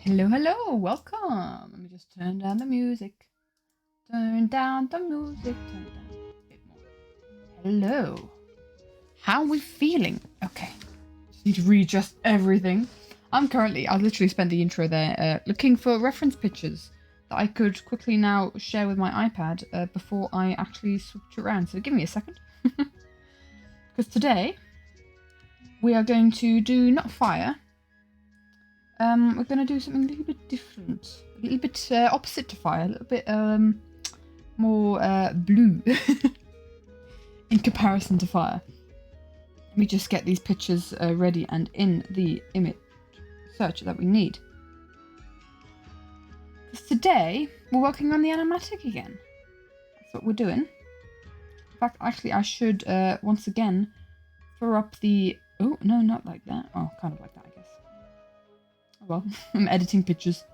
Hello, hello, welcome. Let me just turn down the music. Turn down the music. Turn it down a bit more. Hello. How are we feeling? Okay. Just need to readjust everything. I literally spent the intro there looking for reference pictures that I could quickly now share with my iPad before I actually switch around. So give me a second. Because today we are going to do not fire. We're going to do something a little bit different. A little bit opposite to fire. A little bit more blue in comparison to fire. Let me just get these pictures ready and in the image search that we need. Because today we're working on the animatic again. That's what we're doing. In fact, actually, I should once again throw up the... Oh, no, not like that. Oh, kind of like that, I guess. Well, I'm editing pictures.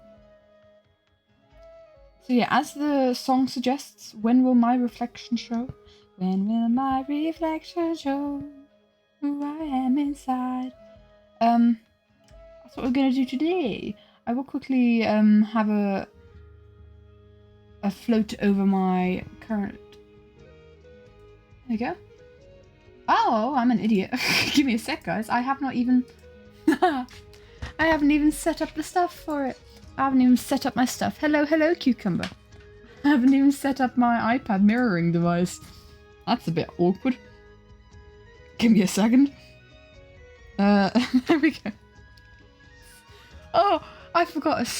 So yeah, as the song suggests, when will my reflection show? When will my reflection show who I am inside? That's what we're gonna do today. I will quickly have a float over my current... There we go. Oh, I'm an idiot. Give me a sec, guys. I have not even... I haven't even set up the stuff for it. I haven't even set up my stuff. Hello, hello, cucumber. I haven't even set up my iPad mirroring device. That's a bit awkward. Give me a second. There we go. Oh, I forgot a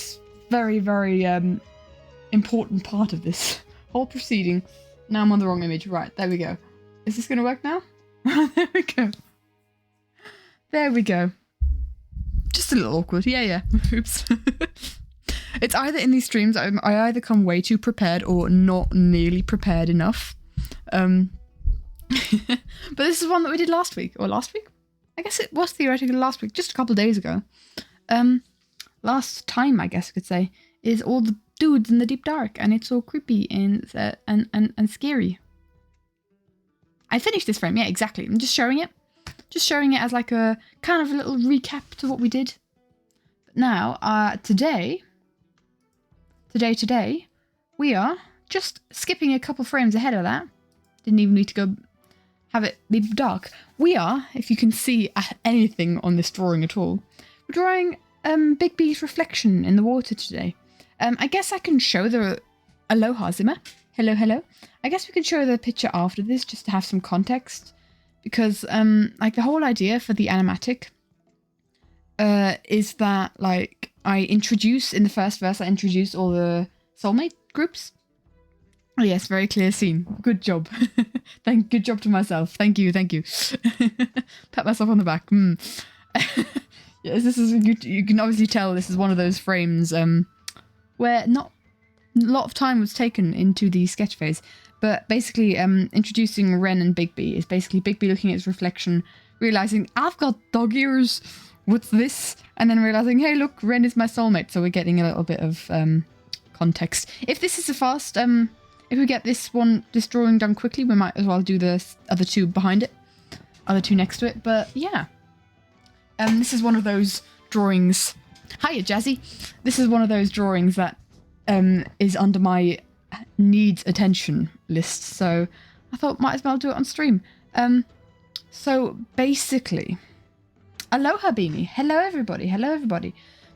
very, very important part of this whole proceeding. Now I'm on the wrong image. Right, there we go. Is this going to work now? There we go. There we go. Just a little awkward. Yeah. Oops. It's either in these streams I either come way too prepared or not nearly prepared enough. But this is one that we did last week. Or last week? I guess it was theoretically last week. Just a couple of days ago. Last time, I guess I could say, is all the dudes in the deep dark. And it's all creepy and scary. I finished this frame. Yeah, exactly. I'm just showing it. Just showing it as like a kind of a little recap to what we did. But now, today, we are just skipping a couple frames ahead of that. Didn't even need to go have it be dark. We are, if you can see anything on this drawing at all, we're drawing Big B's reflection in the water today. I guess I can show the... Aloha, Zimmer. Hello, hello. I guess we could show the picture after this just to have some context. Because, like, the whole idea for the animatic is that, like, I introduce, in the first verse, I introduce all the soulmate groups. Oh yes, very clear scene. Good job. Good job to myself. Thank you, thank you. Pat myself on the back. Yes, this is you can obviously tell this is one of those frames where not a lot of time was taken into the sketch phase. But basically, introducing Ren and Big B is basically Big B looking at his reflection, realizing, I've got dog ears, what's this? And then realizing, hey look, Ren is my soulmate. So we're getting a little bit of context. If this is a fast... if we get this drawing done quickly, we might as well do the other two behind it. Other two next to it. But yeah. This is one of those drawings. Hiya, Jazzy. This is one of those drawings that is under my needs attention list. So I thought might as well do it on stream. So basically... Aloha, Beanie. Hello, everybody. Hello, everybody.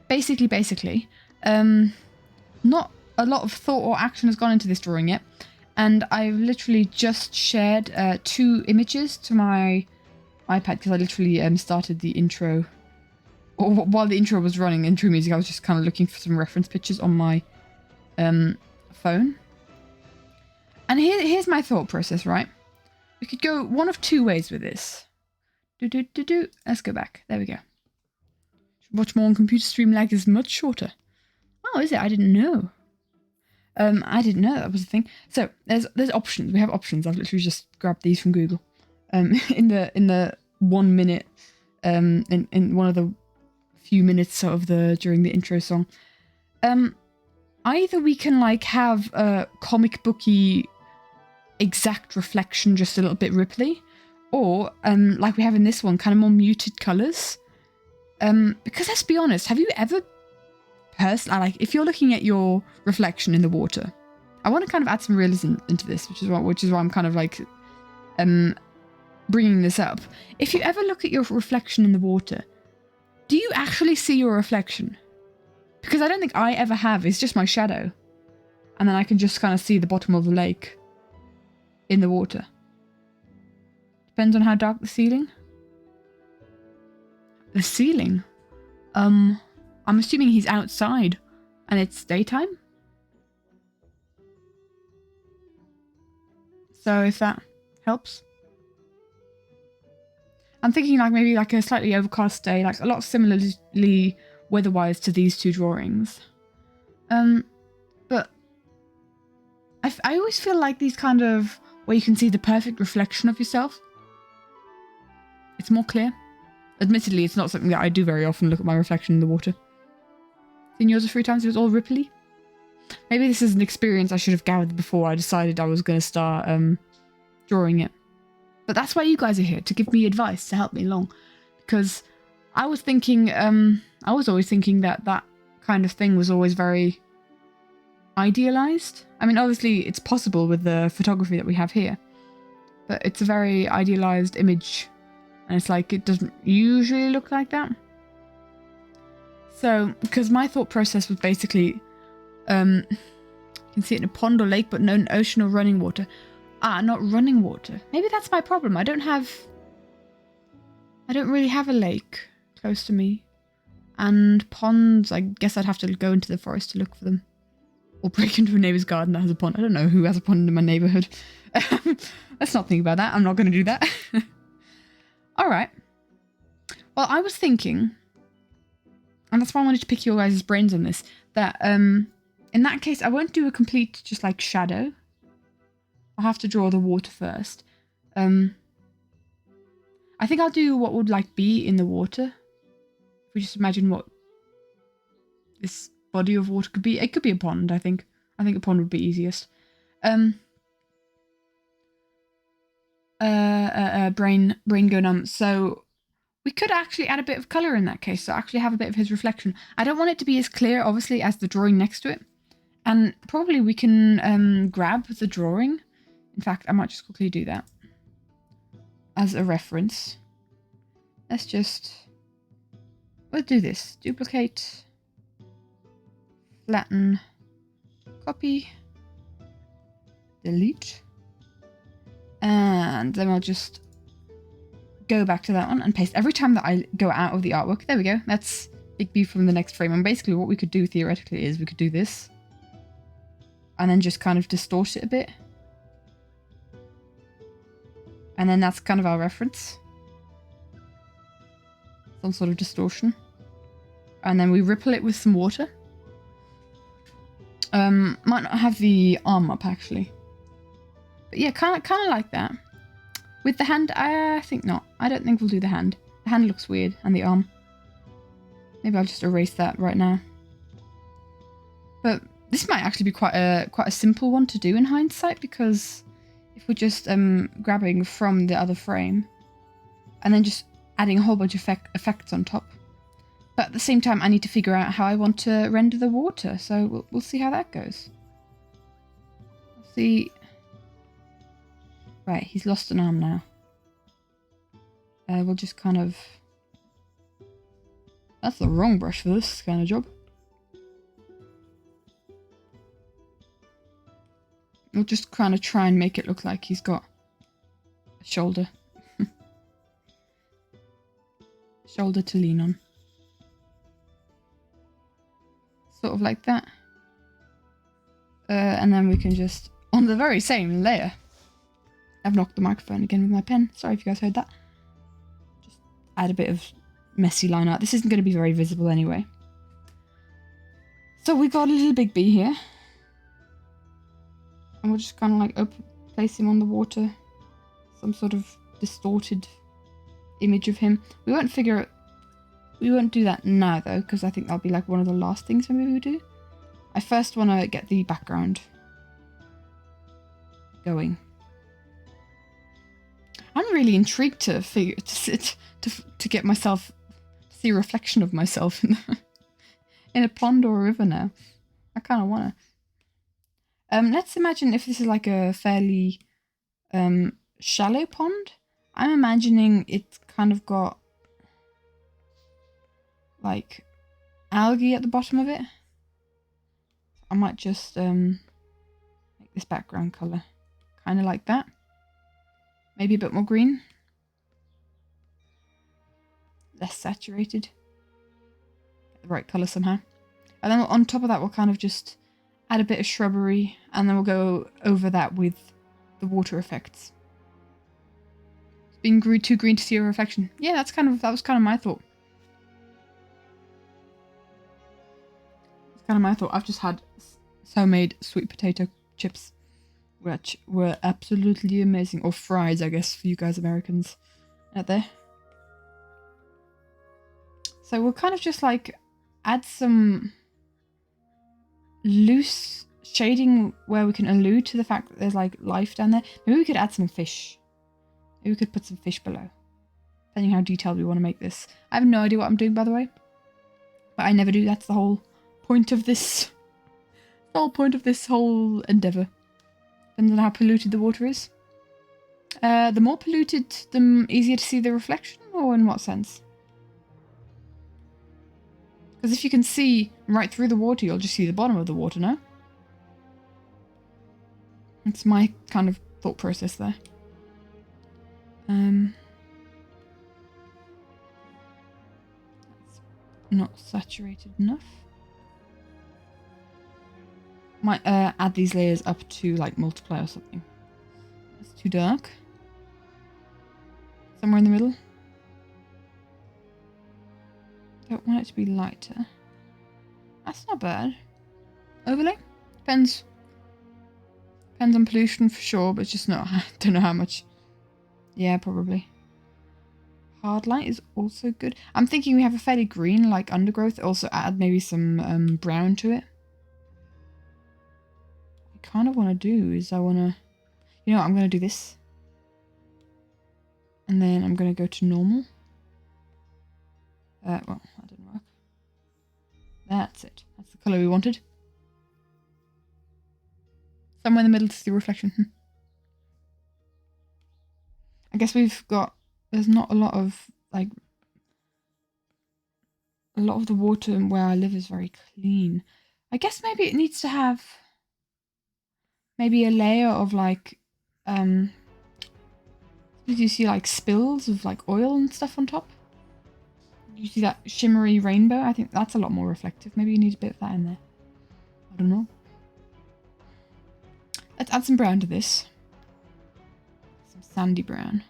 Basically, not a lot of thought or action has gone into this drawing yet, and I've literally just shared 2 images to my iPad because I literally started the intro, or while the intro was running, intro music, I was just kind of looking for some reference pictures on my phone. And here's my thought process, right? We could go one of 2 ways with this. Let's go back. There we go. Watch more on computer stream lag is much shorter. Oh, is it? I didn't know. I didn't know that was a thing. So there's options. We have options. I've literally just grabbed these from Google. In the 1 minute, in one of the few minutes of during the intro song. Either we can like have a comic booky exact reflection, just a little bit ripply, or like we have in this one, kind of more muted colors. Because let's be honest, have you ever like if you're looking at your reflection in the water, I want to kind of add some realism into this, which is why I'm kind of like bringing this up. If you ever look at your reflection in the water, do you actually see your reflection? Because I don't think I ever have. It's just my shadow, and then I can just kind of see the bottom of the lake in the water. Depends on how dark the ceiling. The ceiling? I'm assuming he's outside and it's daytime. So if that helps. I'm thinking like maybe like a slightly overcast day, like a lot similarly weather-wise to these 2 drawings. But I always feel like these kind of where you can see the perfect reflection of yourself. It's more clear. Admittedly, it's not something that I do very often, look at my reflection in the water. Seen yours a few times, it was all ripply. Maybe this is an experience I should have gathered before I decided I was going to start drawing it. But that's why you guys are here, to give me advice, to help me along. Because I was thinking, I was always thinking that that kind of thing was always very idealized. I mean, obviously it's possible with the photography that we have here, but it's a very idealized image. And it's like, it doesn't usually look like that. So, because my thought process was basically, you can see it in a pond or lake, but no ocean or running water. Ah, not running water. Maybe that's my problem. I don't really have a lake close to me. And ponds, I guess I'd have to go into the forest to look for them. Or break into a neighbour's garden that has a pond. I don't know who has a pond in my neighbourhood. Let's not think about that. I'm not going to do that. Alright. Well, I was thinking, and that's why I wanted to pick your guys' brains on this, that in that case, I won't do a complete just like shadow. I'll have to draw the water first. I think I'll do what would like be in the water. If we just imagine what this body of water could be. It could be a pond, I think. I think a pond would be easiest. Brain go numb. So we could actually add a bit of colour in that case. So actually have a bit of his reflection. I don't want it to be as clear, obviously, as the drawing next to it. And probably we can grab the drawing. In fact, I might just quickly do that. as a reference. Let's just... We'll do this. Duplicate. Flatten. Copy. Delete. And then I'll just go back to that one and paste. Every time that I go out of the artwork, there we go. That's Big B from the next frame. And basically what we could do theoretically is we could do this. And then just kind of distort it a bit. And then that's kind of our reference. Some sort of distortion. And then we ripple it with some water. Might not have the arm up actually. But yeah, kind of like that. With the hand, I think not. I don't think we'll do the hand. The hand looks weird, and the arm. Maybe I'll just erase that right now. But this might actually be quite a simple one to do in hindsight, because if we're just grabbing from the other frame and then just adding a whole bunch of effects on top. But at the same time, I need to figure out how I want to render the water, so we'll see how that goes. We'll see. Right, he's lost an arm now. We'll just kind of... That's the wrong brush for this kind of job. We'll just kind of try and make it look like he's got a shoulder. Shoulder to lean on. Sort of like that. And then we can just, on the very same layer. I've knocked the microphone again with my pen. Sorry if you guys heard that. Just add a bit of messy line art. This isn't going to be very visible anyway. So we got a little Big B here. And we'll just kind of like place him on the water. Some sort of distorted image of him. We won't do that now though, because I think that'll be like one of the last things maybe we do. I first want to get the background going. I'm really intrigued to get myself to see a reflection of myself in a pond or a river now. I kind of want to. Let's imagine if this is like a fairly shallow pond. I'm imagining it's kind of got like algae at the bottom of it. I might just make this background color kind of like that. Maybe a bit more green. Less saturated. Get the right color somehow. And then on top of that, we'll kind of just add a bit of shrubbery, and then we'll go over that with the water effects. It's being too green to see a reflection. Yeah, that was kind of my thought. That's kind of my thought. I've just had homemade sweet potato chips, which were absolutely amazing. Or fries, I guess, for you guys Americans out there. So we'll kind of just like add some loose shading where we can allude to the fact that there's like life down there. Maybe we could add some fish. Maybe we could put some fish below. Depending how detailed we want to make this. I have no idea what I'm doing, by the way. But I never do. That's the whole point of this. The whole point of this whole endeavour. Depends on how polluted the water is. The more polluted, the easier to see the reflection, or in what sense? Because if you can see right through the water, you'll just see the bottom of the water, no? That's my kind of thought process there. That's not saturated enough. Might add these layers up to like multiply or something. It's too dark. Somewhere in the middle. Don't want it to be lighter. That's not bad. Overlay? Depends on pollution for sure, but it's just not. I don't know how much. Yeah, probably. Hard light is also good. I'm thinking we have a fairly green like undergrowth. Also add maybe some brown to it. What I kind of want to do is I want to... You know what, I'm going to do this. And then I'm going to go to normal. Well, that didn't work. That's it. That's the colour we wanted. Somewhere in the middle to see reflection. I guess there's not a lot of, like, a lot of the water where I live is very clean. I guess maybe it needs to have maybe a layer of, like, did you see, like, spills of, like, oil and stuff on top? You see that shimmery rainbow? I think that's a lot more reflective. Maybe you need a bit of that in there. I don't know. Let's add some brown to this. Some sandy brown.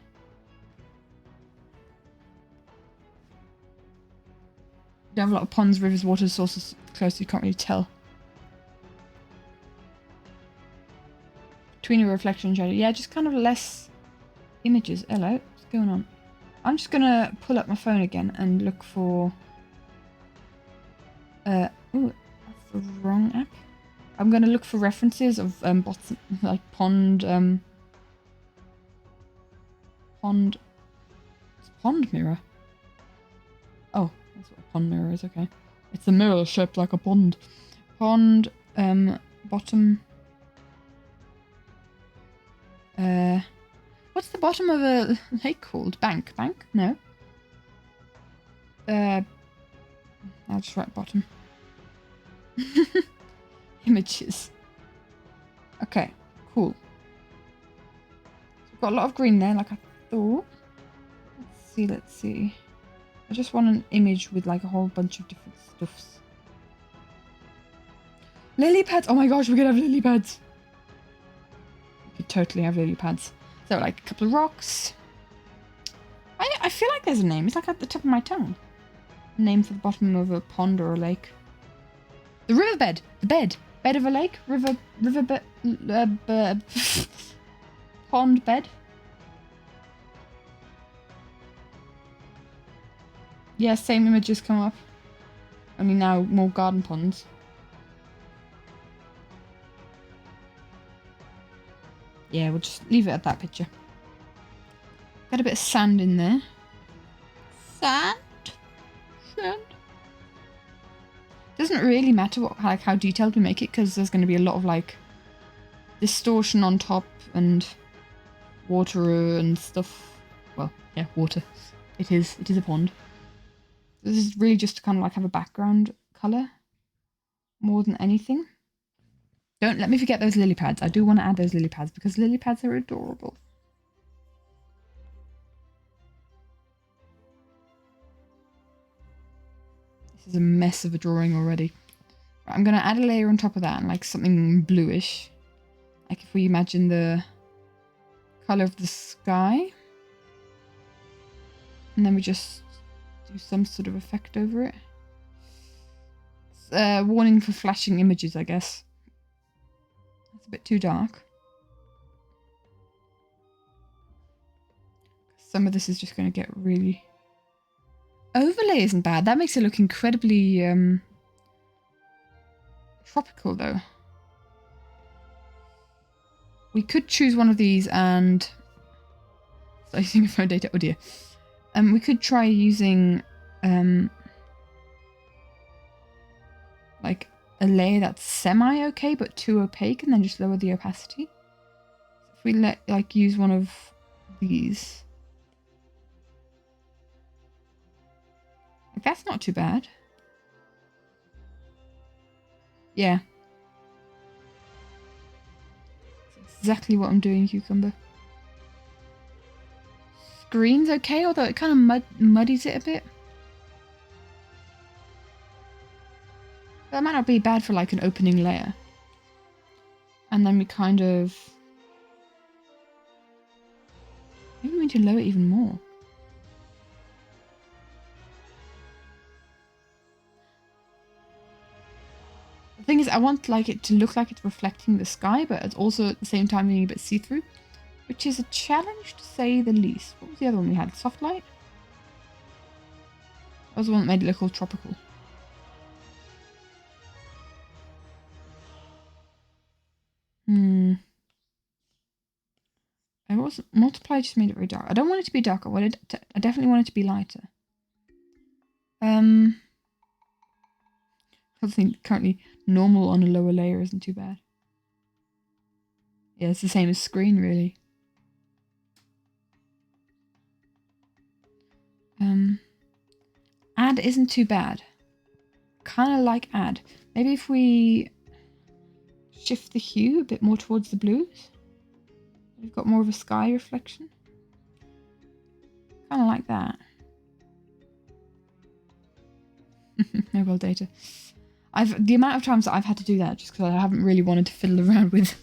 Don't have a lot of ponds, rivers, water sources close, so you can't really tell. Between a reflection and shadow. Yeah, just kind of less images. Hello, what's going on? I'm just gonna pull up my phone again and look for... ooh, that's the wrong app. I'm gonna look for references of bottom, like pond, it's pond mirror. Oh, that's what a pond mirror is, okay. It's a mirror shaped like a pond. Pond, bottom. What's the bottom of a lake called? Bank? Bank? No. I'll just write bottom. Images. Okay, cool. So we've got a lot of green there, like I thought. Let's see. I just want an image with like a whole bunch of different stuffs. Lily pads! Oh my gosh, we could have lily pads! We could totally have lily pads. So like a couple of rocks. I feel like there's a name. It's like at the tip of my tongue. A name for the bottom of a pond or a lake. The riverbed! The bed! Bed of a lake? Riverbed... pond bed? Yeah, same images come up. Only now more garden ponds. Yeah, we'll just leave it at that picture. Got a bit of sand in there. Sand? Sand? Doesn't really matter what, like, how detailed we make it, because there's going to be a lot of like distortion on top and water and stuff. Well, yeah, water. It is a pond. This is really just to kind of like have a background colour more than anything. Don't let me forget those lily pads. I do want to add those lily pads because lily pads are adorable. This is a mess of a drawing already. I'm going to add a layer on top of that and like something bluish. Like if we imagine the colour of the sky. And then we just do some sort of effect over it. It's a warning for flashing images, I guess. It's a bit too dark. Some of this is just going to get really... Overlay isn't bad. That makes it look incredibly tropical, though. We could choose one of these and... So I think of phone data. Oh dear. We could try using like a layer that's semi-okay but too opaque and then just lower the opacity. If we use one of these. Like, that's not too bad. Yeah. That's exactly what I'm doing, Cucumber. Green's okay, although it kind of muddies it a bit. That might not be bad for like an opening layer. And then we kind of... Maybe we need to lower it even more. The thing is, I want like it to look like it's reflecting the sky, but it's also at the same time being a bit see-through. Which is a challenge to say the least. What was the other one we had? Soft light? That was the one that made it look all tropical. I was multiply just made it very dark. I don't want it to be dark. I definitely want it to be lighter. I think currently normal on a lower layer isn't too bad. Yeah, it's the same as screen really. add isn't too bad. Kind of like add. Maybe if we shift the hue a bit more towards the blues. We've got more of a sky reflection. Kind of like that. Mobile data. The amount of times that I've had to do that just because I haven't really wanted to fiddle around with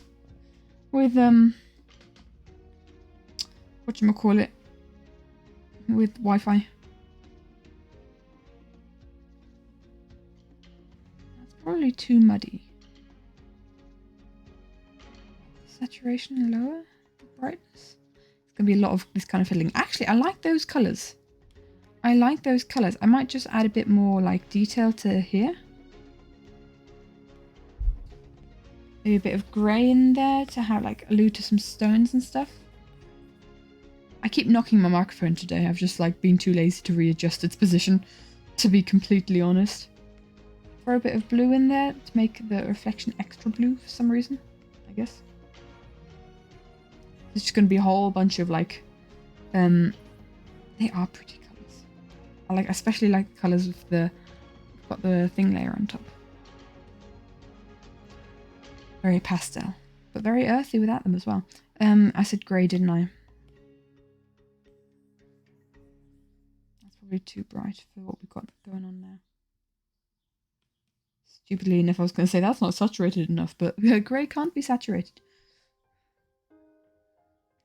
whatchamacallit, with Wi-Fi. That's probably too muddy. Saturation lower, the brightness. It's gonna be a lot of this kind of fiddling. Actually, I like those colours. I like those colours. I might just add a bit more like detail to here. Maybe a bit of grey in there to have like allude to some stones and stuff. I keep knocking my microphone today. I've just like been too lazy to readjust its position, to be completely honest. Throw a bit of blue in there to make the reflection extra blue for some reason, I guess. It's just going to be a whole bunch of like, they are pretty colours. I like, especially like the colours of got the thing layer on top. Very pastel, but very earthy without them as well. I said grey, didn't I? That's probably too bright for what we've got going on now. Stupidly enough, I was going to say that's not saturated enough, but grey can't be saturated.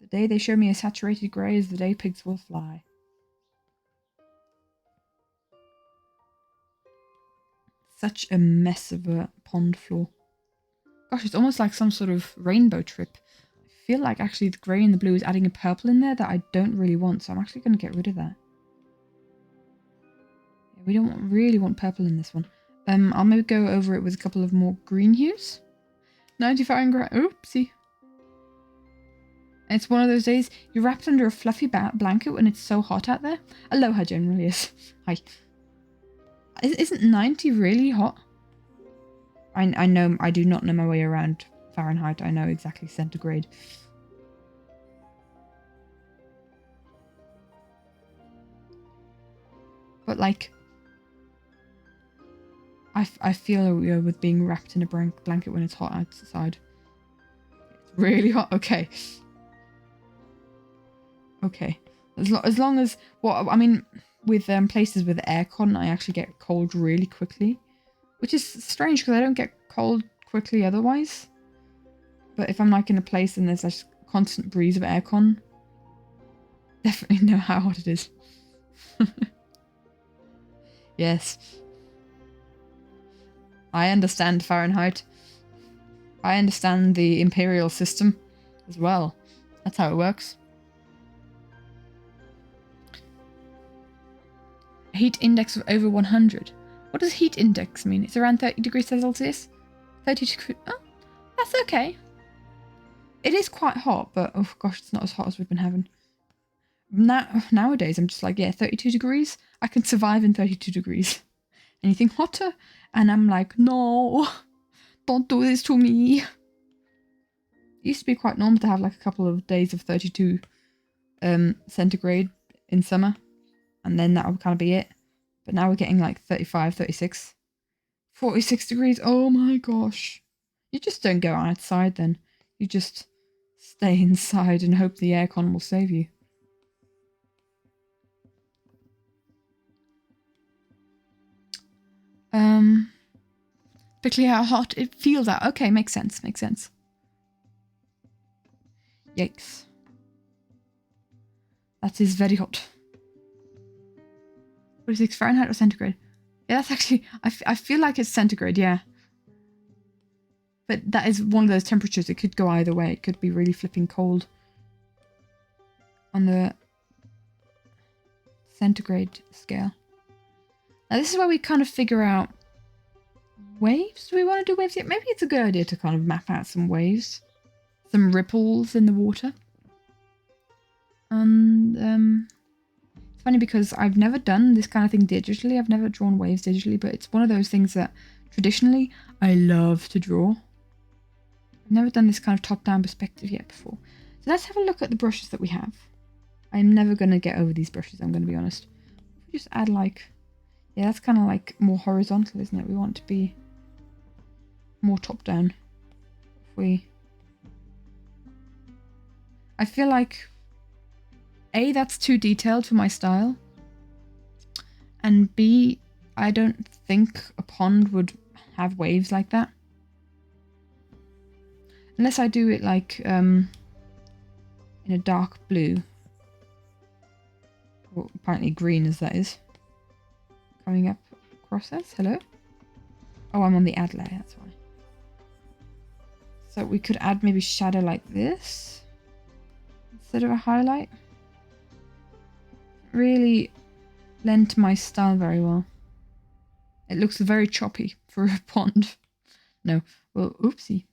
The day they show me a saturated grey is the day pigs will fly. Such a mess of a pond floor. Gosh, it's almost like some sort of rainbow trip. I feel like actually the grey and the blue is adding a purple in there that I don't really want, so I'm actually going to get rid of that. Yeah, we don't really want purple in this one. I'll maybe go over it with a couple of more green hues. 90 Fahrenheit. Oopsie. And it's one of those days you're wrapped under a fluffy blanket when it's so hot out there. Aloha generally is. Hi. Isn't 90 really hot? I know, I do not know my way around Fahrenheit. I know exactly centigrade. But like, I feel with being wrapped in a blanket when it's hot outside. It's really hot. Okay. Okay. As long as, well, I mean, with places with aircon, I actually get cold really quickly. Which is strange because I don't get cold quickly otherwise. But if I'm like in a place and there's a constant breeze of aircon, definitely know how hot it is. Yes. I understand Fahrenheit. I understand the imperial system as well. That's how it works. Heat index of over 100. What does heat index mean? It's around 30 degrees Celsius? 30 degrees... Oh, that's okay. It is quite hot, but oh gosh, it's not as hot as we've been having. Nowadays, I'm just like, yeah, 32 degrees. I can survive in 32 degrees. Anything hotter? And I'm like, no, don't do this to me. It used to be quite normal to have like a couple of days of 32 centigrade in summer. And then that would kind of be it. But now we're getting like 35, 36, 46 degrees. Oh my gosh. You just don't go outside then. You just stay inside and hope the aircon will save you. Particularly how hot it feels out. Okay, makes sense, makes sense. Yikes. That is very hot. 46 Fahrenheit or centigrade? Yeah, that's actually, I feel like it's centigrade, yeah. But that is one of those temperatures. It could go either way. It could be really flipping cold on the centigrade scale. Now this is where we kind of figure out waves. Do we want to do waves yet? Maybe it's a good idea to kind of map out some waves. Some ripples in the water. And it's funny because I've never done this kind of thing digitally. I've never drawn waves digitally, but it's one of those things that traditionally I love to draw. I've never done this kind of top-down perspective yet before. So let's have a look at the brushes that we have. I'm never going to get over these brushes, I'm going to be honest. Just add like, Yeah, that's kind of like more horizontal, isn't it? We want to be more top down. I feel like A, that's too detailed for my style, and B, I don't think a pond would have waves like that. Unless I do it like in a dark blue. Well, apparently green as that is. Coming up across us. Hello? Oh, I'm on the add layer, that's why. So we could add maybe shadow like this instead of a highlight. Really lend to my style very well. It looks very choppy for a pond. No, well, oopsie.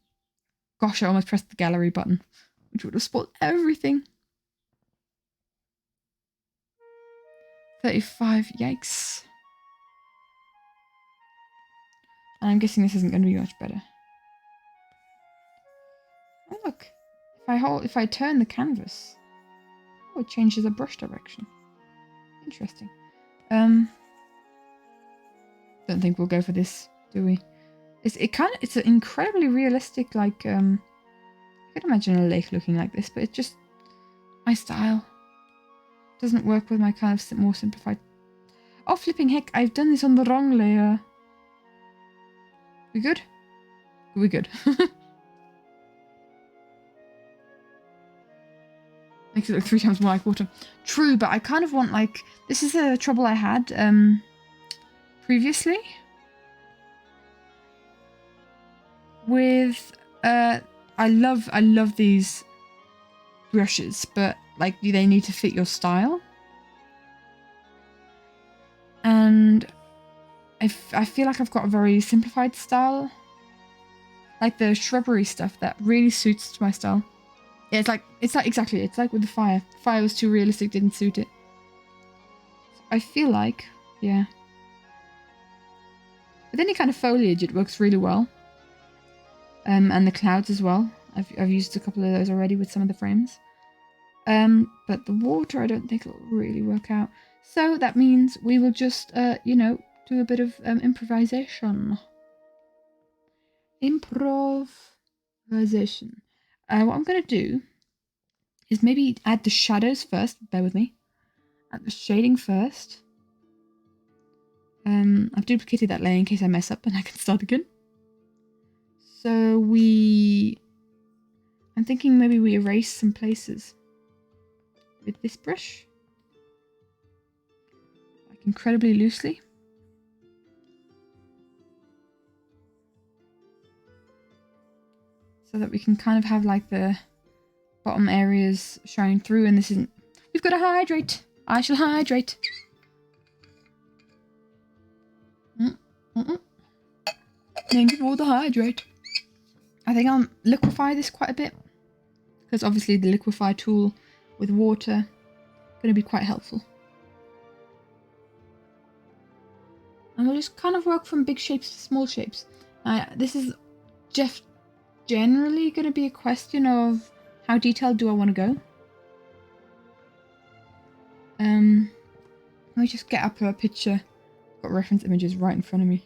Gosh, I almost pressed the gallery button, which would have spoiled everything. 35, yikes. And I'm guessing this isn't going to be much better. Oh look, if I turn the canvas, oh, it changes the brush direction. Interesting. Don't think we'll go for this, do we? It's an incredibly realistic, like I could imagine a lake looking like this, but it's just my style. Doesn't work with my kind of more simplified. Oh flipping heck! I've done this on the wrong layer. We good? We good. Makes it look 3 times more like water. True, but I kind of want like this is a trouble I had previously with I love these brushes, but like they need to fit your style, and I feel like I've got a very simplified style, like the shrubbery stuff that really suits my style. Yeah, it's like exactly, it's like with the fire. Fire was too realistic, didn't suit it. So I feel like, yeah. With any kind of foliage, it works really well. And the clouds as well. I've used a couple of those already with some of the frames. But the water, I don't think it'll really work out. So that means we will just, you know, do a bit of improvisation. Improvisation. What I'm going to do is maybe add the shadows first. Bear with me. Add the shading first. I've duplicated that layer in case I mess up and I can start again. So I'm thinking maybe we erase some places with this brush. Like incredibly loosely. So that we can kind of have like the bottom areas shine through, and this isn't... We've got to hydrate! I shall hydrate! Thank you for the hydrate. I think I'll liquefy this quite a bit, because obviously the liquefy tool with water is going to be quite helpful. And we'll just kind of work from big shapes to small shapes. This is generally going to be a question of how detailed do I want to go. Let me just get up a picture. Got reference images right in front of me.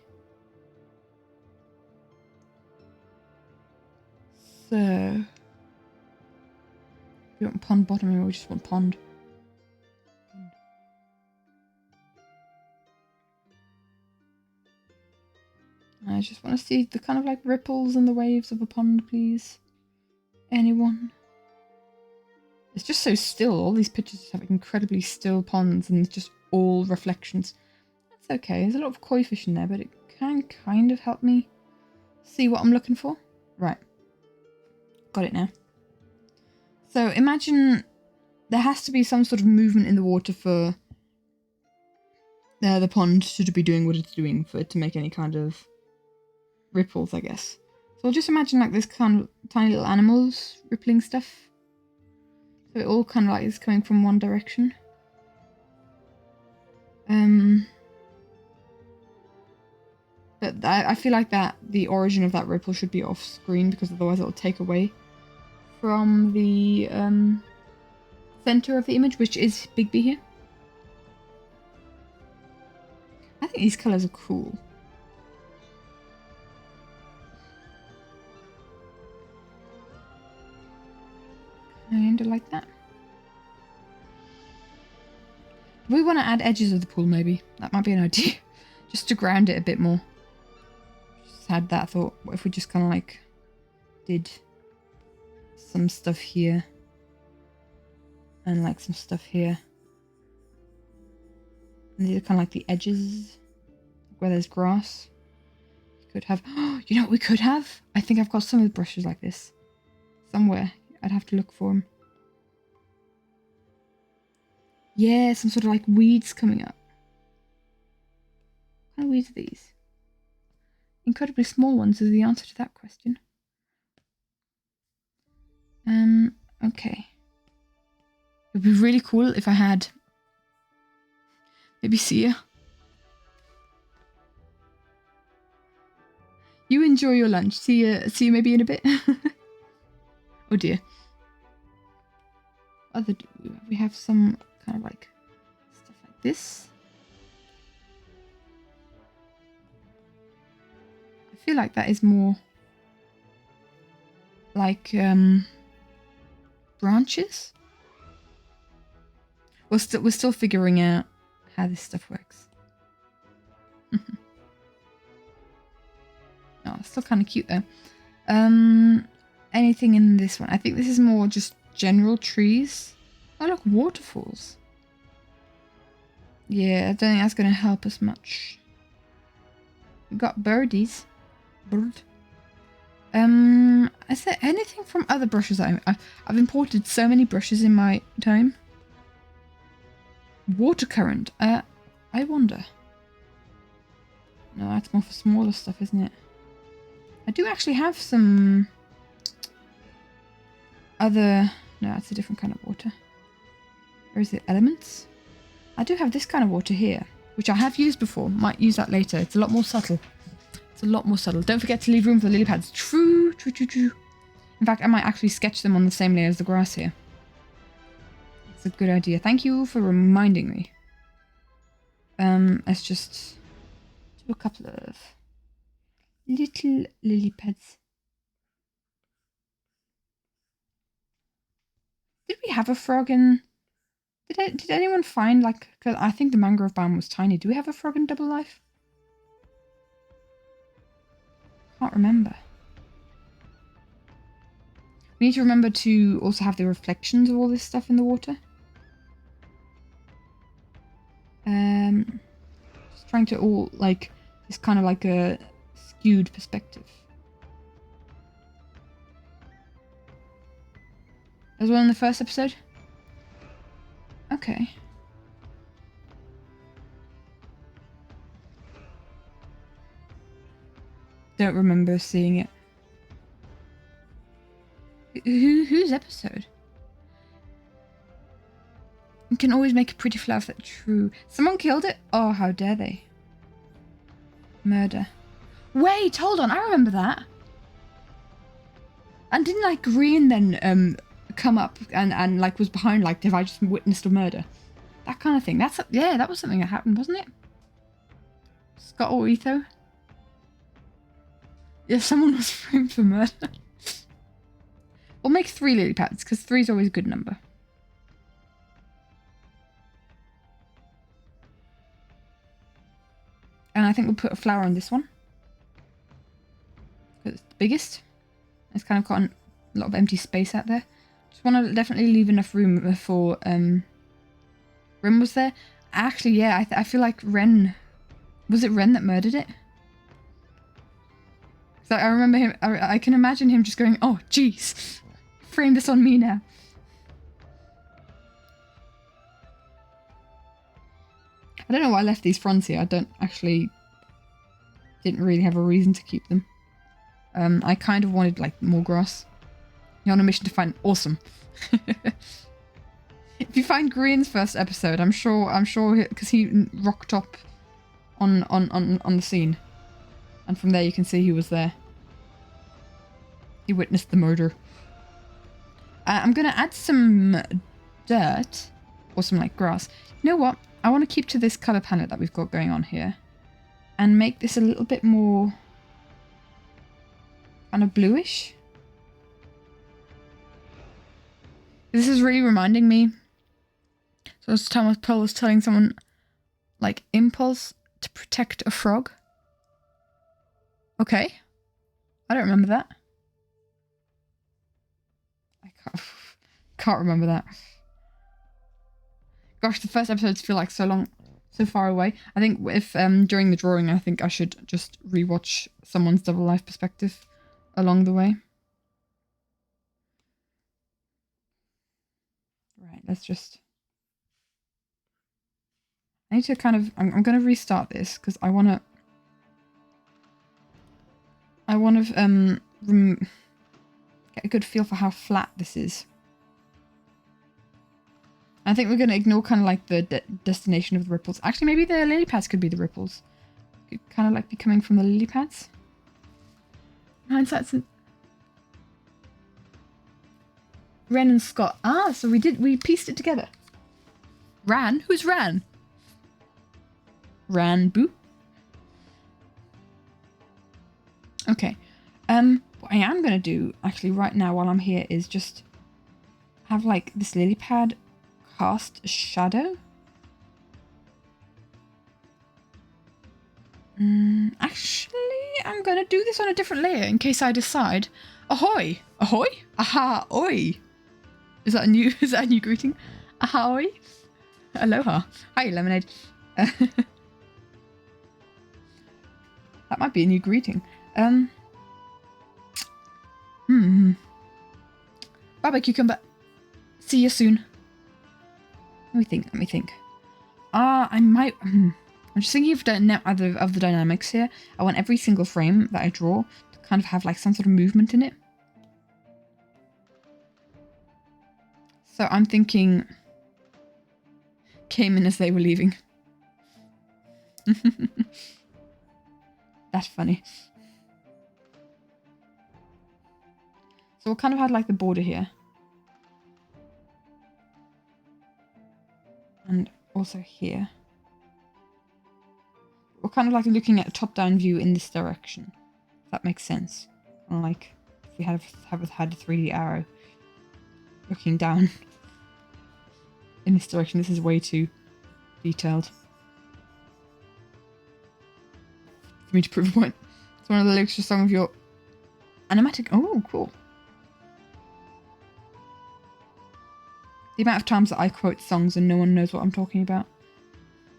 So, we want pond bottom or we just want pond? I just want to see the kind of like ripples and the waves of a pond, please. Anyone? It's just so still. All these pictures have incredibly still ponds and it's just all reflections. That's okay. There's a lot of koi fish in there, but it can kind of help me see what I'm looking for. Right. Got it now. So imagine there has to be some sort of movement in the water for the pond to be doing what it's doing, for it to make any kind of ripples, I guess. So I'll just imagine like this kind of tiny little animals rippling stuff. So it all kind of like is coming from one direction. But I feel like that the origin of that ripple should be off screen, because otherwise it'll take away from the center of the image, which is Big B here. I think think these colours are cool. Kind of like that. We want to add edges of the pool, maybe. That might be an idea. Just to ground it a bit more. Just had that thought. What if we just kind of like did some stuff here and like some stuff here, and these are kind of like the edges where there's grass. You could have, you know what we could have? I think I've got some of the brushes like this somewhere. I'd have to look for them. Yeah, some sort of like weeds coming up. What kind of weeds are these? Incredibly small ones is the answer to that question. Okay. It'd be really cool if I had maybe Sia. You enjoy your lunch. See you maybe in a bit. Oh dear. Other we have some kind of like stuff like this. I feel like that is more like branches. We're still figuring out how this stuff works. Oh, it's still kind of cute though. Anything in this one? I think this is more just general trees. Oh look, waterfalls. Yeah, I don't think that's going to help us much. We got birdies. Bird. Is there anything from other brushes? I've imported so many brushes in my time. Watercurrent. I wonder. No, that's more for smaller stuff, isn't it? I do actually have some other... No, that's a different kind of water. Where is it? Elements? I do have this kind of water here, which I have used before. Might use that later. It's a lot more subtle. It's a lot more subtle. Don't forget to leave room for the lily pads. True, true, true, true. In fact, I might actually sketch them on the same layer as the grass here. It's a good idea. Thank you for reminding me. Let's just do a couple of little lily pads. Did we have a frog in... Did anyone find, like... Because I think the mangrove biome was tiny. Do we have a frog in Double Life? Can't remember. We need to remember to also have the reflections of all this stuff in the water. Just trying to all, like... It's kind of like a skewed perspective. As well in the first episode? Okay. Don't remember seeing it. Whose episode? You can always make a pretty flower if that's true. Someone killed it? Oh, how dare they? Murder. Wait, hold on, I remember that. And didn't like Green then come up and like was behind, like, have I just witnessed a murder? That kind of thing. That's yeah, that was something that happened, wasn't it? Scott or Etho? Yeah, someone was framed for murder. We'll make 3 lily pads, because 3 is always a good number. And I think we'll put a flower on this one. Because it's the biggest. It's kind of got a lot of empty space out there. Just want to definitely leave enough room for... Ren was there? Actually, yeah, I feel like Ren... Was it Ren that murdered it? So I remember him... I can imagine him just going, oh, jeez. Frame this on me now. I don't know why I left these fronds here. I don't actually... Didn't really have a reason to keep them. I kind of wanted, like, more grass. You're on a mission to find... Awesome. If you find Green's first episode, I'm sure, because he rocked up on the scene. And from there you can see he was there. He witnessed the murder. I'm going to add some dirt. Or some, like, grass. You know what? I want to keep to this colour palette that we've got going on here. and make this a little bit more kind of bluish. This is really reminding me. So I was telling someone, like, impulse to protect a frog. Okay. I don't remember that. I can't remember that. Gosh, the first episodes feel like so long, so far away. I think if during the drawing, I think I should just rewatch someone's Double Life perspective along the way. Right, let's just... I need to kind of... I'm going to restart this because I want to get a good feel for how flat this is. I think we're going to ignore kind of like the destination of the ripples. Actually, maybe the lily pads could be the ripples. Could kind of like be coming from the lily pads. Hindsight's... Ren and Scott. Ah, so we pieced it together. Ran? Who's Ran? Ran Boo? Okay. What I am going to do, actually, right now while I'm here is just have, like, this lily pad cast a shadow. Actually, I'm going to do this on a different layer in case I decide. Ahoy! Ahoy! Aha! Oi! Is that a new greeting? Ahoy! Aloha! Hi, Lemonade. That might be a new greeting. Bye-bye, cucumber. See you soon. Let me think. I might... I'm just thinking of the dynamics here. I want every single frame that I draw to kind of have like some sort of movement in it. So I'm thinking... Came in as they were leaving. That's funny. So we'll kind of have like the border here. And also here. We're kind of like looking at a top-down view in this direction. If that makes sense. Kind of like if we had a 3D arrow looking down in this direction. This is way too detailed for me to prove a point. It's one of the lyrics to a song of your animatic. Oh, cool. The amount of times that I quote songs and no one knows what I'm talking about.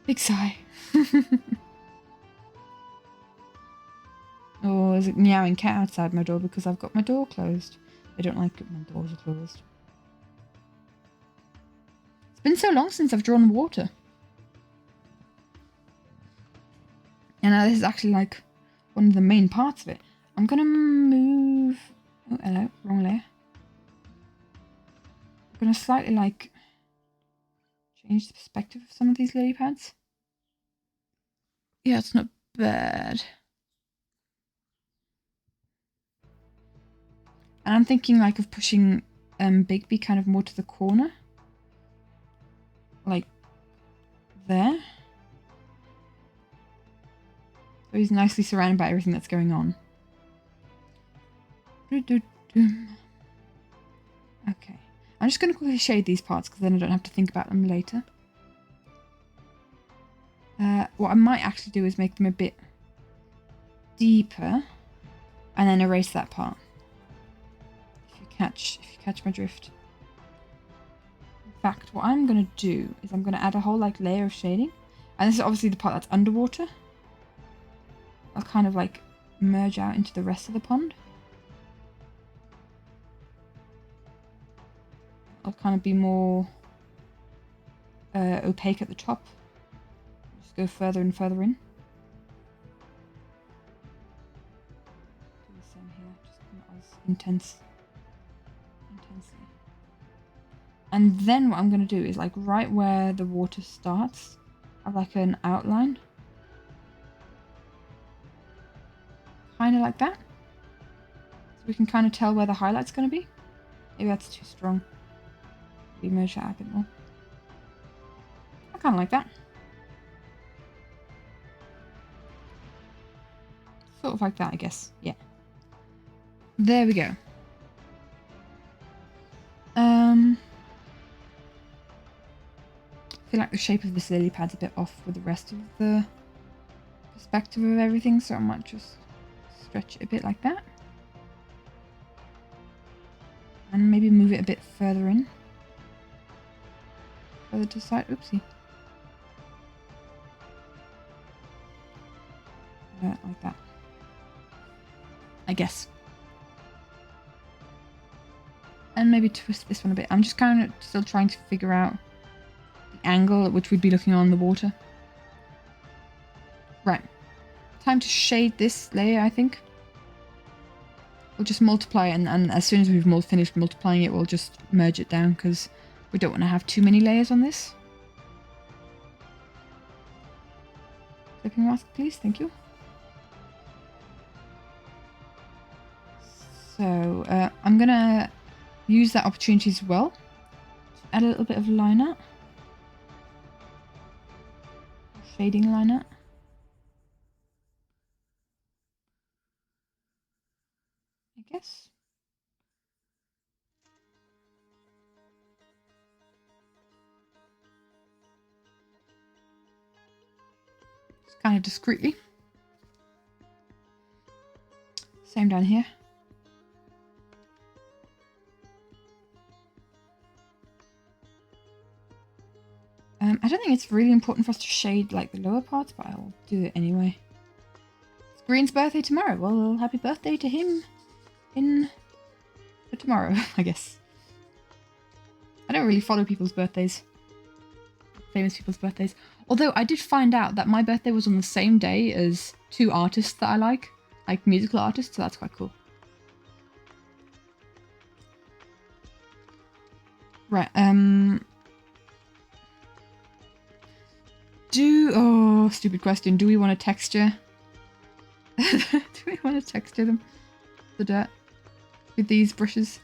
Big sigh. Or is it meowing cat outside my door because I've got my door closed? I don't like it when doors are closed. It's been so long since I've drawn water. And now this is actually like one of the main parts of it. I'm gonna move... Oh, hello. Wrong layer. I'm gonna slightly like change the perspective of some of these lily pads. Yeah, it's not bad. And I'm thinking like of pushing Bigby kind of more to the corner. Like there. So he's nicely surrounded by everything that's going on. Okay. I'm just going to quickly shade these parts because then I don't have to think about them later. What I might actually do is make them a bit deeper and then erase that part. If you catch my drift. In fact, what I'm going to do is I'm going to add a whole like layer of shading. And this is obviously the part that's underwater. I'll kind of like merge out into the rest of the pond. I'll kind of be more opaque at the top. Just go further and further in. Do the same here, just not as intensely. And then what I'm going to do is like right where the water starts, have like an outline. Kind of like that. So we can kind of tell where the highlight's going to be. Maybe that's too strong. Maybe merge that out a bit more. I kind of like that. sort of like that, I guess. Yeah. There we go. I feel like the shape of this lily pad's a bit off with the rest of the perspective of everything, so I might just stretch it a bit like that. And maybe move it a bit further in. Further to the side. Oopsie. Like that. I guess. And maybe twist this one a bit. I'm just kind of still trying to figure out the angle at which we'd be looking on the water. Right. Time to shade this layer, I think. We'll just multiply it, and as soon as we've finished multiplying it, we'll just merge it down, because we don't want to have too many layers on this. Clipping mask, please. Thank you. So, I'm going to use that opportunity as well to add a little bit of line art. Shading line art. I guess. Just kind of discreetly. Same down here. I don't think it's really important for us to shade like the lower parts, but I'll do it anyway. It's Green's birthday tomorrow. Well, happy birthday to him for tomorrow, I guess. I don't really follow people's birthdays. Famous people's birthdays. Although I did find out that my birthday was on the same day as two artists that I like musical artists, so that's quite cool. Right, oh, stupid question. Do we want to texture? Do we want to texture them? The dirt? With these brushes?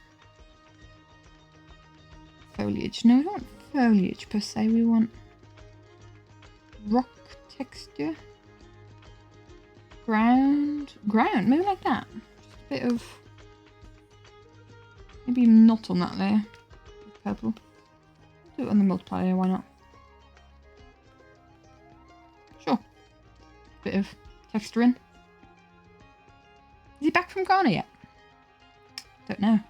Foliage. No, we don't want foliage per se. We want rock texture. Ground. Maybe like that. Just a bit of... Maybe not on that layer. Purple. Do it on the multiplier, why not? Sure. Bit of texture in. Is he back from Ghana yet? Don't know.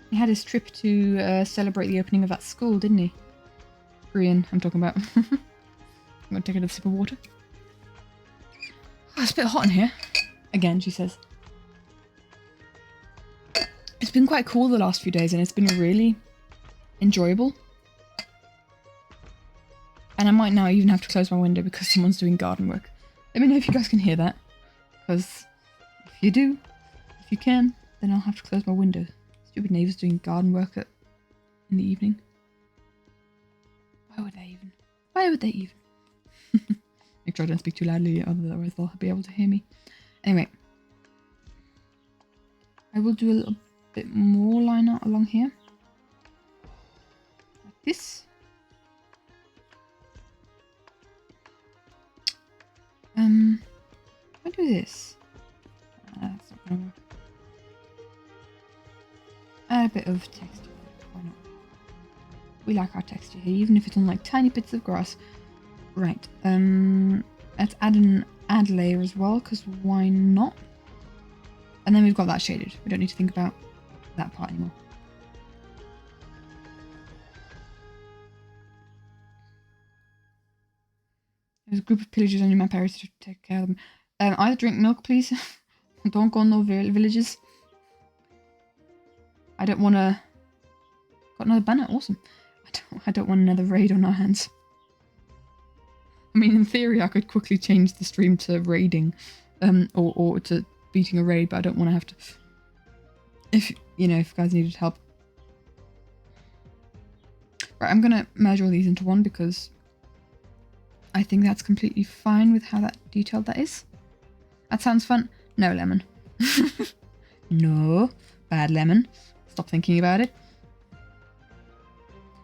He had his trip to celebrate the opening of that school, didn't he? Korean, I'm talking about. I'm gonna take another sip of water. Oh, it's a bit hot in here. Again, she says. It's been quite cool the last few days, and it's been really enjoyable. And I might now even have to close my window because someone's doing garden work. Let me know if you guys can hear that. Because if you do, if you can, then I'll have to close my window. Stupid neighbours doing garden work in the evening. Why would they even? Why would they even? Make sure I don't speak too loudly, otherwise they'll be able to hear me. Anyway. I will do a little bit more line art along here. Like this. If I do this. That's not gonna work. Add a bit of texture. Why not? We like our texture here, even if it's on like tiny bits of grass. Right. Let's add an add layer as well, because why not? And then we've got that shaded. We don't need to think about that part anymore. There's a group of pillagers on your map area to take care of them. Either drink milk, please. Don't go no villages. I don't want to... Got another banner? Awesome. I don't want another raid on our hands. I mean, in theory, I could quickly change the stream to raiding. Or to beating a raid, but I don't want to have to... If you guys needed help. Right, I'm going to merge all these into one because I think that's completely fine with how detailed that is. That sounds fun. No, Lemon. No. Bad Lemon. Stop thinking about it.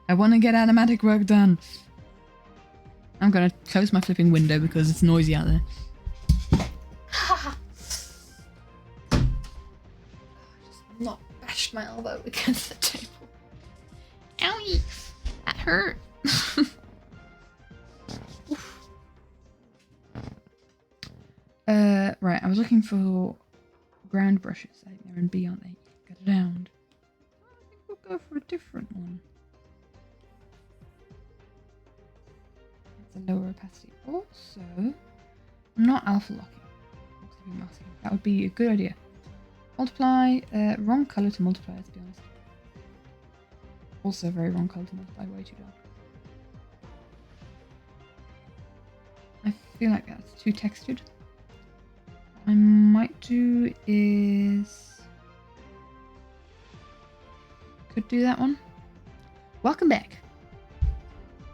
I want to get animatic work done. I'm going to close my flipping window because it's noisy out there. smashed my elbow against the table. Owie! That hurt. Right, I was looking for ground brushes. I think they're in B, aren't they? Get it down. I think we'll go for a different one. It's a lower opacity. Also, not alpha locking. That would be a good idea. Multiply, wrong color to multiply, let's be honest. Also very wrong color to multiply, way too dark. I feel like that's too textured. What I might do is... could do that one. Welcome back.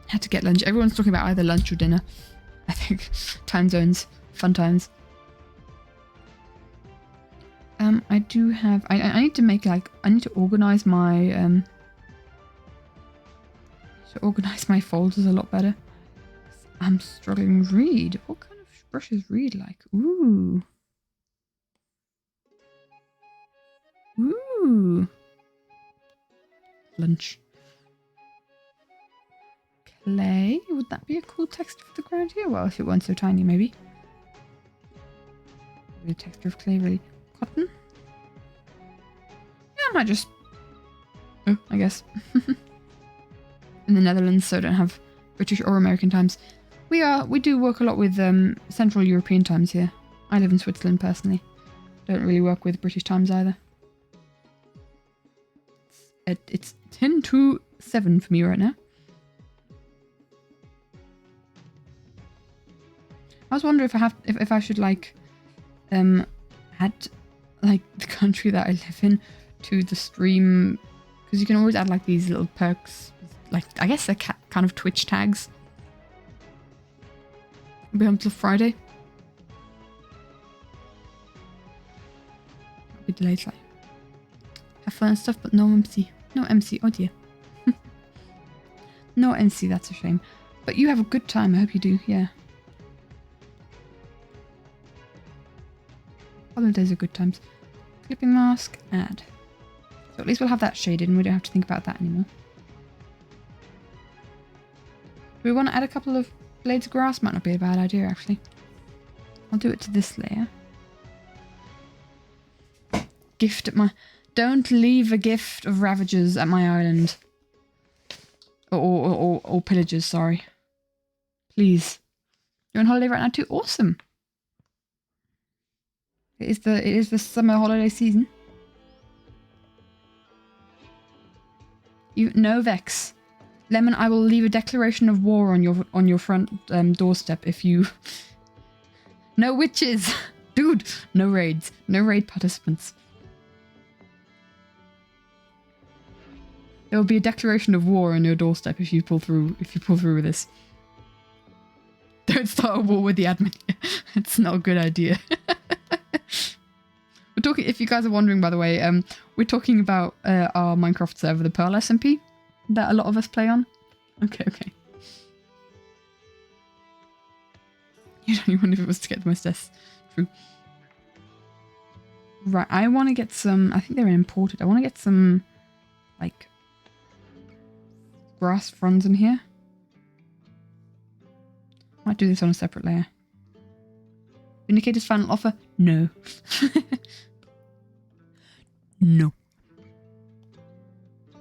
Had to get lunch. Everyone's talking about either lunch or dinner. I think time zones, fun times. I do have. I need to make like. I need to organize my. Folders a lot better. I'm struggling to read. What kind of brushes read like? Ooh. Ooh. Lunch. Clay? Would that be a cool texture for the ground here? Well, if it weren't so tiny, maybe. The texture of clay, really. Cotton? Yeah, I might just... oh, I guess. In the Netherlands, so I don't have British or American times. We do work a lot with Central European times here. I live in Switzerland, personally. Don't really work with British times either. It's 10 to 7 for me right now. I was wondering if I should like add like the country that I live in to the stream, because you can always add like these little perks, like I guess they're kind of Twitch tags. I'll be home till Friday. I'll be delayed slightly. Have fun and stuff, but no MC. No MC, oh dear. No MC, that's a shame. But you have a good time, I hope you do, yeah. Holidays are good times. Clipping mask, add. So at least we'll have that shaded and we don't have to think about that anymore. Do we want to add a couple of blades of grass? Might not be a bad idea, actually. I'll do it to this layer. Gift at my... Don't leave a gift of ravagers at my island. Or pillagers, sorry. Please. You're on holiday right now too? Awesome. It is the summer holiday season. No vex. Lemon, I will leave a declaration of war on your front doorstep if you... No witches! Dude! No raids. No raid participants. There will be a declaration of war on your doorstep if you pull through with this. Don't start a war with the admin. It's not a good idea. We're talking, if you guys are wondering, by the way, we're talking about our Minecraft server, the Pearl SMP, that a lot of us play on. Okay. You'd only wonder if it was to get the most deaths. True. Right, I want to get some, I think they're imported. I want to get some, like, grass fronds in here. Might do this on a separate layer. Vindicator's final offer? No. No. I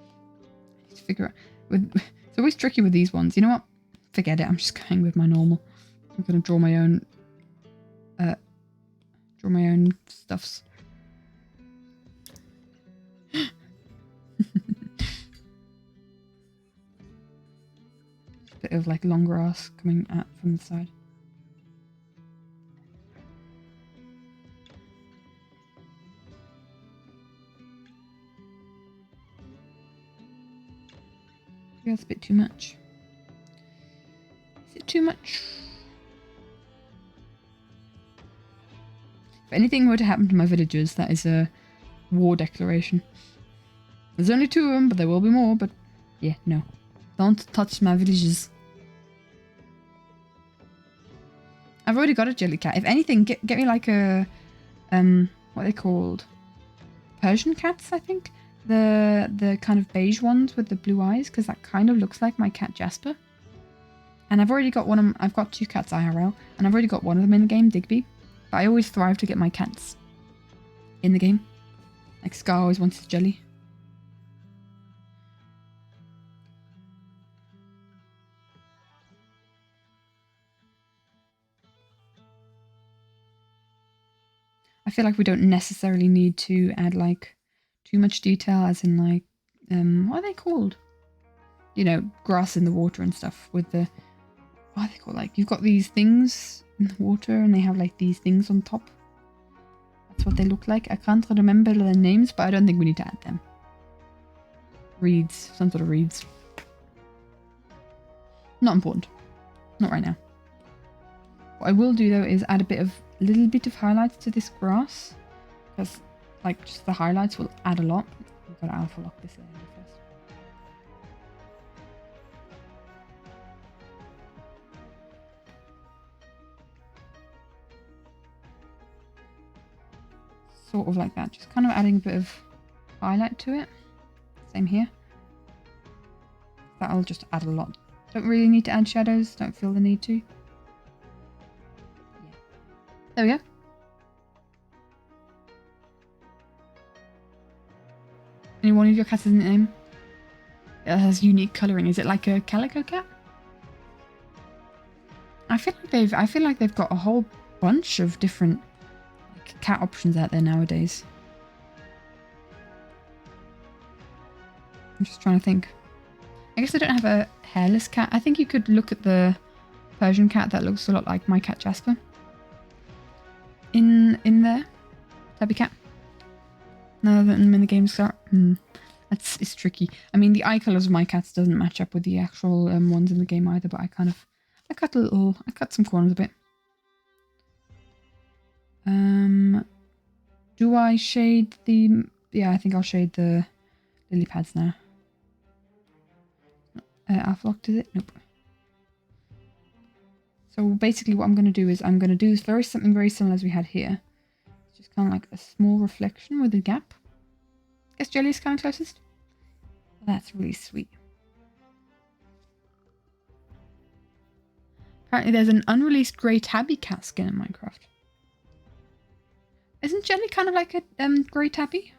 need to figure out. It's always tricky with these ones. You know what? Forget it. I'm just going with my normal. I'm gonna draw my own. Draw my own stuffs. Bit of like long grass coming out from the side. That's a bit too much. Is it too much? If anything were to happen to my villagers, that is a war declaration. There's only 2 of them, but there will be more, but yeah, no. Don't touch my villagers. I've already got a jellycat. If anything, get me like a, what are they called? Persian cats, I think? the kind of beige ones with the blue eyes, because that kind of looks like my cat Jasper. And I've already got I've got 2 cats IRL, and I've already got one of them in the game, Digby. But I always thrive to get my cats in the game. Like Scar always wants his jelly. I feel like we don't necessarily need to add like too much detail, as in like, what are they called? You know, grass in the water and stuff with the, what are they called? Like, you've got these things in the water and they have like these things on top. That's what they look like. I can't remember the names, but I don't think we need to add them. Reeds, some sort of reeds. Not important. Not right now. What I will do though is add a little bit of highlights to this grass, because like just the highlights will add a lot. We've got to alpha lock this layer first. Sort of like that, just kind of adding a bit of highlight to it. Same here. That'll just add a lot. Don't really need to add shadows, don't feel the need to. Yeah. There we go. Any one of your cats has a name? It has unique colouring. Is it like a calico cat? I feel like they've got a whole bunch of different like, cat options out there nowadays. I'm just trying to think. I guess I don't have a hairless cat. I think you could look at the Persian cat that looks a lot like my cat Jasper. In there, tabby cat. Now that I'm in the game start, it's tricky. I mean, the eye colours of my cats doesn't match up with the actual ones in the game either. But I cut some corners a bit. Do I shade the? Yeah, I think I'll shade the lily pads now. Alpha locked, is it? Nope. So basically what I'm going to do is I'm going to do something very similar as we had here. Just kind of like a small reflection with a gap. I guess Jelly is kind of closest. That's really sweet. Apparently there's an unreleased grey tabby cat skin in Minecraft. Isn't Jelly kind of like a grey tabby?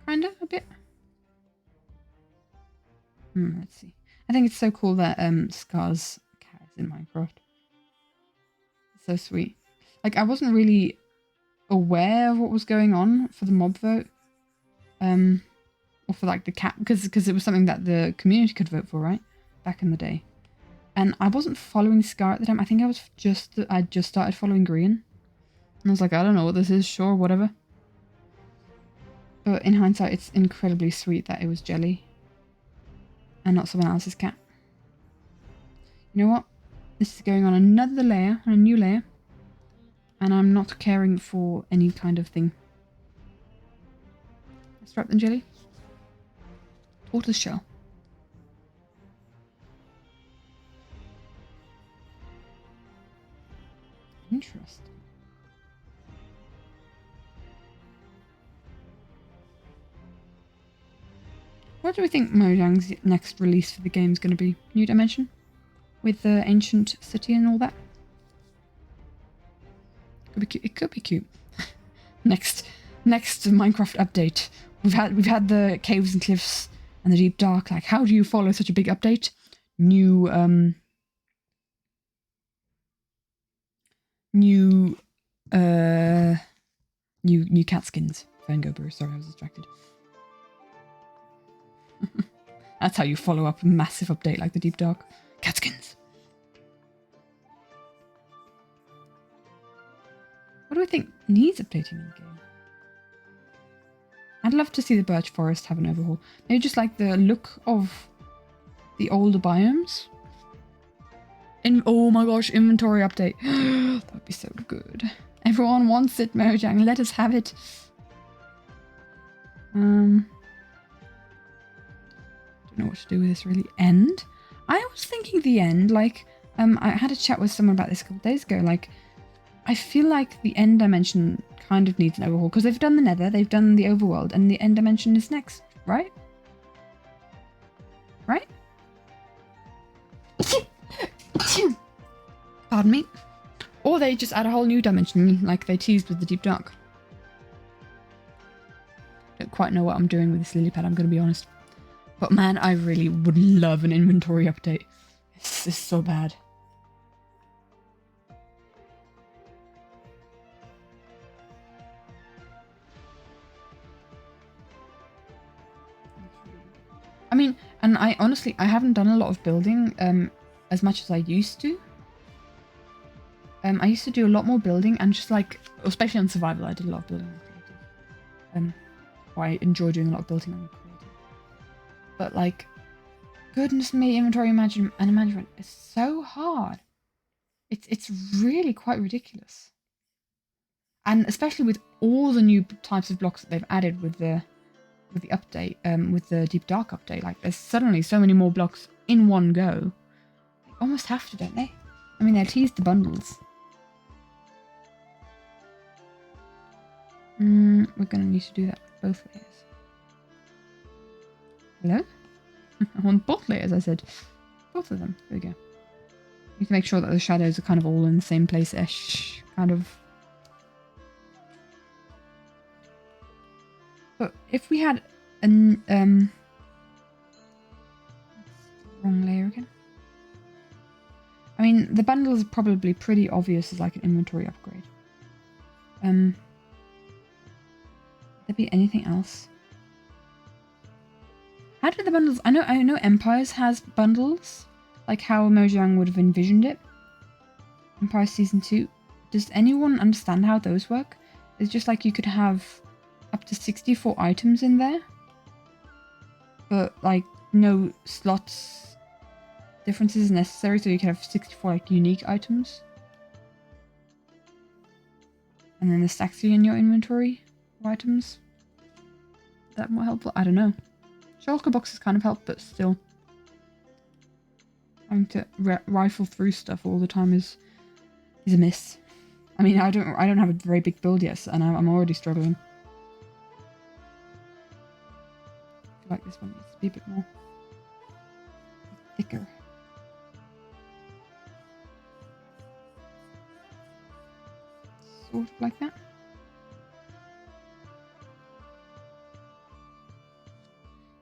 Kinda, a bit. Let's see. I think it's so cool that Scar's cat is in Minecraft. It's so sweet. Like, I wasn't really aware of what was going on for the mob vote. Or for like the cat, because it was something that the community could vote for, right? Back in the day. And I wasn't following Scar at the time. I think I just started following Green. And I was like, I don't know what this is, sure, whatever. But in hindsight, it's incredibly sweet that it was Jelly. And not someone else's cat. You know what? This is going on another layer, on a new layer. And I'm not caring for any kind of thing. Let's wrap the Jelly. Tortoise shell. Interesting. What do we think Mojang's next release for the game is going to be? New Dimension? With the ancient city and all that? Could be cute. It could be cute. Next Minecraft update. We've had the caves and cliffs and the deep dark. Like, how do you follow such a big update? New cat skins. Fern Gober. Sorry, I was distracted. That's how you follow up a massive update like the deep dark. Cat skins. What do we think needs updating in the game? I'd love to see the birch forest have an overhaul. Maybe just like the look of the older biomes. Oh my gosh, inventory update. That would be so good. Everyone wants it, Mojang. Let us have it. Don't know what to do with this really. End? I was thinking the end, like, I had a chat with someone about this a couple of days ago, like, I feel like the end dimension kind of needs an overhaul because they've done the nether, they've done the overworld, and the end dimension is next, right? Right? Pardon me. Or they just add a whole new dimension like they teased with the Deep Dark. Don't quite know what I'm doing with this lily pad, I'm going to be honest. But man, I really would love an inventory update. This is so bad. I mean, and I honestly, I haven't done a lot of building as much as I used to. I used to do a lot more building and just like, especially on survival, I did a lot of building on creative. I enjoy doing a lot of building on creative. But like, goodness me, inventory management is so hard. It's really quite ridiculous. And especially with all the new types of blocks that they've added with the update, with the Deep Dark update, like there's suddenly so many more blocks in one go. They almost have to, don't they? I mean, they teased the bundles. We're gonna need to do that both layers. Hello? I want both layers, I said. Both of them. There we go. You can make sure that the shadows are kind of all in the same place-ish, kind of. But if we had an wrong layer again. I mean, the bundle is probably pretty obvious as like an inventory upgrade. Would there be anything else? How did the bundles? I know Empires has bundles, like how Mojang would have envisioned it. Empire Season 2. Does anyone understand how those work? It's just like you could have up to 64 items in there, but like no slots differences necessary, so you can have 64 like unique items. And then the stacks in your inventory of items. Is that more helpful? I don't know. Shulker boxes kind of help, but still. Having to rifle through stuff all the time is a miss. I mean, I don't have a very big build yet, and I'm already struggling. I feel like this one needs to be a bit more thicker. Sort of like that.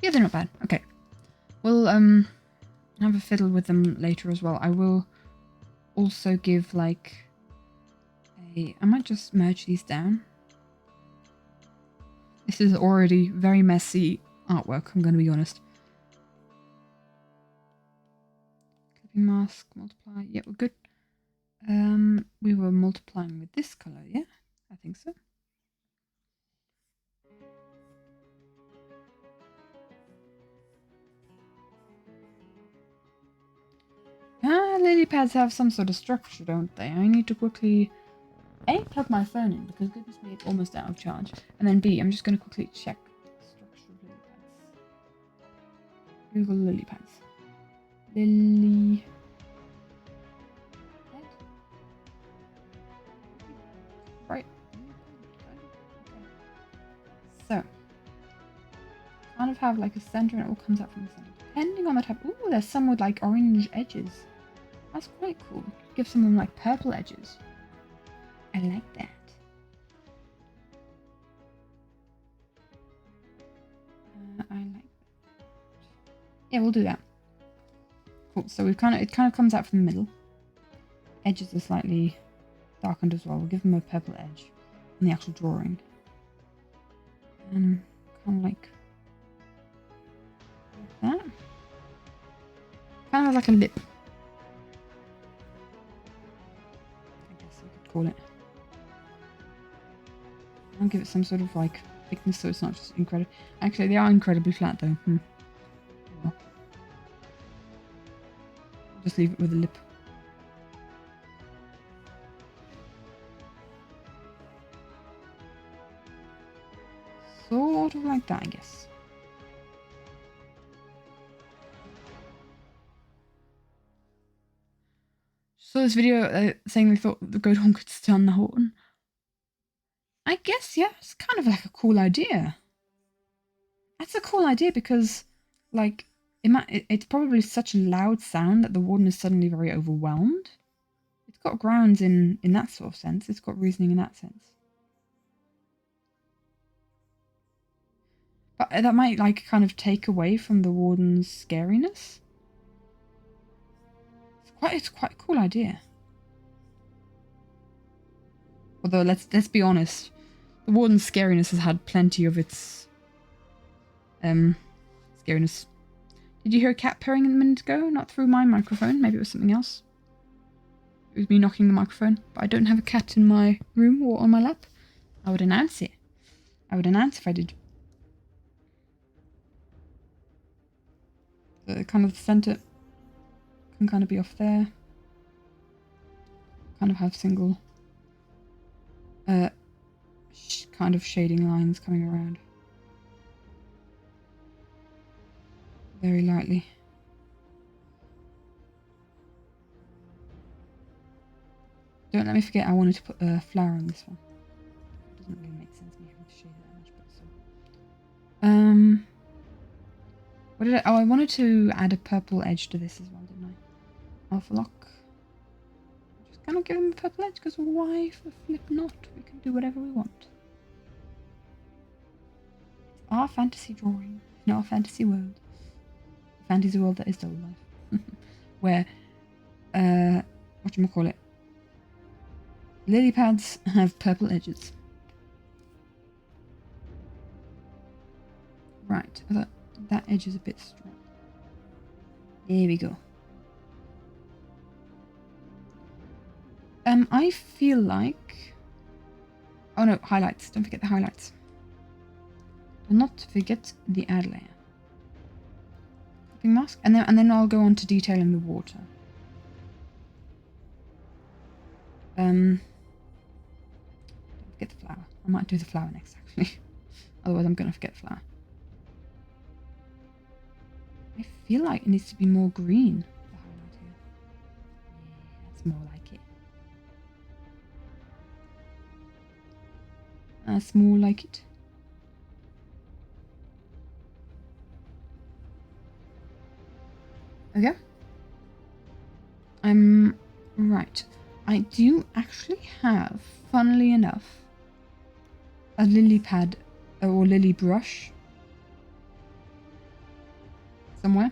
Yeah, they're not bad. Okay. We'll have a fiddle with them later as well. I will also give like I might just merge these down. This is already very messy artwork, I'm going to be honest. Clipping mask, multiply. Yeah, we're good. We were multiplying with this color, yeah? I think so. Lily pads have some sort of structure, don't they? I need to quickly A, plug my phone in because goodness me, it's almost out of charge. And then B, I'm just going to quickly check the structure of lily pads. Google lily pads. Lily pad? Right. So, kind of have like a center and it all comes out from the center. Depending on the type. Ooh, there's some with like orange edges. That's quite cool. Give some of them like purple edges. I like that. I like that. Yeah, we'll do that. Cool. So it kind of comes out from the middle. Edges are slightly darkened as well. We'll give them a purple edge in the actual drawing. Kind of like that. Kind of like a lip. I guess you could call it. I'll give it some sort of like thickness so it's not just incredible. Actually, they are incredibly flat though. Well, just leave it with a lip. Sort of like that, I guess. saw this video saying they thought the goat horn could stun the horn. I guess, yeah, it's kind of like a cool idea. That's a cool idea because, like, it's probably such a loud sound that the warden is suddenly very overwhelmed. It's got grounds in that sort of sense. It's got reasoning in that sense. But that might, like, kind of take away from the warden's scariness. It's quite a cool idea. Although, let's be honest, the warden's scariness has had plenty of its scariness. Did you hear a cat purring a minute ago? Not through my microphone. Maybe it was something else. It was me knocking the microphone. But I don't have a cat in my room or on my lap. I would announce it. I would announce if I did. Kind of the center can kind of be off there. Kind of have single kind of shading lines coming around. Very lightly. Don't let me forget I wanted to put a flower on this one. It doesn't really make sense me having to shade it that much, but so. What did I... Oh, I wanted to add a purple edge to this as well, didn't I? Alpha lock. Just kind of give him a purple edge, because why the flip not? We can do whatever we want. It's our fantasy drawing, not our fantasy world. Fantasy world that is Double Life. Where, whatchamacallit, lily pads have purple edges. Right, that edge is a bit strong. There we go. I feel like... Oh no, highlights. Don't forget the highlights. Do not forget the add layer. Mask, and then I'll go on to detailing the water. Don't forget the flower. I might do the flower next, actually. Otherwise, I'm gonna forget the flower. I feel like it needs to be more green. The highlight here. Yeah, that's more like it. That's more like it. Okay. Right. I do actually have, funnily enough, a lily pad or lily brush somewhere.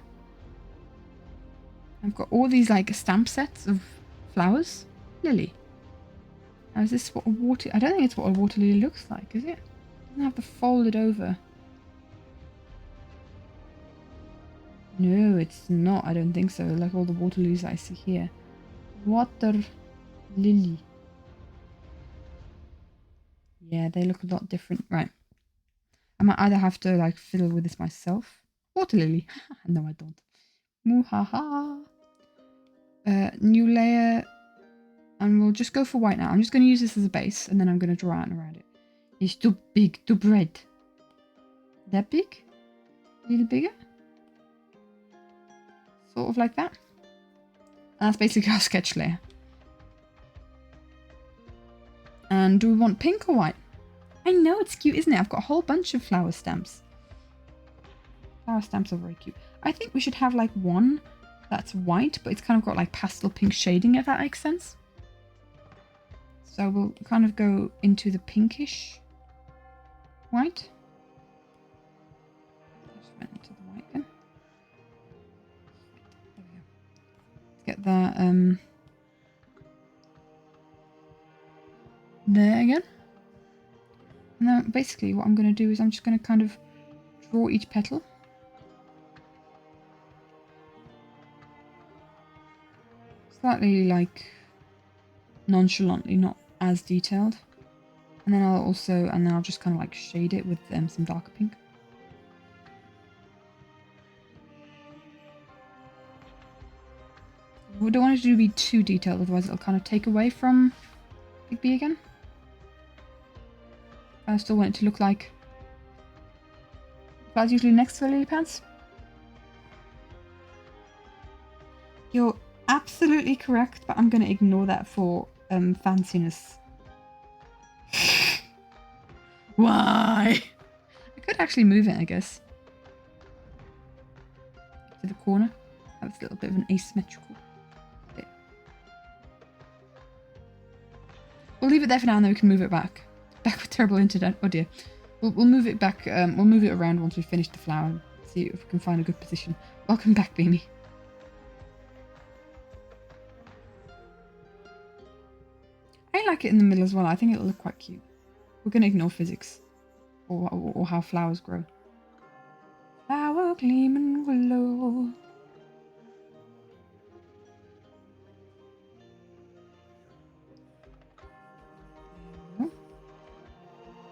I've got all these like stamp sets of flowers. Lily. Now is this what a water... I don't think it's what a water lily looks like, is it? It doesn't have to fold it over. No, it's not. I don't think so. Like all the water lilies I see here. Water lily. Yeah, they look a lot different. Right. I might either have to like fiddle with this myself. Water lily. No, I don't. Muhaha. New layer. And we'll just go for white now. I'm just going to use this as a base and then I'm going to draw out around it. It's too big, too bright. That big? A little bigger? Sort of like that. And that's basically our sketch layer. And do we want pink or white? I know, it's cute, isn't it? I've got a whole bunch of flower stamps. Flower stamps are very cute. I think we should have like one that's white, but it's kind of got like pastel pink shading, if that makes sense. So we'll kind of go into the pinkish white. Just went into the white again. There we go. Let's get that there again. And then basically what I'm going to do is I'm just going to kind of draw each petal. Slightly like nonchalantly, not as detailed. And then I'll just kind of like shade it with some darker pink. We don't want it to be too detailed, otherwise it'll kind of take away from Big B again. I still want it to look like flowers usually next to the lily pads. Yo, absolutely correct, but I'm going to ignore that for fanciness. Why? I could actually move it, I guess. To the corner. That's a little bit of an asymmetrical bit. We'll leave it there for now and then we can move it back. Back with terrible internet. Oh dear. We'll move it back. We'll move it around once we finish the flower and see if we can find a good position. Welcome back, Beamy. I like it in the middle as well. I think it'll look quite cute. We're going to ignore physics or how flowers grow. Flower gleam and glow.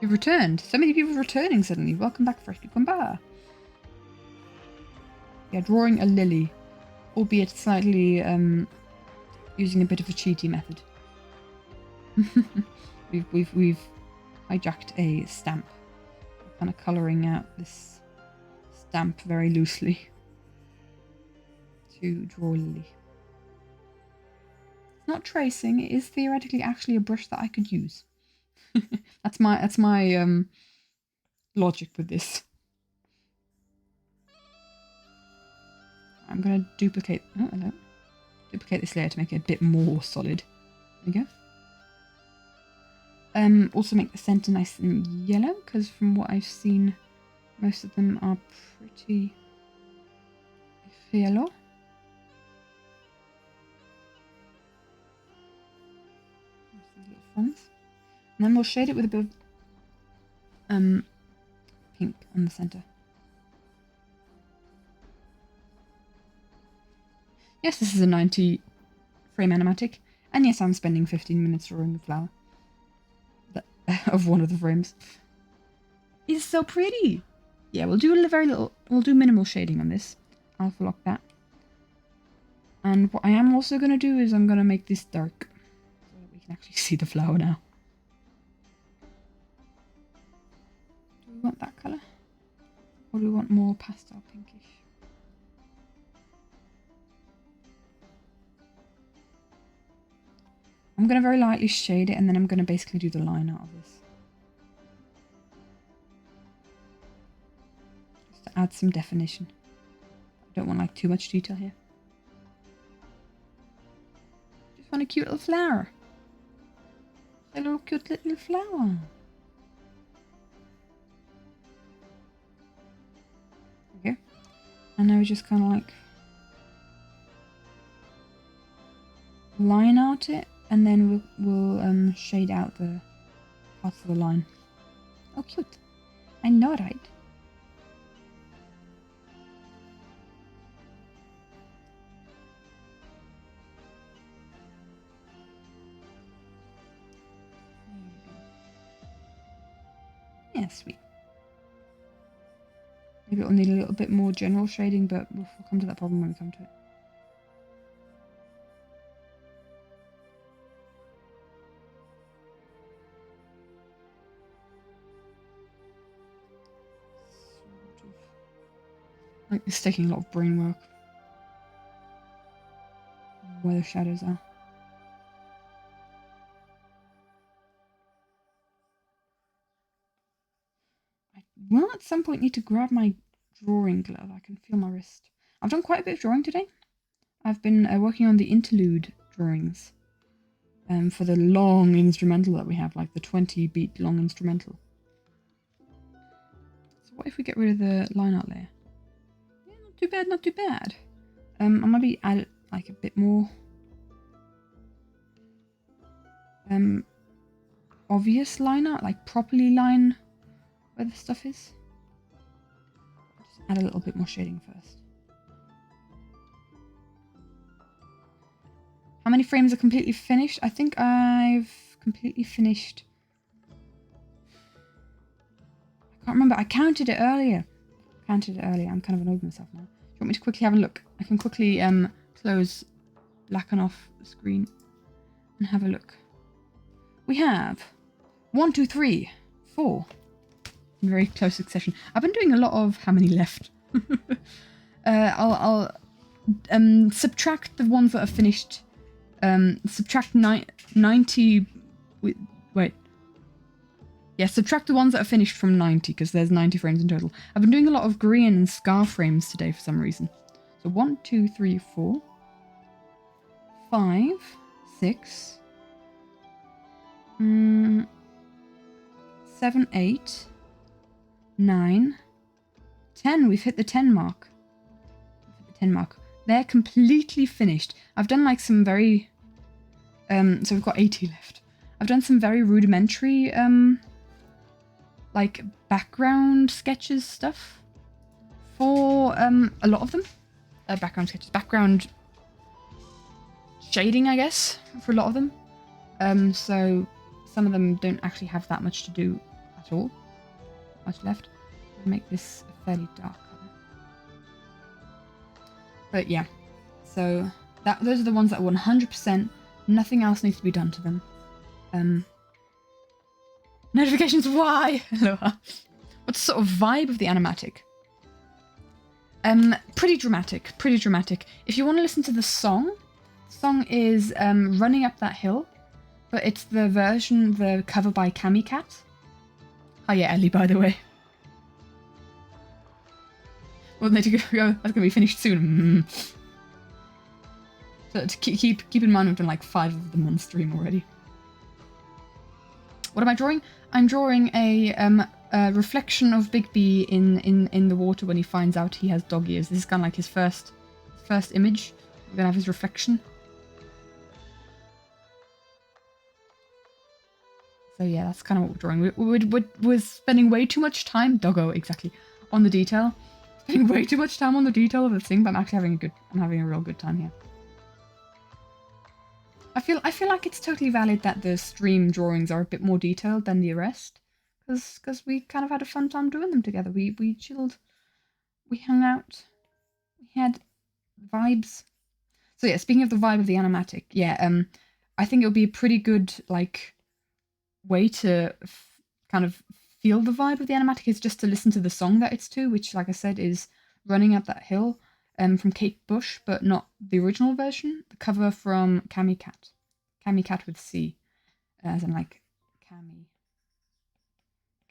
You've returned. So many people returning suddenly. Welcome back, Fresh Cucumber. Yeah, drawing a lily, albeit slightly using a bit of a cheaty method. we've hijacked a stamp, kind of colouring out this stamp very loosely to draw a lily. It's not tracing. It is theoretically actually a brush that I could use. That's my logic with this. I'm gonna duplicate. Oh, hello. Duplicate this layer to make it a bit more solid. There we go. Also make the center nice and yellow, because from what I've seen, most of them are pretty yellow. Little fronds. And then we'll shade it with a bit of pink on the center. Yes, this is a 90 frame animatic, and yes, I'm spending 15 minutes drawing the flower of one of the frames. It's so pretty. Yeah, we'll do we'll do minimal shading on this. Alpha lock that. And what I am also going to do is I'm going to make this dark so that we can actually see the flower now. Do we want that colour? Or do we want more pastel pinkish? I'm going to very lightly shade it, and then I'm going to basically do the line out of this. Just to add some definition. I don't want like too much detail here. Just want a cute little flower. A little cute little flower. Okay. And now we just kind of like line out it. And then we'll shade out the parts of the line. Oh, cute. I know, right? Yeah, sweet. Maybe it'll need a little bit more general shading, but we'll come to that problem when we come to it. Like, it's taking a lot of brain work. Where the shadows are. I will at some point need to grab my drawing glove. I can feel my wrist. I've done quite a bit of drawing today. I've been working on the interlude drawings. For the long instrumental that we have, like the 20-beat long instrumental. So what if we get rid of the line art layer? Yeah, not too bad, not too bad. I maybe add like a bit more obvious line art, like properly line where the stuff is. Just add a little bit more shading first. How many frames are completely finished? I think I've completely finished. I can't remember. I counted it earlier. I'm kind of annoyed with myself now. Do you want me to quickly have a look? I can quickly close blacken off the screen and have a look. We have 1, 2, 3, 4 in very close succession. I've been doing a lot of how many left. I'll subtract the ones that are finished. Subtract 90. Wait. Yeah, subtract the ones that are finished from 90 because there's 90 frames in total. I've been doing a lot of green and scar frames today for some reason. So 1, 2, 3, 4, 5, 6, 7, 8, 9, 10. We've hit the 10 mark. They're completely finished. I've done like some very... so we've got 80 left. I've done some very rudimentary... like background sketches stuff for a lot of them. Background sketches, background shading, I guess, for a lot of them. So some of them don't actually have that much to do at all. Much left. I'll make this a fairly dark color. But yeah, so those are the ones that are 100%. Nothing else needs to be done to them. Notifications, why? Aloha. What's the sort of vibe of the animatic? Pretty dramatic, pretty dramatic. If you want to listen to the song is Running Up That Hill, but it's the cover by Cammy Cat. Oh yeah, Ellie, by the way. Well, they to go, that's going to be finished soon. So to keep in mind, we've done like 5 of them on stream already. What am I drawing? I'm drawing a reflection of Bigby in the water when he finds out he has dog ears. This is kind of like his first image. We're gonna have his reflection. So yeah, that's kind of what we're drawing. We're spending way too much time, doggo, exactly, on the detail. Spending way too much time on the detail of the thing, but I'm actually having a real good time here. I feel like it's totally valid that the stream drawings are a bit more detailed than the rest, because we kind of had a fun time doing them together. We chilled, we hung out, we had vibes. So yeah, speaking of the vibe of the animatic, yeah, I think it'll be a pretty good like way to kind of feel the vibe of the animatic is just to listen to the song that it's to, which, like I said, is Running Up That Hill. From Kate Bush, but not the original version. The cover from Cammy Cat. Cammy Cat with C. As in like Cammy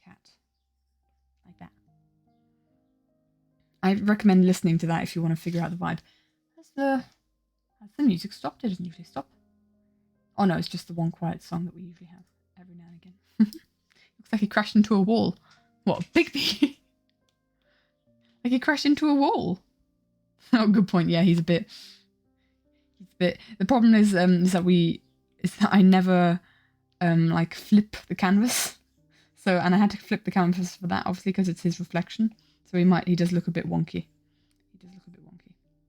Cat. Like that. I recommend listening to that if you want to figure out the vibe. Has the music stopped? It doesn't usually stop. Oh no, it's just the one quiet song that we usually have every now and again. Looks like he crashed into a wall. What, Bigby? Like he crashed into a wall. Oh, good point. Yeah, he's a bit. The problem is that I never like flip the canvas. So, and I had to flip the canvas for that, obviously, because it's his reflection. So he does look a bit wonky.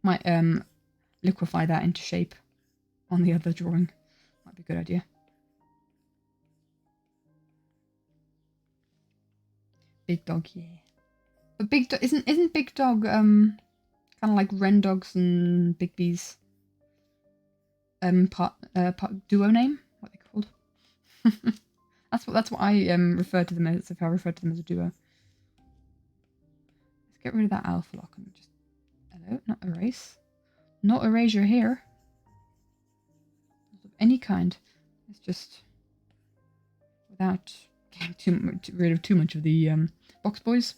Might liquefy that into shape on the other drawing. Might be a good idea. Big dog, yeah. But big dog isn't big dog kind of like Ren Dogs and Bigby's part duo name? What are they called? that's what I refer to them as, if I refer to them as a duo. Let's get rid of that alpha lock and just hello, not erase. Not erasure here. Not of any kind. It's just without getting rid of too much of the box boys.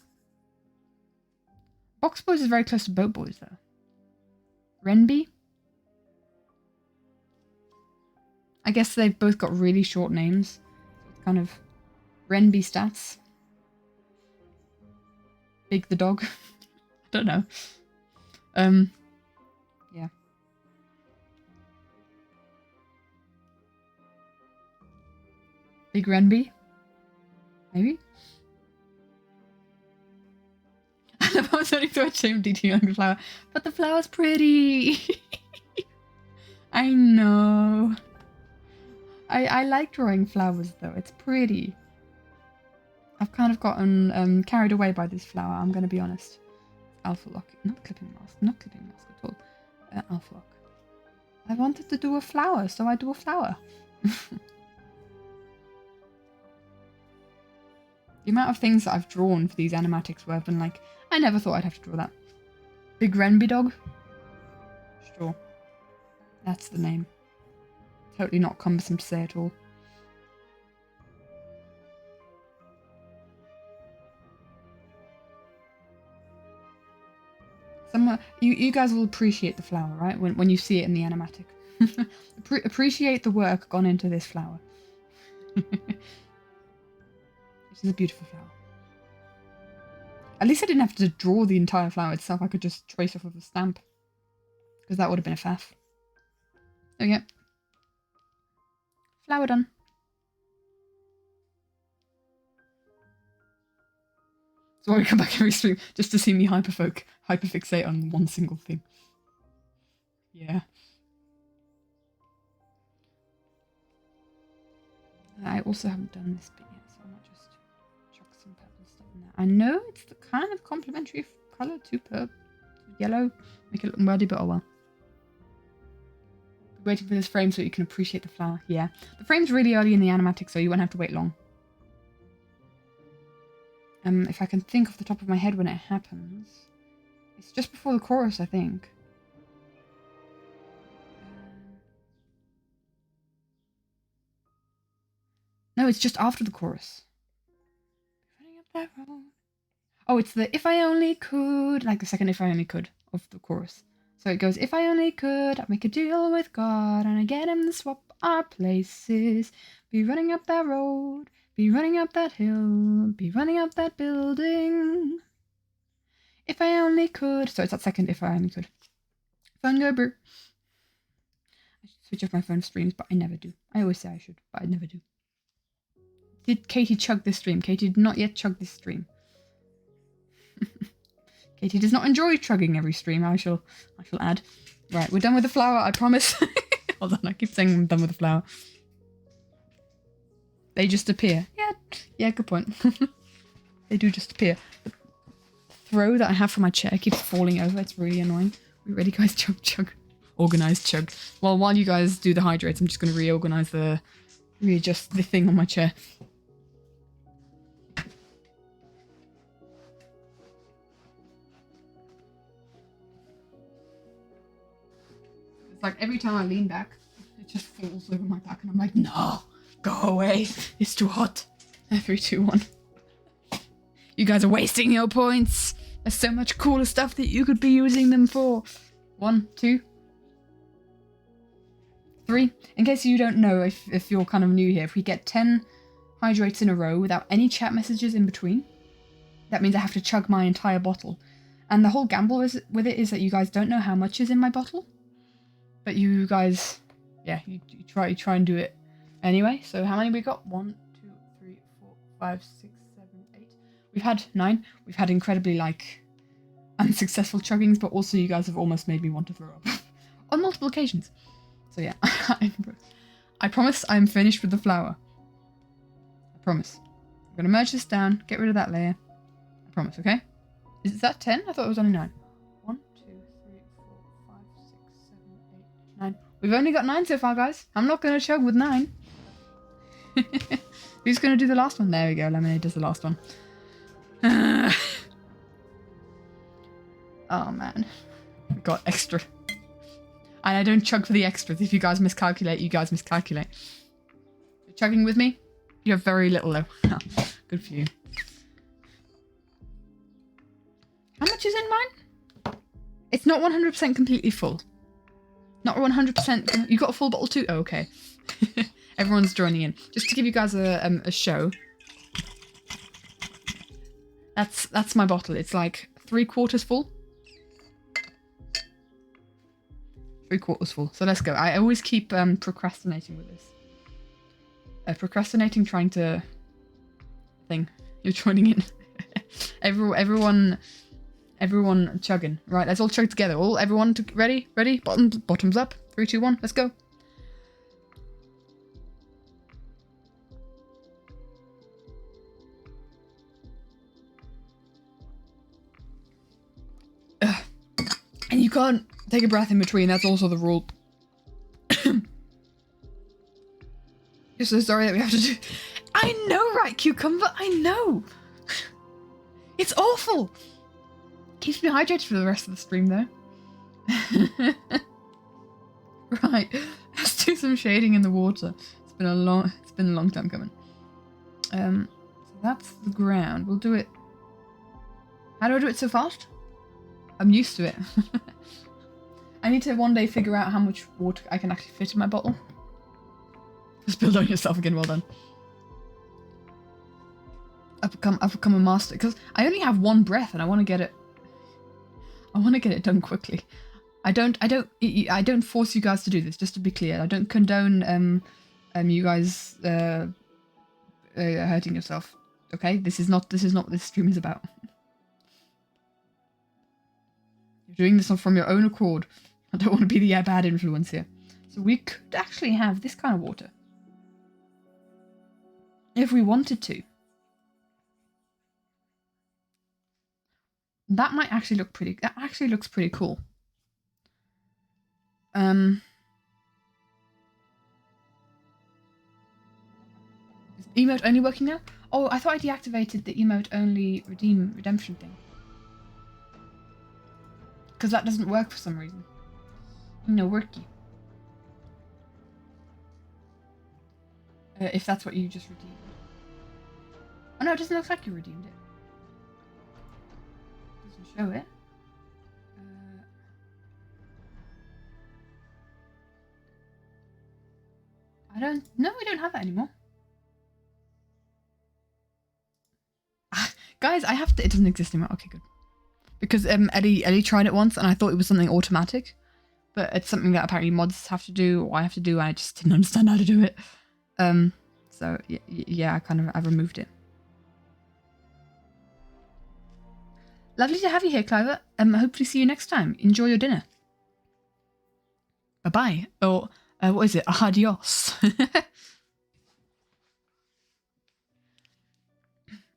Box Boys is very close to Boat Boys, though. Renby? I guess they've both got really short names. So it's kind of Renby stats. Big the dog. I don't know. Yeah. Big Renby? Maybe? I was only so ashamed of eating the flower, but the flower's pretty. I know. I like drawing flowers though. It's pretty. I've kind of gotten carried away by this flower. I'm gonna be honest. Alpha lock, not clipping mask at all. Alpha lock. I wanted to do a flower, so I do a flower. The amount of things that I've drawn for these animatics where I've been like, I never thought I'd have to draw that. Big Renby dog. Sure. That's the name. Totally not cumbersome to say at all. You guys will appreciate the flower, right? When you see it in the animatic. Appreciate the work gone into this flower. This is a beautiful flower. At least I didn't have to draw the entire flower itself. I could just trace off of a stamp. Because that would have been a faff. There we go. Flower done. So I come back every stream just to see me hyperfixate on one single thing. Yeah. I also haven't done this bit yet, so I might just chuck some purple stuff in there. I know it's the kind of complementary colour to yellow. Make it look muddy, but oh well. Waiting for this frame so you can appreciate the flower. Yeah. The frame's really early in the animatic, so you won't have to wait long. If I can think off the top of my head when it happens. It's just before the chorus, I think. No, it's just after the chorus. Running up that road. Oh, it's the if I only could, like the second if I only could of the chorus. So it goes, if I only could, I'd make a deal with God and I'd get him to swap our places. Be running up that road. Be running up that hill, be running up that building. If I only could. So it's that second if I only could. Phone go brr. I should switch off my phone streams, but I never do. I always say I should, but I never do. Did Katie chug this stream? Katie did not yet chug this stream. Katie does not enjoy chugging every stream, I shall add. Right, we're done with the flower, I promise. Hold on, I keep saying I'm done with the flower. They just appear. Yeah, good point. They do just appear. The throw that I have for my chair keeps falling over. It's really annoying. We ready, guys? Chug, chug. Organized chug. Well, while you guys do the hydrates, I'm just going to readjust the thing on my chair. It's like every time I lean back, it just falls over my back and I'm like, no. Go away. It's too hot. 3, 2, 1. You guys are wasting your points. There's so much cooler stuff that you could be using them for. 1, 2, 3. In case you don't know, if you're kind of new here, if we get 10 hydrates in a row without any chat messages in between, that means I have to chug my entire bottle. And the whole gamble with it is that you guys don't know how much is in my bottle. But you guys, yeah, you try and do it. Anyway, so how many we got? 1, 2, 3, 4, 5, 6, 7, 8. We've had 9. We've had incredibly, unsuccessful chuggings, but also you guys have almost made me want to throw up. On multiple occasions. So yeah, I promise I'm finished with the flower. I promise. I'm going to merge this down, get rid of that layer. I promise, okay? Is that 10? I thought it was only 9. 1, 2, 3, 4, 5, 6, 7, 8, 9. We've only got 9 so far, guys. I'm not going to chug with 9. Who's going to do the last one? There we go. Lemonade does the last one. Oh, man. We got extra. And I don't chug for the extras. If you guys miscalculate, you guys miscalculate. You're chugging with me? You have very little, though. Good for you. How much is in mine? It's not 100% completely full. Not 100%. You got a full bottle too? Oh, okay. Everyone's joining in. Just to give you guys a show. That's my bottle. It's like 3/4 full. 3/4 full. So let's go. I always keep procrastinating with this. Procrastinating, trying to... Thing. You're joining in. Everyone chugging. Right, let's all chug together. Everyone ready? Ready? Bottoms up. 3, 2, 1. Let's go. And you can't take a breath in between. That's also the rule. I'm so sorry that we have to do... I know, right, Cucumber? I know. It's awful. Keeps me hydrated for the rest of the stream, though. Right, let's do some shading in the water. It's been a long time coming. So that's the ground. We'll do it. How do I do it so fast? I'm used to it. I need to one day figure out how much water I can actually fit in my bottle. Just build on yourself again. Well done. I've become a master because I only have one breath and I want to get it. I want to get it done quickly. I don't force you guys to do this. Just to be clear, I don't condone you guys hurting yourself. Okay, this is not what this stream is about. You're doing this from your own accord. I don't want to be the bad influence here. So we could actually have this kind of water if we wanted to. That might actually look pretty. That actually looks pretty cool. Is emote only working now? Oh, I thought I deactivated the emote only redemption thing. Because that doesn't work for some reason. No worky. If that's what you just redeemed. Oh no, it doesn't look like you redeemed it. Doesn't show it. No, we don't have that anymore. Guys, I have to, it doesn't exist anymore. Okay, good. Because Ellie tried it once and I thought it was something automatic. But it's something that apparently mods have to do, or I have to do, and I just didn't understand how to do it. So yeah, I've removed it. Lovely to have you here, Cliver. Hopefully see you next time. Enjoy your dinner. Bye-bye. Or, what is it? Adios.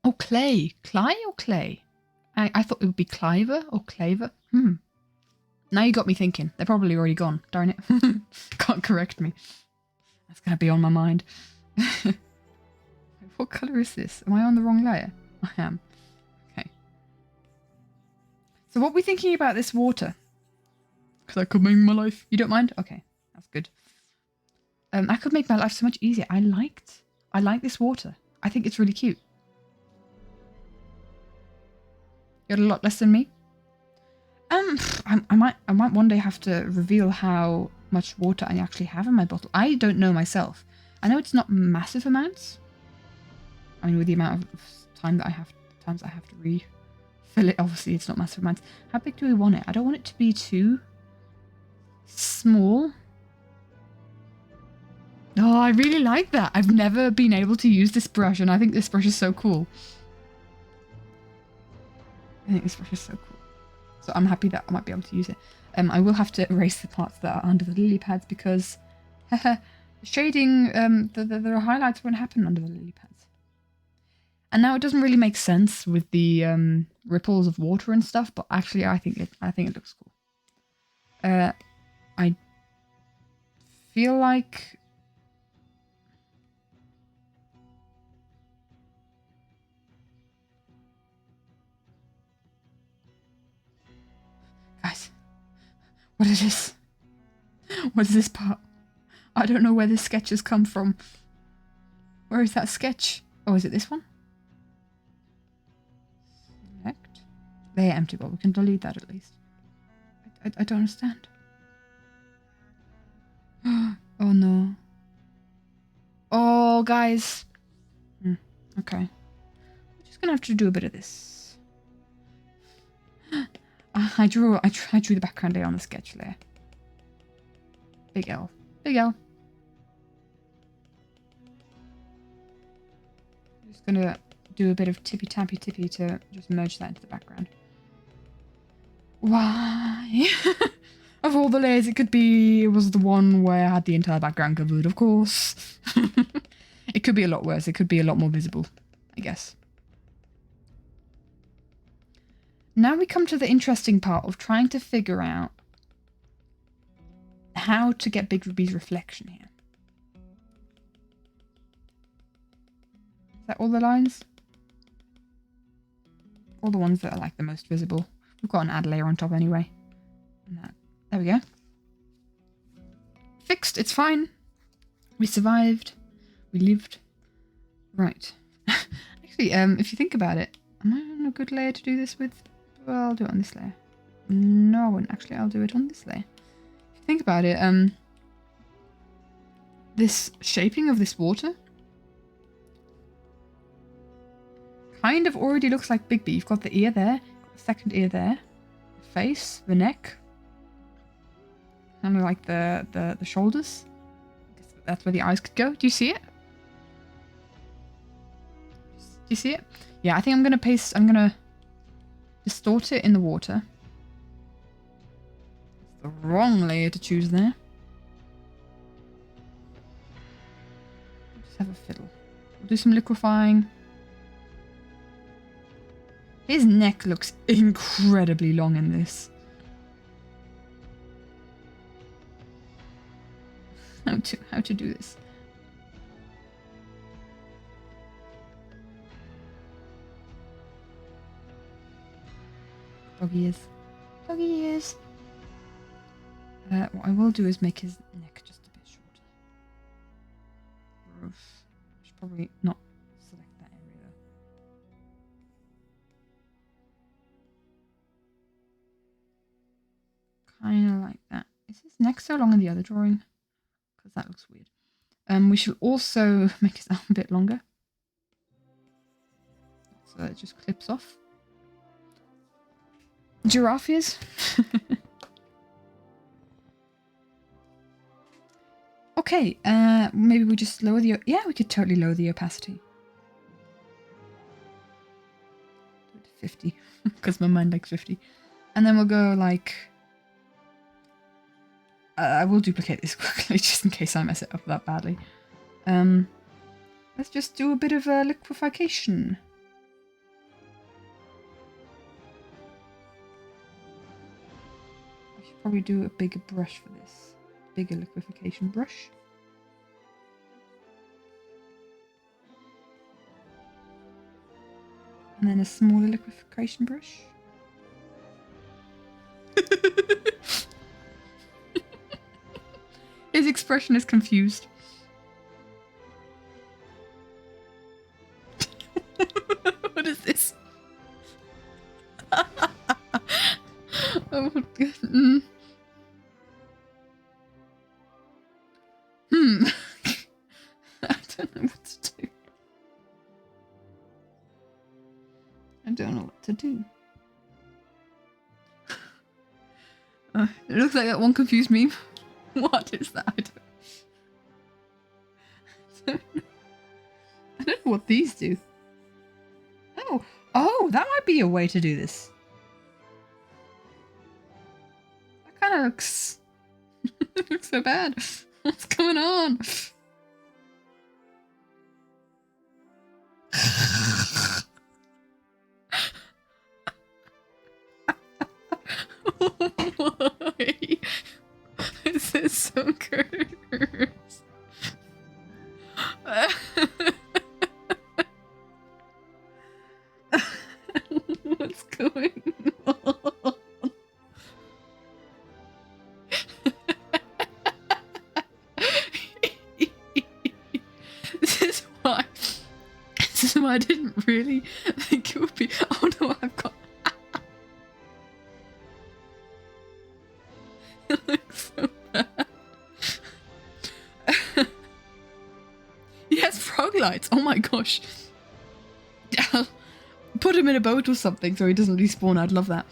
Oh, Clay. Cly or Clay? I thought it would be Cliver or Claver. Now you got me thinking. They're probably already gone. Darn it. Can't correct me. That's going to be on my mind. What colour is this? Am I on the wrong layer? I am. Okay. So what are we thinking about this water? Because that could make my life... You don't mind? Okay. That's good. That could make my life so much easier. I like this water. I think it's really cute. You're a lot less than me? I might one day have to reveal how much water I actually have in my bottle. I don't know myself. I know it's not massive amounts. I mean, with the amount of times I have to refill it, obviously it's not massive amounts. How big do we want it? I don't want it to be too small. Oh, I really like that. I've never been able to use this brush, and I think this brush is so cool. I think this brush is so cool. So I'm happy that I might be able to use it. I will have to erase the parts that are under the lily pads because the shading, the highlights won't happen under the lily pads. And now it doesn't really make sense with the ripples of water and stuff, but actually I think it looks cool. I feel like guys, what is this? What is this part? I don't know where this sketch has come from. Where is that sketch? Oh, is it this one? Select. Layer empty, but we can delete that at least. I don't understand. Oh no. Oh, guys. Okay. I'm just gonna have to do a bit of this. I drew the background layer on the sketch layer. Big L. Big L. I'm just gonna do a bit of tippy tappy tippy to just merge that into the background. Why? Of all the layers it could be, it was the one where I had the entire background covered, of course. It could be a lot worse. It could be a lot more visible, I guess. Now we come to the interesting part of trying to figure out how to get Big Ruby's reflection here. Is that all the lines? All the ones that are like the most visible. We've got an add layer on top anyway. And that. There we go. Fixed. It's fine. We survived. We lived. Right. Actually, if you think about it, am I on a good layer to do this with? Well, I'll do it on this layer. No, I won't. Actually, I'll do it on this layer. If you think about it, this shaping of this water kind of already looks like Bigby. You've got the ear there, got the second ear there, the face, the neck, kind of like the shoulders. I guess that's where the eyes could go. Do you see it? Do you see it? Yeah, I think I'm gonna distort it in the water. It's the wrong layer to choose there. Just have a fiddle. We'll do some liquefying. His neck looks incredibly long in this. How to do this? Doggy ears. Doggy ears. What I will do is make his neck just a bit shorter. I should probably not select that area though. Kind of like that. Is his neck so long in the other drawing? Because that looks weird. We should also make his arm a bit longer. So it just clips off. Giraffe ears. Okay, maybe we just lower the... Yeah, we could totally lower the opacity. Do it to 50, because my mind likes 50. And then we'll go like... I will duplicate this quickly, just in case I mess it up that badly. Let's just do a bit of liquefaction. I should probably do a bigger brush for this. Bigger liquefaction brush. And then a smaller liquefaction brush. His expression is confused. What is this? Oh, good. I don't know what to do. I don't know what to do. It looks like that one confused meme. What is that? I don't know what these do. Oh, that might be a way to do this. That kind of looks... it looks so bad. What's going on? Why? This is so gross. What's going on? This is why I didn't really think it would be. Oh no, I've got. It looks so bad. He has frog lights. Oh my gosh. I'll put him in a boat or something so he doesn't respawn. I'd love that.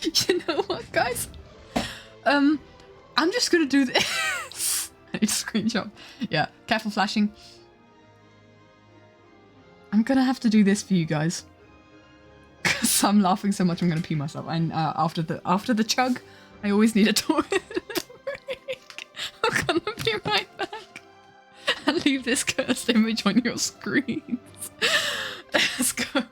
You know what, guys? I'm just gonna do this. I need a screenshot. Yeah, careful flashing. I'm gonna have to do this for you guys. Cause I'm laughing so much I'm gonna pee myself. And after the chug, I always need a toilet break. I'm gonna be right back. And leave this cursed image on your screens. Let's go.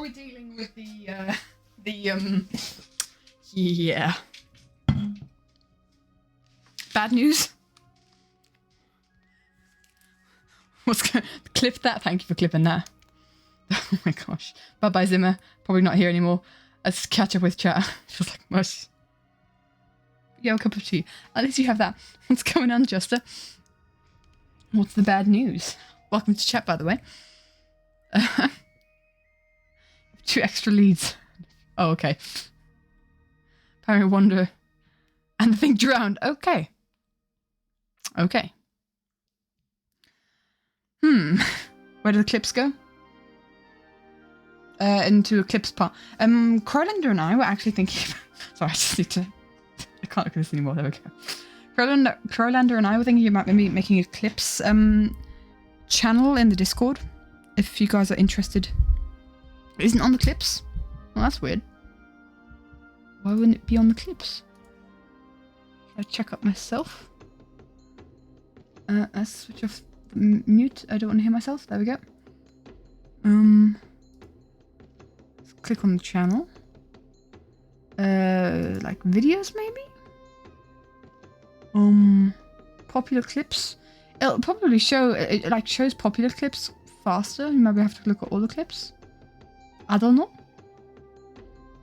we dealing with yeah. Bad news? Clip that? Thank you for clipping that. Oh my gosh. Bye-bye, Zimmer. Probably not here anymore. Let's catch up with chat. Feels like mush. Yeah, a cup of tea. At least you have that. What's going on, Juster? What's the bad news? Welcome to chat, by the way. 2 extra leads. Oh, okay. Apparently Wonder and the thing drowned. Okay. Okay. Where do the clips go? Into a clips part. Crowlander and I were actually thinking... Sorry, I just need to... I can't look at this anymore. There we go. Crowlander and I were thinking about maybe making a clips channel in the Discord. If you guys are interested. It isn't on the clips? Well, that's weird. Why wouldn't it be on the clips? Should I check up myself? Let's switch off mute. I don't want to hear myself. There we go. Let's click on the channel. Like videos maybe? Popular clips. It'll probably show, it like shows popular clips faster. You maybe have to look at all the clips. I don't know.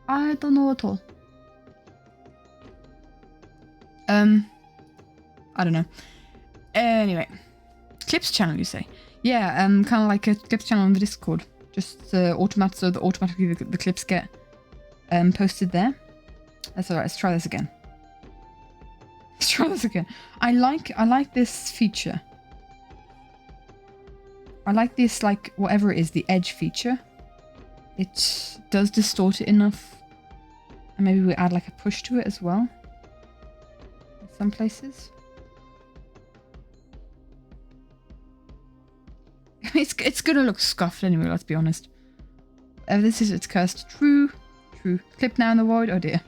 I don't know at all. I don't know. Anyway. Clips channel, you say? Yeah, kind of like a clips channel on the Discord. Just so that automatically the clips get posted there. That's alright, let's try this again. Let's try this again. I like this feature. I like this, like, whatever it is, the edge feature. It does distort it enough. And maybe we add like a push to it as well. In some places. It's gonna look scuffed anyway, let's be honest. This is its cursed. True. Clip now in the void. Oh dear.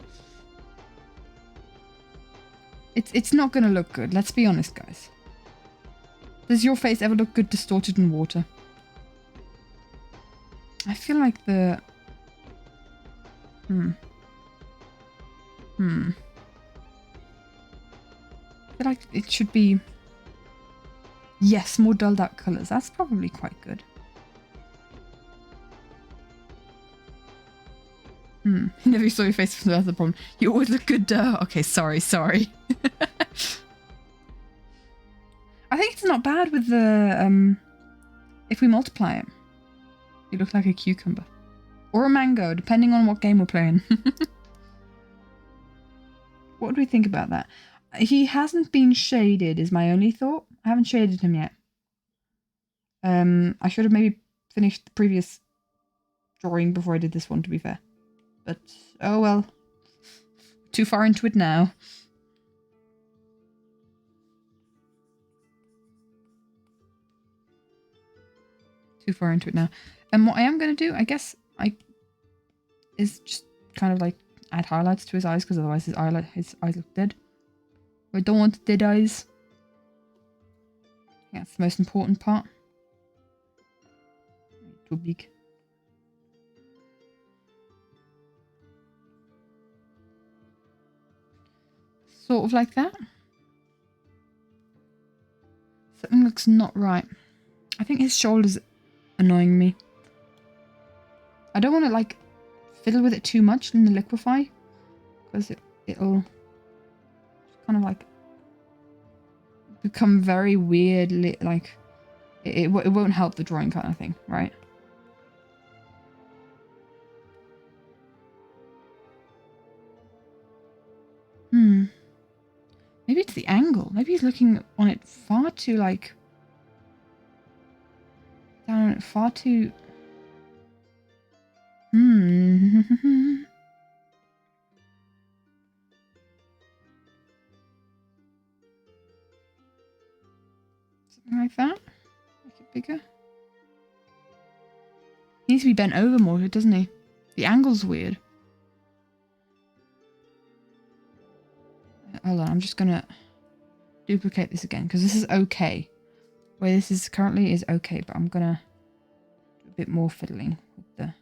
It's not gonna look good, let's be honest, guys. Does your face ever look good distorted in water? I feel like the... I feel like it should be... Yes, more dulled out colours. That's probably quite good. Never saw your face, that's the problem. You always look good, duh. Okay, sorry. I think it's not bad with the, if we multiply it. You look like a cucumber. Or a mango, depending on what game we're playing. What do we think about that? He hasn't been shaded, is my only thought. I haven't shaded him yet. I should have maybe finished the previous drawing before I did this one, to be fair. But, oh well. Too far into it now. Too far into it now. And what I am going to do, I guess, is just kind of like add highlights to his eyes, because otherwise his eyes look dead. I don't want dead eyes. Yeah, that's the most important part. Too big. Sort of like that. Something looks not right. I think his shoulder's annoying me. I don't want to like fiddle with it too much in the liquefy, because it'll kind of like become very weird, like it won't help the drawing kind of thing, right? Maybe it's the angle. Maybe he's looking on it far too like down on it far too. Something like that. Make it bigger. He needs to be bent over more, doesn't he? The angle's weird. Hold on, I'm just gonna duplicate this again, because this is okay. Where this is currently is okay, but I'm gonna do a bit more fiddling with the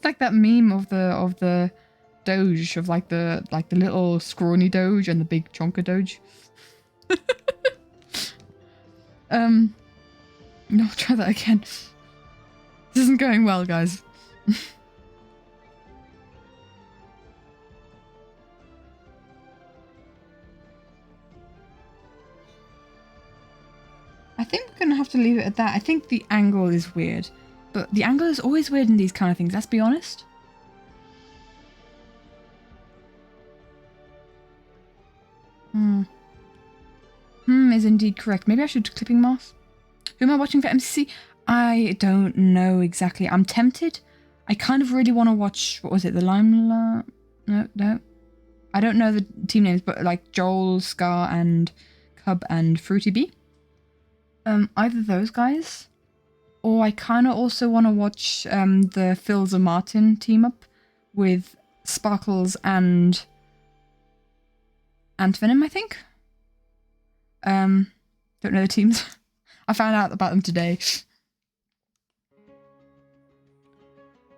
It's like that meme of the Doge, of like the little scrawny Doge and the big chonker Doge. No, try that again. This isn't going well, guys. I think we're gonna have to leave it at that. I think the angle is weird, but the angle is always weird in these kind of things, let's be honest. Is indeed correct. Maybe I should clipping mask. Who am I watching for MCC? I don't know exactly. I'm tempted. I kind of really want to watch, what was it, the Limelight? No. I don't know the team names, but like Joel, Scar, and Cub, and Fruity Bee. Either those guys. Or I kind of also want to watch the Philza Martin team up with Sparkles and Venom, I think. Don't know the teams. I found out about them today.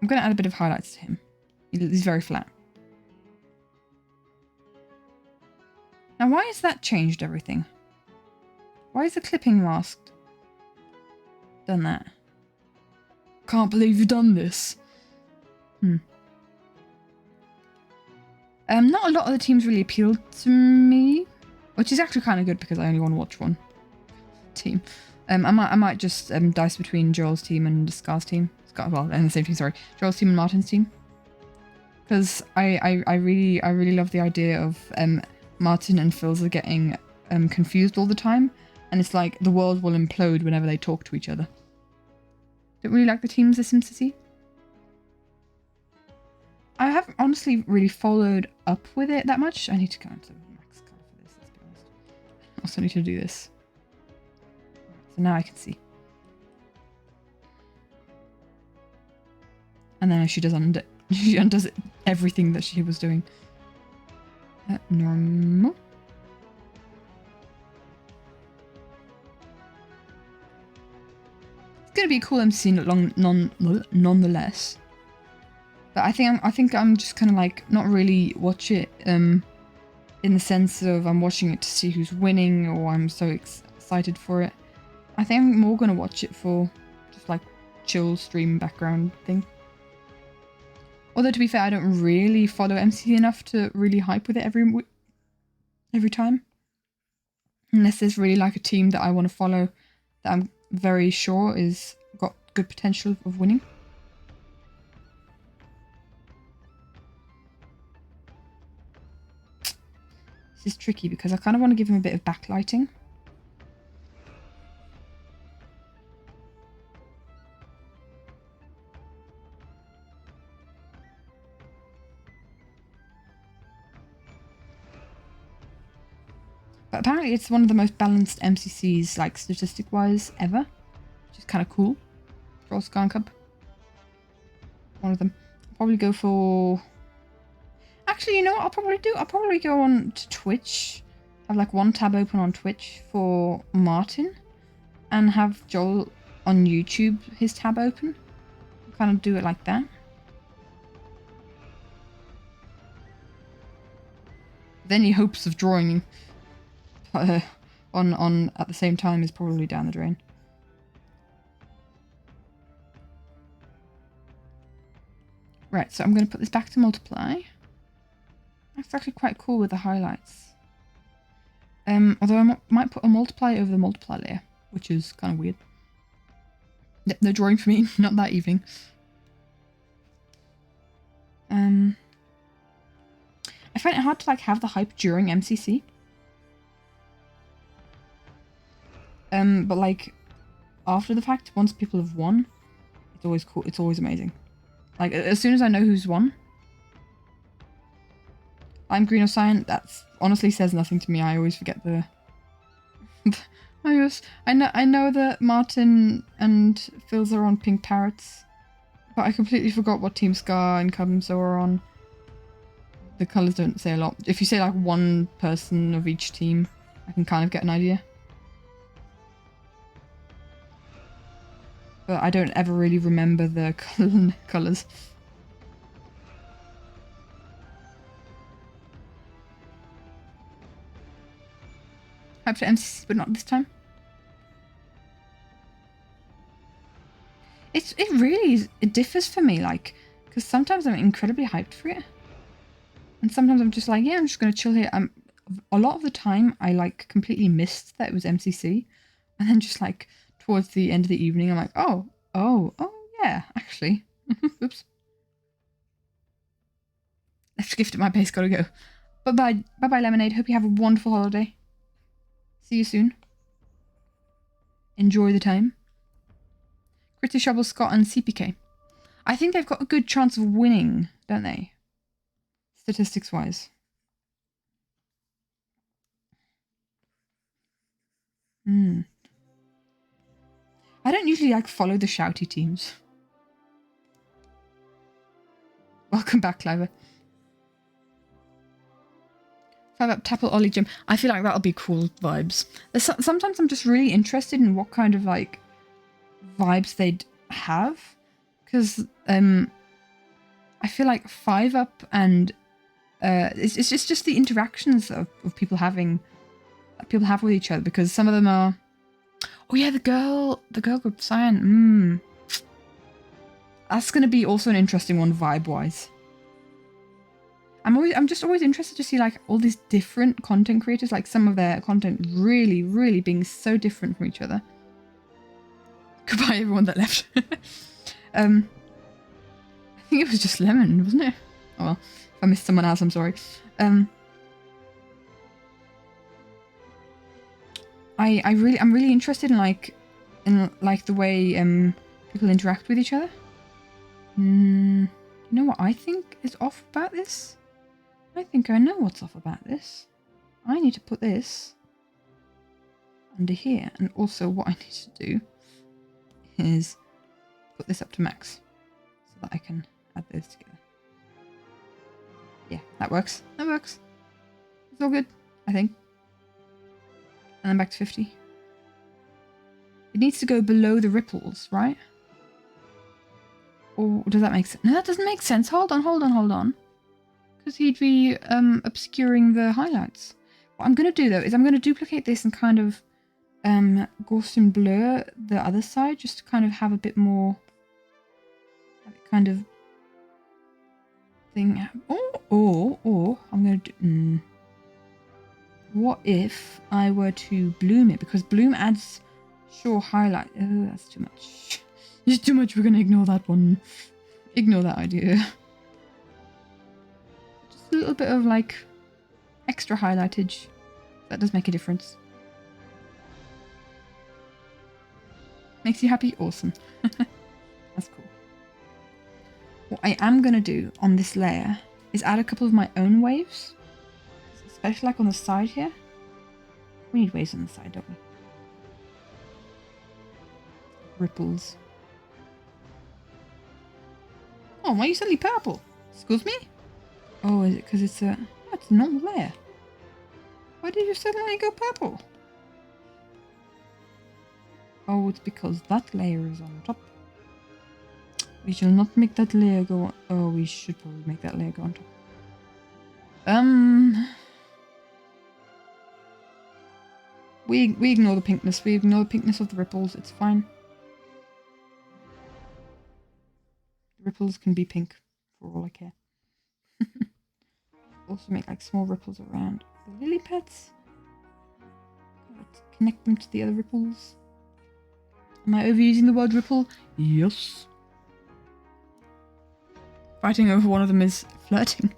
I'm going to add a bit of highlights to him. He's very flat. Now, why has that changed everything? Why is the clipping mask done that? Can't believe you've done this. Not a lot of the teams really appealed to me, which is actually kind of good because I only want to watch one team. I might just dice between Joel's team and Scar's team. Well, and the same team, sorry. Joel's team and Martin's team. Because I really love the idea of Martin and Philza getting confused all the time, and it's like the world will implode whenever they talk to each other. Don't really like the teams this SimCity. I haven't honestly really followed up with it that much. I need to go into max color for this, let's be honest. I also need to do this. So now I can see. And then she undoes everything that she was doing. Normal. It's gonna be a cool MC nonetheless. But I think I'm just kind of like not really watch it in the sense of I'm watching it to see who's winning or I'm so excited for it. I think I'm more gonna watch it for just like chill stream background thing. Although to be fair, I don't really follow MCC enough to really hype with it every time. Unless there's really like a team that I want to follow that I'm very sure is got good potential of winning. This is tricky because I kind of want to give him a bit of backlighting. But apparently it's one of the most balanced MCCs, like statistic-wise, ever. Which is kind of cool. Draw Scar Cub. One of them. I'll probably go for... Actually, you know what I'll probably do? I'll probably go on to Twitch. Have like one tab open on Twitch for Martin. And have Joel on YouTube, his tab open. Kind of do it like that. With any hopes of drawing on at the same time is probably down the drain. Right, so I'm going to put this back to multiply. That's actually quite cool with the highlights. Although I might put a multiply over the multiply layer, which is kind of weird. No drawing for me, not that evening. I find it hard to like have the hype during MCC. But like after the fact, once people have won, it's always cool. It's always amazing. Like as soon as I know who's won, I'm green or cyan. That's honestly says nothing to me. I always forget the. I know that Martin and Phil's are on pink parrots, but I completely forgot what Team Scar and Cub and so are on. The colours don't say a lot. If you say like one person of each team, I can kind of get an idea. But I don't ever really remember the colours. Hyped for MCC, but not this time. It really is, it differs for me, like, because sometimes I'm incredibly hyped for it. And sometimes I'm just like, yeah, I'm just going to chill here. A lot of the time, I, like, completely missed that it was MCC. And then just, like, towards the end of the evening, I'm like, oh, yeah, actually. Oops. Left gift at my base, gotta go. Bye-bye, Lemonade. Hope you have a wonderful holiday. See you soon. Enjoy the time. Critter Shovel, Scott, and CPK. I think they've got a good chance of winning, don't they? Statistics-wise. I don't usually, like, follow the shouty teams. Welcome back, Cliver. 5-up Tapple Ollie Gym. I feel like that'll be cool vibes. Sometimes I'm just really interested in what kind of, like, vibes they'd have. Because I feel like 5-up and it's just the interactions of people have with each other, because some of them are, oh yeah, the girl group Cyan. That's gonna be also an interesting one vibe wise. I'm just always interested to see, like, all these different content creators, like some of their content really being so different from each other. Goodbye everyone that left. I think it was just Lemon, wasn't it? Oh well, if I missed someone else, I'm sorry. I'm really interested in the way people interact with each other. You know what I think is off about this? I think I know what's off about this. I need to put this under here, and also what I need to do is put this up to max so that I can add those together. Yeah, that works. That works. It's all good, I think. And then back to 50. It needs to go below the ripples, right? Or does that make sense? No, that doesn't make sense. Hold on. Because he'd be obscuring the highlights. What I'm going to do, though, is I'm going to duplicate this and kind of Gaussian blur the other side, just to kind of have a bit more kind of thing. Or I'm going to do... What if I were to bloom it? Because bloom adds highlight. Oh, that's too much. It's too much. We're going to ignore that one. Ignore that idea. Just a little bit of, like, extra highlightage. That does make a difference. Makes you happy? Awesome. That's cool. What I am going to do on this layer is add a couple of my own waves. Especially, like, on the side here. We need waves on the side, don't we? Ripples. Oh, why are you suddenly purple? Excuse me? Oh, is it because it's a... Oh, it's a normal layer. Why did you suddenly go purple? Oh, it's because that layer is on top. We shall not make that layer go on... Oh, we should probably make that layer go on top. We ignore the pinkness. We ignore the pinkness of the ripples. It's fine. The ripples can be pink for all I care. Also make, like, small ripples around the lily pads. Connect them to the other ripples. Am I overusing the word ripple? Yes. Fighting over one of them is flirting.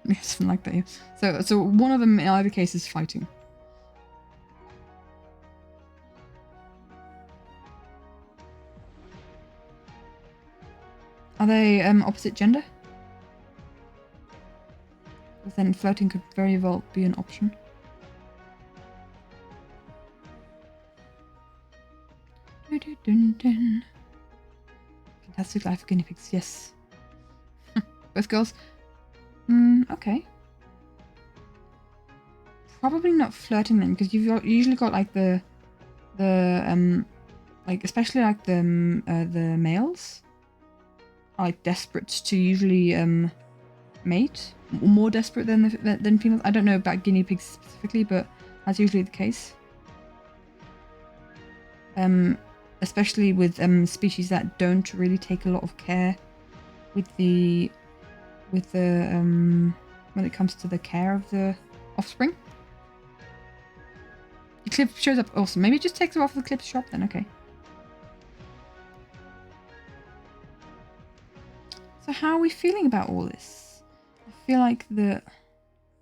Yes, something like that. Yeah. So one of them in either case is fighting. Are they opposite gender? Because then flirting could very well be an option. Fantastic Life of Guinea Pigs, yes. Both girls? Okay. Probably not flirting then, because you've usually got, like, like, especially, like, the males are, like, desperate to usually mate. More desperate than females. I don't know about guinea pigs specifically, but that's usually the case. Especially with species that don't really take a lot of care with the when it comes to the care of the offspring. The clip shows up. Awesome. Maybe it just takes her off the clip shop then. Okay. So how are we feeling about all this? I feel like the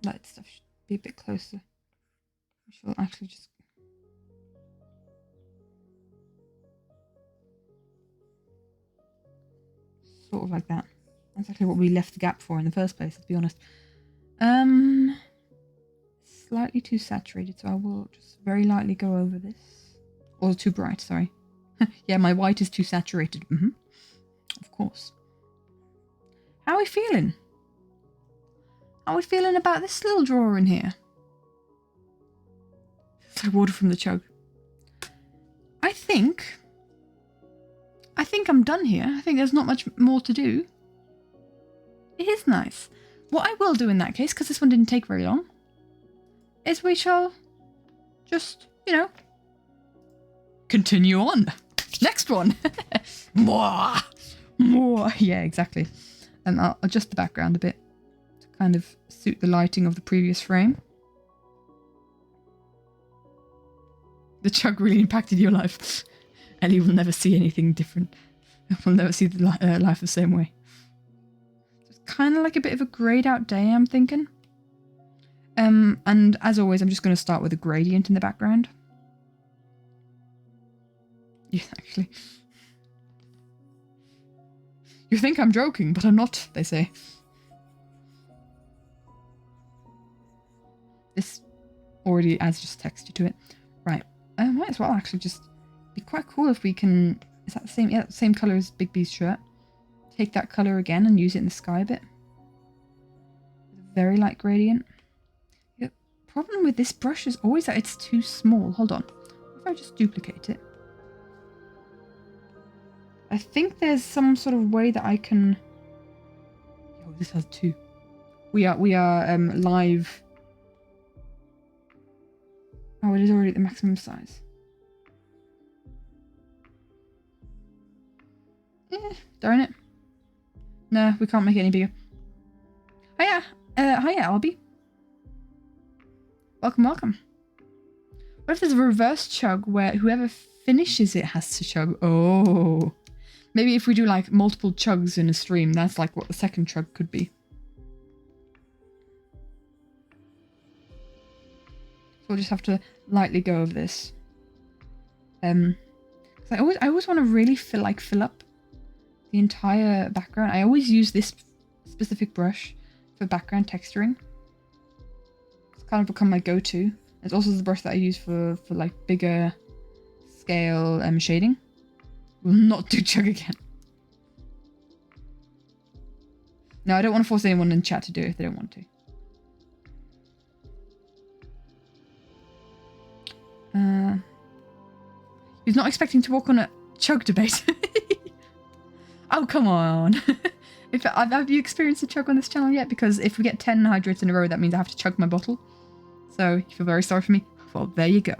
light stuff should be a bit closer. We shall actually just... sort of like that. That's actually what we left the gap for in the first place, to be honest. Slightly too saturated, so I will just very lightly go over this. Or too bright, sorry. Yeah, my white is too saturated. Of course. How are we feeling? How are we feeling about this little drawer in here? It's like water from the chug. I think I'm done here. I think there's not much more to do. It is nice. What I will do in that case, because this one didn't take very long, is we shall just, you know, continue on. Next one. More. Yeah, exactly. And I'll adjust the background a bit to kind of suit the lighting of the previous frame. The chug really impacted your life. Ellie will never see anything different. We'll never see the life the same way. It's kind of like a bit of a grayed out day, I'm thinking. And as always, I'm just going to start with a gradient in the background. Yeah, actually. You think I'm joking, but I'm not, they say. This already adds just texture to it. Right. Might as well actually just be quite cool if we can... Is that the same? Yeah, same colour as Big B's shirt. Take that colour again and use it in the sky a bit. Very light gradient. The problem with this brush is always that it's too small. Hold on. What if I just duplicate it? I think there's some sort of way that I can... Oh, this has two. We are live. Oh, it is already at the maximum size. Darn it. No, we can't make it any bigger. Hiya, Albie. Welcome, welcome. What if there's a reverse chug where whoever finishes it has to chug? Oh. Maybe if we do like multiple chugs in a stream, that's like what the second chug could be. So we'll just have to lightly go over this. I always want to really fill up the entire background. I always use this specific brush for background texturing. It's kind of become my go-to. It's also the brush that I use for like bigger scale shading. Will not do chug again. No, I don't want to force anyone in chat to do it if they don't want to. He's not expecting to walk on a chug debate. Oh, come on. Have you experienced a chug on this channel yet? Because if we get 10 hydrates in a row, that means I have to chug my bottle. So, you feel very sorry for me? Well, there you go.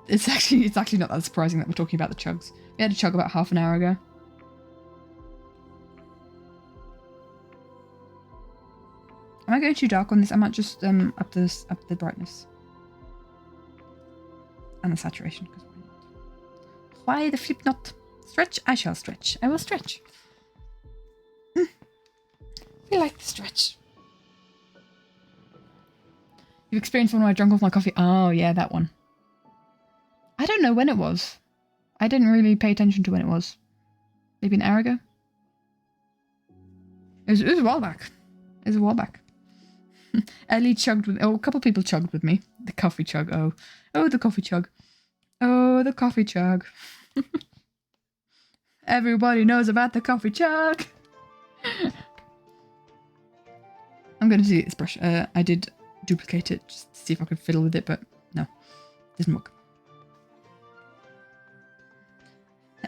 It's actually not that surprising that we're talking about the chugs. We had a chug about half an hour ago. Am I going too dark on this? I might just up the brightness and the saturation. Why the flip not? Stretch? I shall stretch. I will stretch. We like the stretch. You've experienced one where I drank off my coffee. Oh yeah, that one. I don't know when it was. I didn't really pay attention to when it was. Maybe an hour ago? It was a while back. It was a while back. Ellie chugged with... Oh, a couple people chugged with me. The coffee chug. Oh. Oh, the coffee chug. Oh, the coffee chug. Everybody knows about the coffee chug. I'm going to do this brush. I did duplicate it just to see if I could fiddle with it, but no. Didn't work.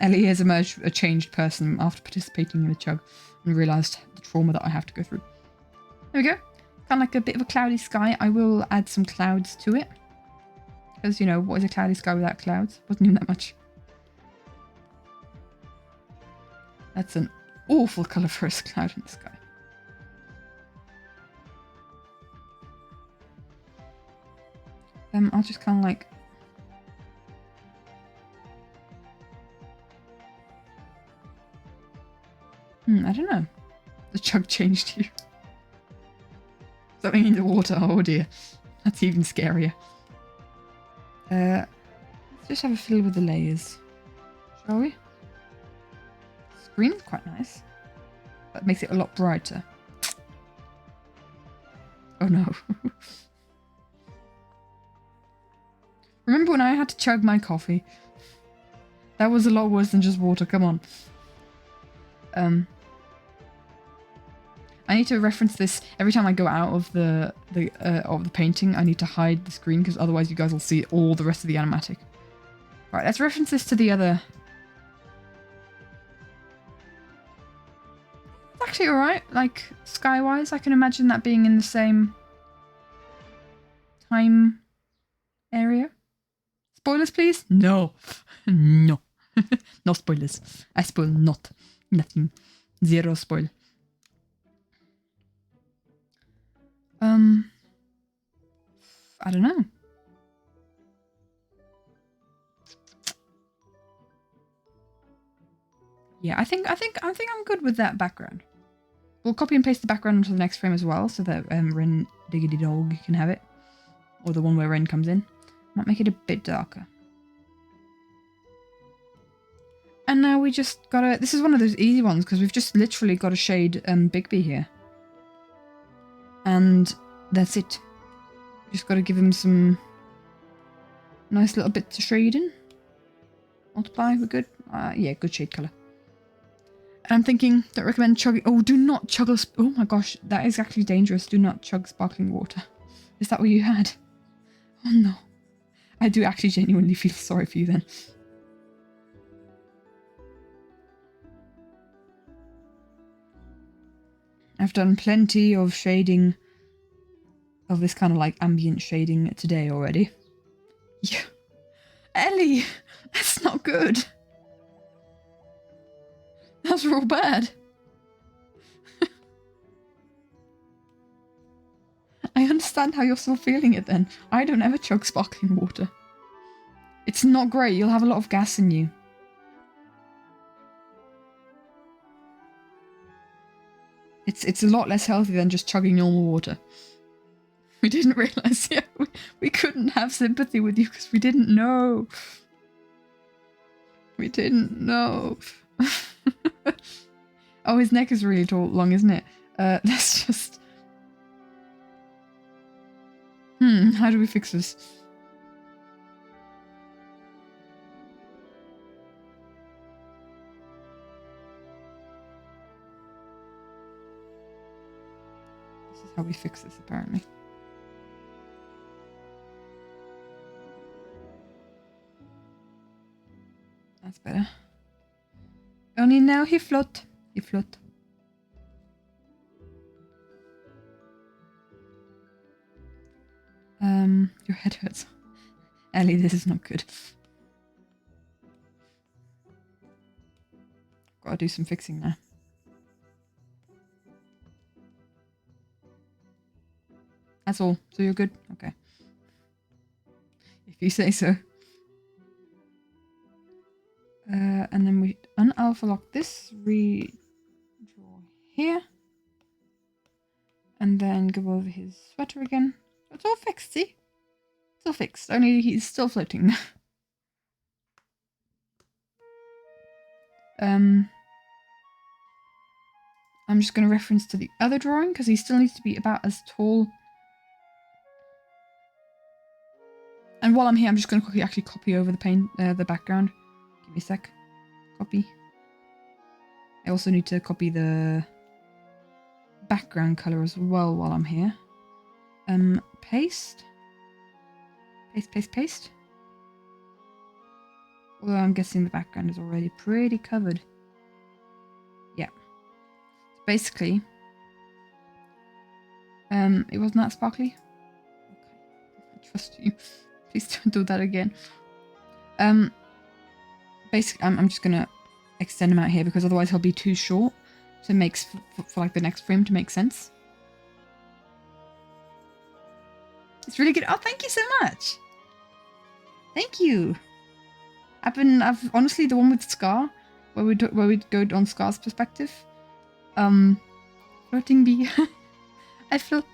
Ellie has emerged a changed person after participating in the chug and realised the trauma that I have to go through. There we go. Kind of like a bit of a cloudy sky. I will add some clouds to it. Because, you know, what is a cloudy sky without clouds? Wasn't even that much. That's an awful colour for a cloud in the sky. I'll just kind of like... I don't know. The chug changed you. Something in the water, oh dear. That's even scarier. Let's just have a fiddle with the layers. Shall we? Green is quite nice. That makes it a lot brighter. Oh no. Remember when I had to chug my coffee? That was a lot worse than just water, come on. I need to reference this every time I go out of the painting. I need to hide the screen because otherwise you guys will see all the rest of the animatic. Right, let's reference this to the other. It's actually alright, like sky-wise. I can imagine that being in the same time area. Spoilers, please? No. No. No spoilers. I spoil not. Nothing. Zero spoil. I don't know. Yeah, I think I'm good with that background. We'll copy and paste the background onto the next frame as well, so that Ren Diggity Dog can have it, or the one where Ren comes in. Might make it a bit darker. And now we just gotta. This is one of those easy ones because we've just literally got to shade Bigby here, and that's it. Just got to give him some nice little bits of shading. Multiply, we're good. Yeah, good shade color. And I'm thinking, don't recommend chugging. Oh, do not chug. Oh my gosh, that is actually dangerous. Do not chug sparkling water. Is that what you had? Oh no. I do actually genuinely feel sorry for you then. I've done plenty of shading, of this kind of like ambient shading today already. Yeah. Ellie, that's not good. That's real bad. I understand how you're still feeling it then. I don't ever chug sparkling water. It's not great, you'll have a lot of gas in you. It's a lot less healthy than just chugging normal water. We didn't realise, yeah, we couldn't have sympathy with you because we didn't know. We didn't know. Oh, his neck is really long, isn't it? Let's just... how do we fix this? This is how we fix this, apparently. That's better. Only now he float. He float. Your head hurts. Ellie, this is not good. Gotta do some fixing now. That's all. So you're good? Okay. If you say so. And then we unalpha lock this, redraw here, and then go over his sweater again. It's all fixed, see? It's all fixed, only he's still floating. I'm just going to reference to the other drawing because he still needs to be about as tall. And while I'm here, I'm just going to quickly actually copy over the background. Give me a sec. Copy. I also need to copy the background color as well while I'm here. Paste. Paste, paste, paste. Although I'm guessing the background is already pretty covered. Yeah. Basically, it wasn't that sparkly. Okay. I trust you. Please don't do that again. Basically, I'm just gonna extend him out here because otherwise he'll be too short. So it makes for like the next frame to make sense. It's really good. Oh, thank you so much. Thank you. I've honestly, the one with Scar, where we go on Scar's perspective. Floating bee. I float.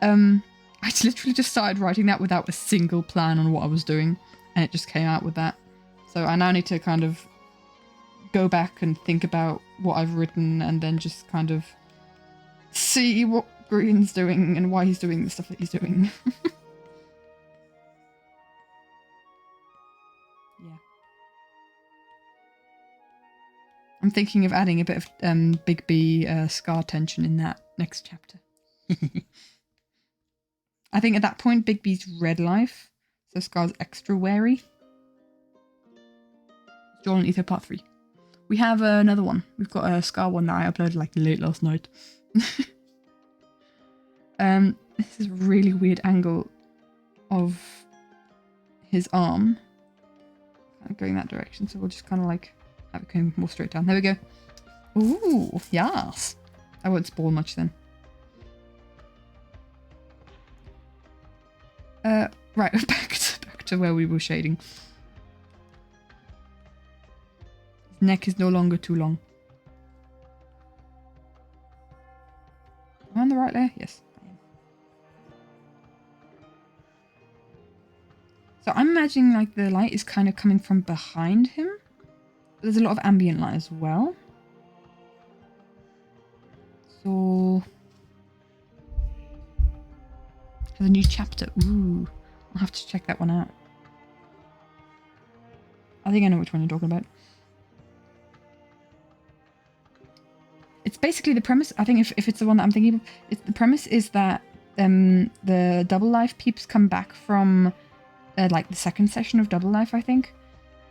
I literally just started writing that without a single plan on what I was doing, and it just came out with that. So I now need to kind of go back and think about what I've written, and then just kind of see what Green's doing and why he's doing the stuff that he's doing. Yeah. I'm thinking of adding a bit of Big B Scar tension in that next chapter. I think at that point, Big B's red life, so Scar's extra wary. Joel and Ether Part 3. We have another one. We've got a Scar one that I uploaded like late last night. This is a really weird angle of his arm. Kind of going that direction, so we'll just kind of like have it going more straight down. There we go. Ooh, yes. I won't spoil much then. Right, back to where we were shading. His neck is no longer too long. Am I on the right layer? Yes, I am. So I'm imagining like the light is kind of coming from behind him. But there's a lot of ambient light as well. So... There's a new chapter. Ooh. I'll have to check that one out. I think I know which one you're talking about. It's basically the premise. I think if it's the one that I'm thinking of, the premise is that the Double Life peeps come back from like the second session of Double Life, I think.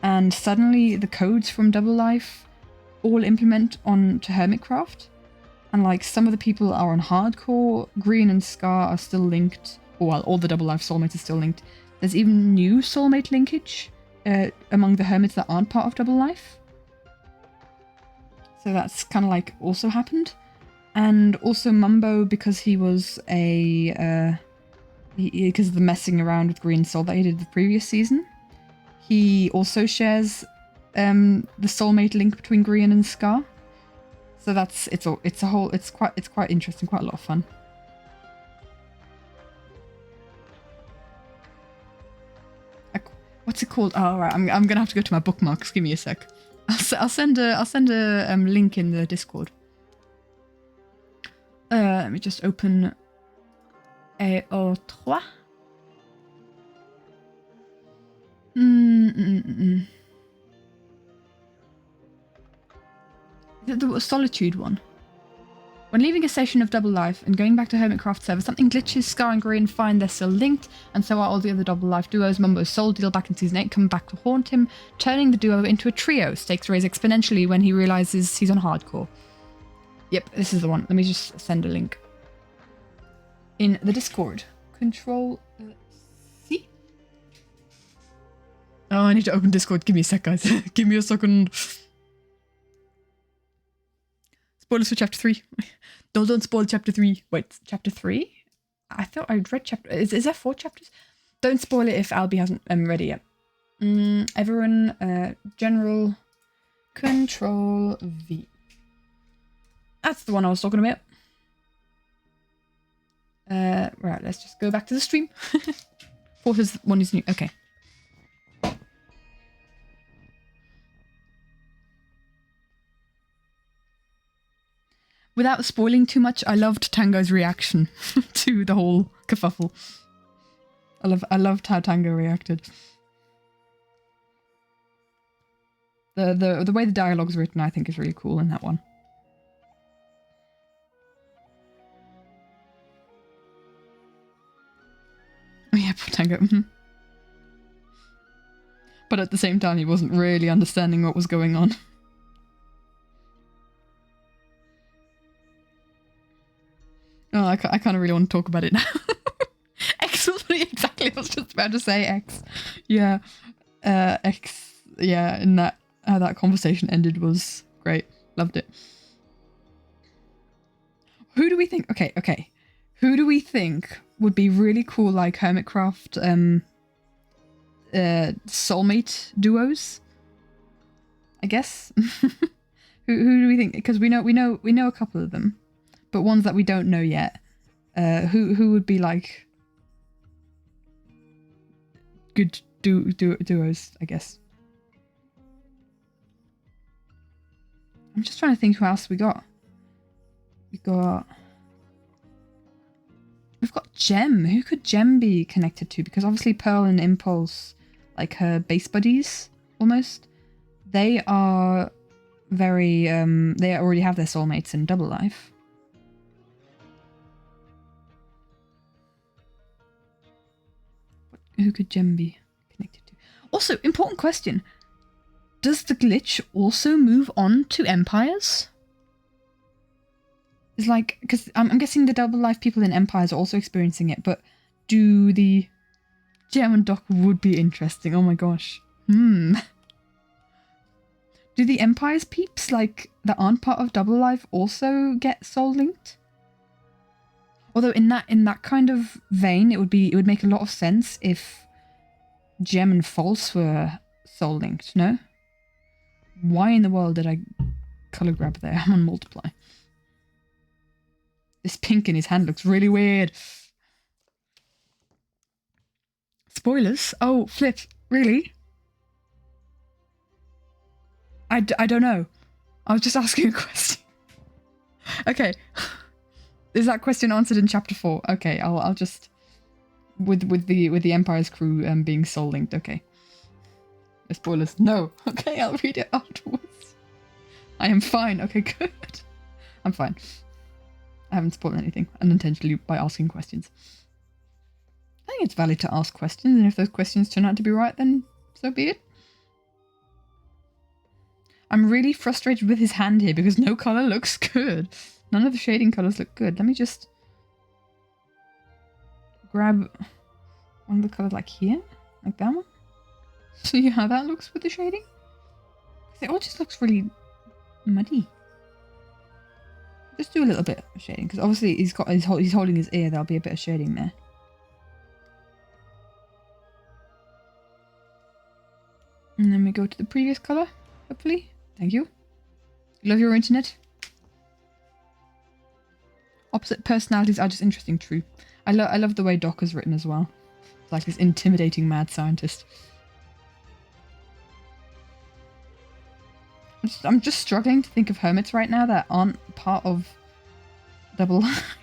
And suddenly the codes from Double Life all implement onto Hermitcraft. And like some of the people are on hardcore, Green and Scar are still linked. Well, all the Double Life soulmates are still linked. There's even new soulmate linkage among the hermits that aren't part of Double Life. So that's kind of like also happened. And also Mumbo, because he was a... because of the messing around with Green Soul that he did the previous season, he also shares the soulmate link between Green and Scar. So that's it's quite interesting, quite a lot of fun. What's it called? Oh, right. I'm gonna have to go to my bookmarks. Give me a sec. I'll send a link in the Discord. Let me just open AO3. The Solitude one. When leaving a session of Double Life and going back to Hermitcraft server, something glitches, Scar and Green find they're still linked, and so are all the other Double Life duos. Mumbo's soul deal back in Season 8 come back to haunt him, turning the duo into a trio. Stakes raise exponentially when he realizes he's on hardcore. Yep, this is the one. Let me just send a link. In the Discord. Control C? Oh, I need to open Discord. Give me a sec, guys. Give me a second. Spoilers for chapter 3. Don't spoil chapter 3. Wait, chapter 3? I thought I'd read chapter... Is there 4 chapters? Don't spoil it if Albie hasn't read it yet. Everyone, general, control V. That's the one I was talking about. Right, let's just go back to the stream. Fourth one is new. Okay. Without spoiling too much, I loved Tango's reaction to the whole kerfuffle. I loved how Tango reacted. The way the dialogue's written, I think, is really cool in that one. Oh yeah, poor Tango. But at the same time, he wasn't really understanding what was going on. Oh, I kind of really want to talk about it now. Excellent, exactly what I was just about to say X. Yeah. X. Yeah, in that, how that conversation ended was great. Loved it. Who do we think... Okay. Who do we think would be really cool, like, Hermitcraft, soulmate duos? I guess. Who do we think? Because we know a couple of them, but ones that we don't know yet. Who would be like good duos? I guess. I'm just trying to think who else we got. We've got Gem. Who could Gem be connected to? Because obviously Pearl and Impulse, like her base buddies, almost. They are very, they already have their soulmates in Double Life. Who could Gem be connected to? Also, important question. Does the glitch also move on to Empires? It's like, because I'm guessing the Double Life people in Empires are also experiencing it, but do the Gem and Doc would be interesting. Oh my gosh. Do the Empires peeps, like, that aren't part of Double Life also get soul linked? Although in that kind of vein, it would make a lot of sense if Gem and False were soul linked, no? Why in the world did I color grab there? I'm on multiply. This pink in his hand looks really weird. Spoilers? Oh, flip. Really? I don't know. I was just asking a question. Okay. Is that question answered in chapter 4? Okay, I'll just with the Empire's crew being soul linked. Okay. No spoilers. No. Okay, I'll read it afterwards. I am fine. Okay, good. I'm fine. I haven't spoiled anything unintentionally by asking questions. I think it's valid to ask questions, and if those questions turn out to be right, then so be it. I'm really frustrated with his hand here because no colour looks good. None of the shading colours look good. Let me just grab one of the colours like here, like that one. See how that looks with the shading? It all just looks really muddy. Just do a little bit of shading because obviously he's holding his ear. There'll be a bit of shading there. And then we go to the previous colour, hopefully. Thank you. Love your internet. Opposite personalities are just interesting, true. I love the way Doc is written as well. It's like this intimidating mad scientist. I'm just struggling to think of hermits right now that aren't part of Double Life.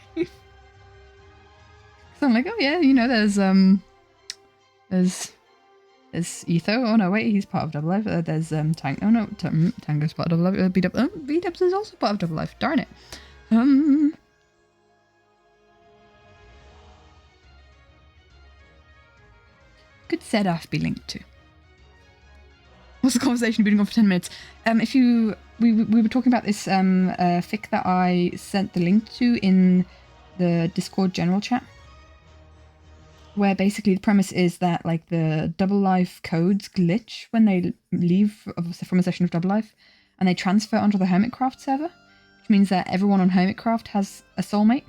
So I'm like, oh yeah, you know, there's Etho. Oh no, wait, he's part of Double Life. There's Tank. Oh no, Tango's part of Double Life. B-Dubs is also part of Double Life. Darn it. Could Sedaf be linked to? What's the conversation been on for 10 minutes? We were talking about this fic that I sent the link to in the Discord general chat, where basically the premise is that like the Double Life codes glitch when they leave from a session of Double Life and they transfer onto the Hermitcraft server, which means that everyone on Hermitcraft has a soulmate.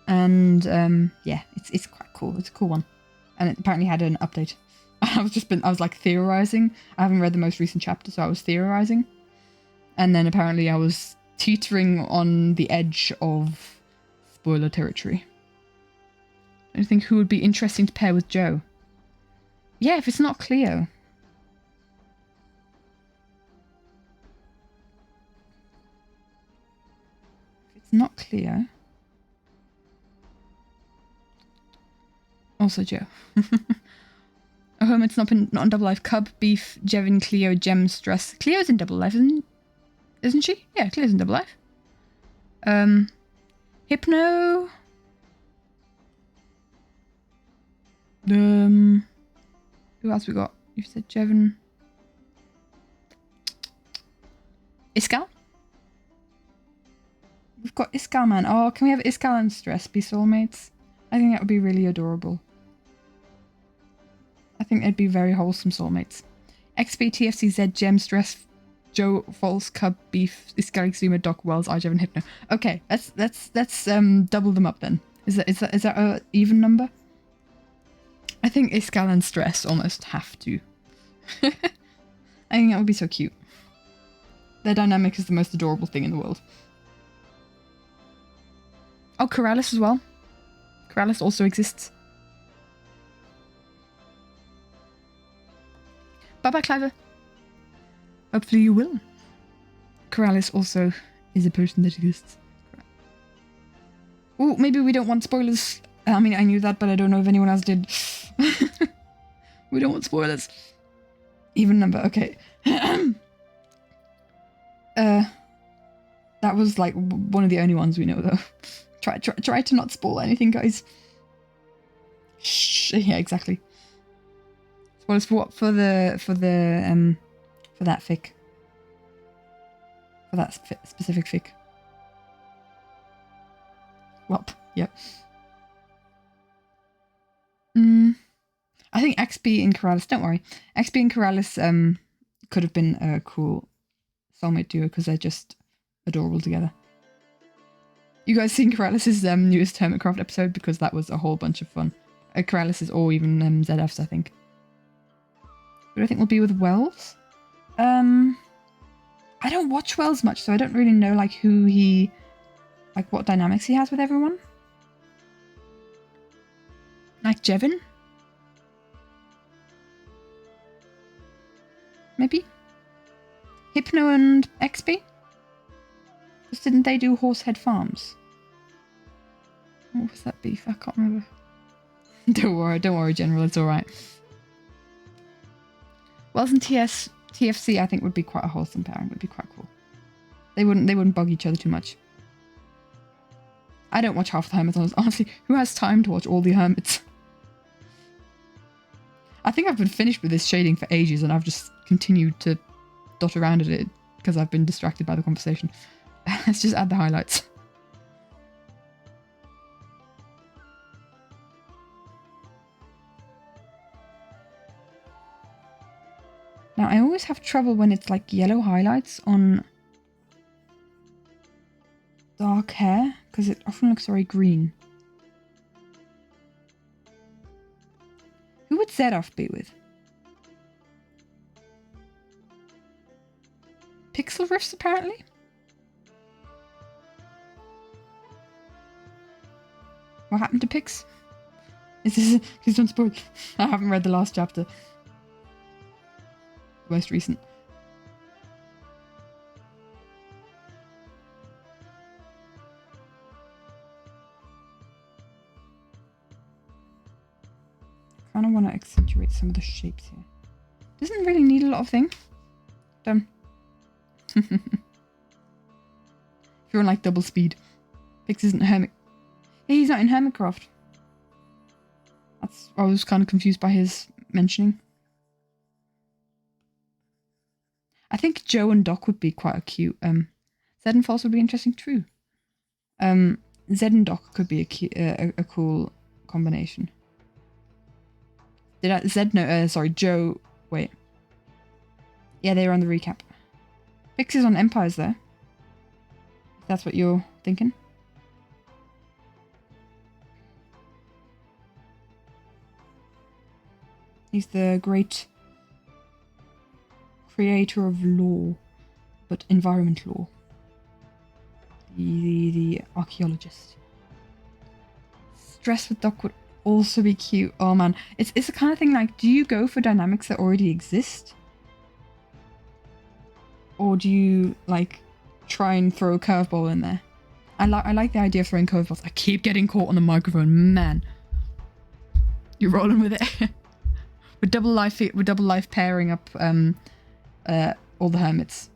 And yeah, it's quite cool. It's a cool one, and it apparently had an update. I was like theorizing. I haven't read the most recent chapter, so I was theorizing, and then apparently I was teetering on the edge of spoiler territory. I think who would be interesting to pair with Joe? Yeah, if it's not Cleo. If it's not Cleo. Also Joe. A hermit's not on Double Life. Cub, Beef, Jevin, Cleo, Gem, Stress. Cleo's in Double Life, isn't she? Yeah, Cleo's in Double Life. Hypno. Who else we got? You said Jevin. Iskal? We've got Iskal, man. Oh, can we have Iskal and Stress be soulmates? I think that would be really adorable. I think they'd be very wholesome soulmates. XP, TFC, Z, Gem, Stress, Joe, False, Cub, Beef, Iskarixuma, Doc, Wells, IJ, and Hypno. Okay, let's double them up then. Is that a even number? I think Iskal and Stress almost have to. I think that would be so cute. Their dynamic is the most adorable thing in the world. Oh, Keralis as well. Keralis also exists. Bye-bye, Cliver. Hopefully you will. Keralis also is a person that exists. Oh, maybe we don't want spoilers. I mean, I knew that, but I don't know if anyone else did. We don't want spoilers. Even number, okay. That was like one of the only ones we know, though. Try to not spoil anything, guys. Shh. Yeah, exactly. Spoilers for what? For that fic. For that specific fic. Well, yep. I think XP and Keralis, don't worry. XP and Keralis could have been a cool soulmate duo because they're just adorable together. You guys seen Keralis' newest Hermitcraft episode? Because that was a whole bunch of fun. Keralis' or even ZF's, I think. Who do I think will be with Wells? I don't watch Wells much, so I don't really know like who he... like what dynamics he has with everyone. Like Jevin? Maybe? Hypno and XP? Because didn't they do Horsehead Farms? What was that beef? I can't remember. Don't worry, General, it's alright. Wells and TFC I think would be quite a wholesome pairing, would be quite cool. They wouldn't bug each other too much. I don't watch half the Hermits, honestly. Who has time to watch all the Hermits? I think I've been finished with this shading for ages and I've just continued to dot around at it because I've been distracted by the conversation. Let's just add the highlights. Now, I always have trouble when it's like yellow highlights on dark hair because it often looks very green. Who would Zedoff be with? Pixel Riffs, apparently? What happened to Pix? Is this... Please don't spoil. I haven't read the last chapter. The most recent. I kind of want to accentuate some of the shapes here. Doesn't really need a lot of things. Done. If you're on like double speed. Pix isn't a hermit. Yeah, he's not in Hermitcraft. I was kind of confused by his mentioning. I think Joe and Doc would be quite a cute. Zed and False would be interesting too. Zed and Doc could be a cool combination. Did I Zed no sorry, Joe wait. Yeah, they were on the recap. Pix is on Empires though. If that's what you're thinking. He's the great creator of law, but environment law. The archaeologist. Stress with Doc would also be cute. Oh man, it's the kind of thing like, do you go for dynamics that already exist? Or do you like try and throw a curveball in there? I like the idea of throwing curveballs. I keep getting caught on the microphone, man. You're rolling with it. With Double Life pairing up all the Hermits.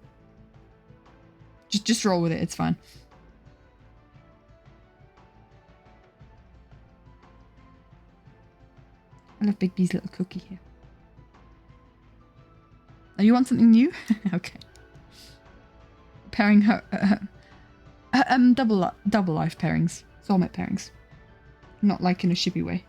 Just roll with it, it's fine. I love Big B's little cookie here. Oh, you want something new? Okay. Pairing her... double life pairings. Soulmate pairings. Not like in a shippy way.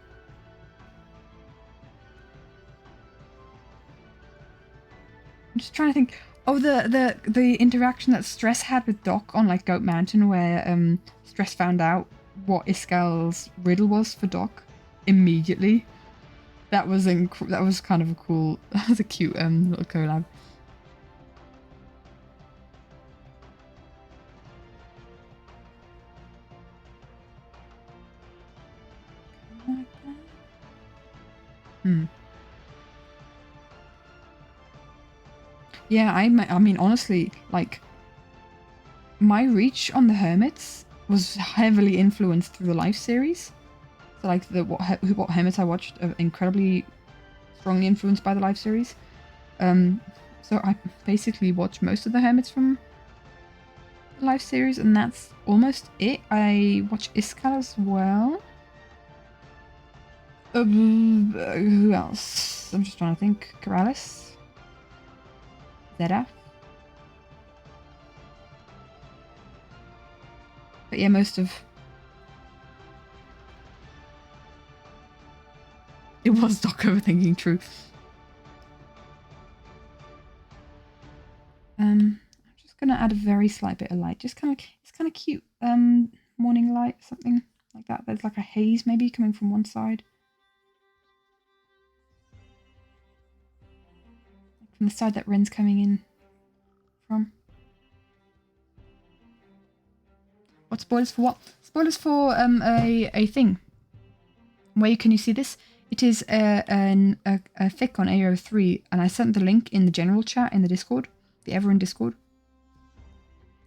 I'm just trying to think. Oh, the interaction that Stress had with Doc on like Goat Mountain, where Stress found out what Iskal's riddle was for Doc immediately. That was kind of a cool. That was a cute little collab. Yeah, I mean, honestly, like, my reach on the Hermits was heavily influenced through the Life series. So, like, what Hermits I watched are incredibly strongly influenced by the Life series. So I basically watched most of the Hermits from the Life series, and that's almost it. I watch Iskal as well. Who else? I'm just trying to think. Corrales? Zeta? But yeah, most of... It was Doc overthinking, true. I'm just gonna add a very slight bit of light. Just kind of... It's kind of cute. Morning light, something like that. There's like a haze maybe coming from one side. From the side that Ren's coming in from. What spoilers for what? Spoilers for a thing. Where can you see this? It is a fic on AO3, and I sent the link in the general chat in the Discord, the Everin Discord.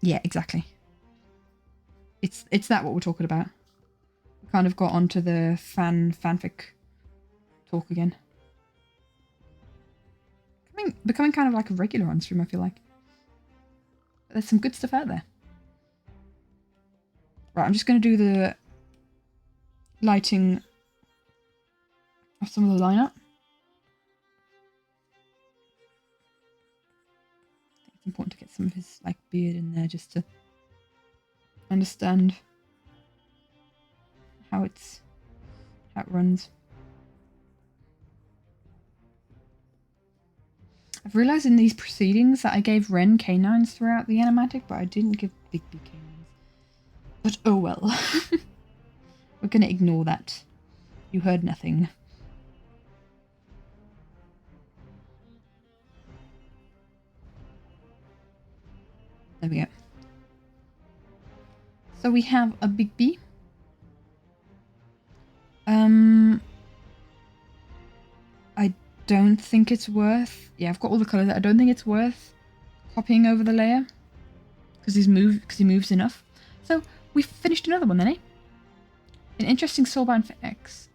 Yeah, exactly. It's that what we're talking about. We kind of got onto the fanfic talk again. Becoming kind of like a regular on stream, I feel like. But there's some good stuff out there. Right, I'm just going to do the lighting of some of the lineup. I think it's important to get some of his like beard in there just to understand how it runs. I've realised in these proceedings that I gave Ren canines throughout the animatic, but I didn't give Bigby canines. But oh well. We're gonna ignore that. You heard nothing. There we go. So we have a Bigby. I don't think it's worth... Yeah, I've got all the colours. I don't think it's worth copying over the layer. Because he moves enough. So, we finished another one then, eh? An interesting soulbound for X.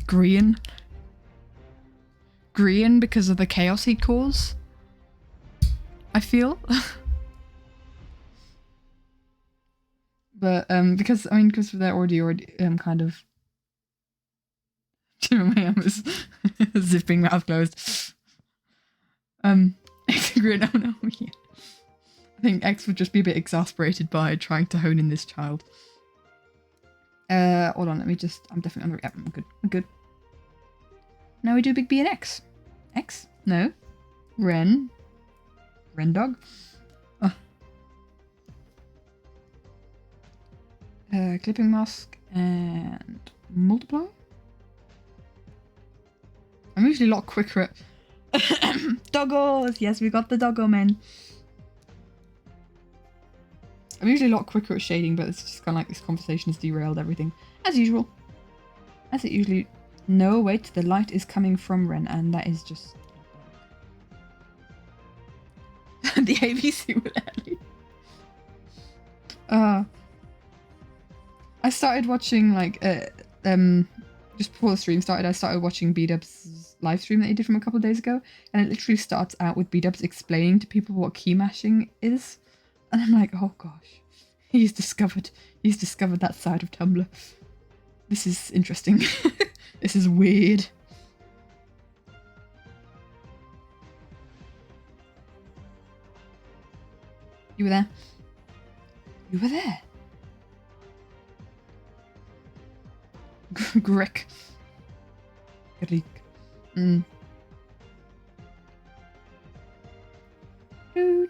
Green. Green because of the chaos he caused. I feel. But, because they're already kind of... My arm is zipping, mouth closed. Green, oh no, yeah. I think X would just be a bit exasperated by trying to hone in this child. Hold on, let me just... I'm definitely on the... Yep, I'm good. I'm good. Now we do Big B and X. X? No. Ren. Ren dog. Oh. Clipping mask and multiply. I'm usually a lot quicker at... Doggos! Yes, we got the doggo men. I'm usually a lot quicker at shading, but it's just kind of like this conversation has derailed everything. As usual. As it usually... No, wait, the light is coming from Ren, and that is just... the ABC with Ellie. I started watching, like, just before the stream started, I started watching B-Dub's live stream that he did from a couple of days ago, and it literally starts out with B-Dubs explaining to people what key mashing is. And I'm like, oh gosh, he's discovered that side of Tumblr. This is interesting. This is weird. You were there? You were there? Greek. Greek. Mm. I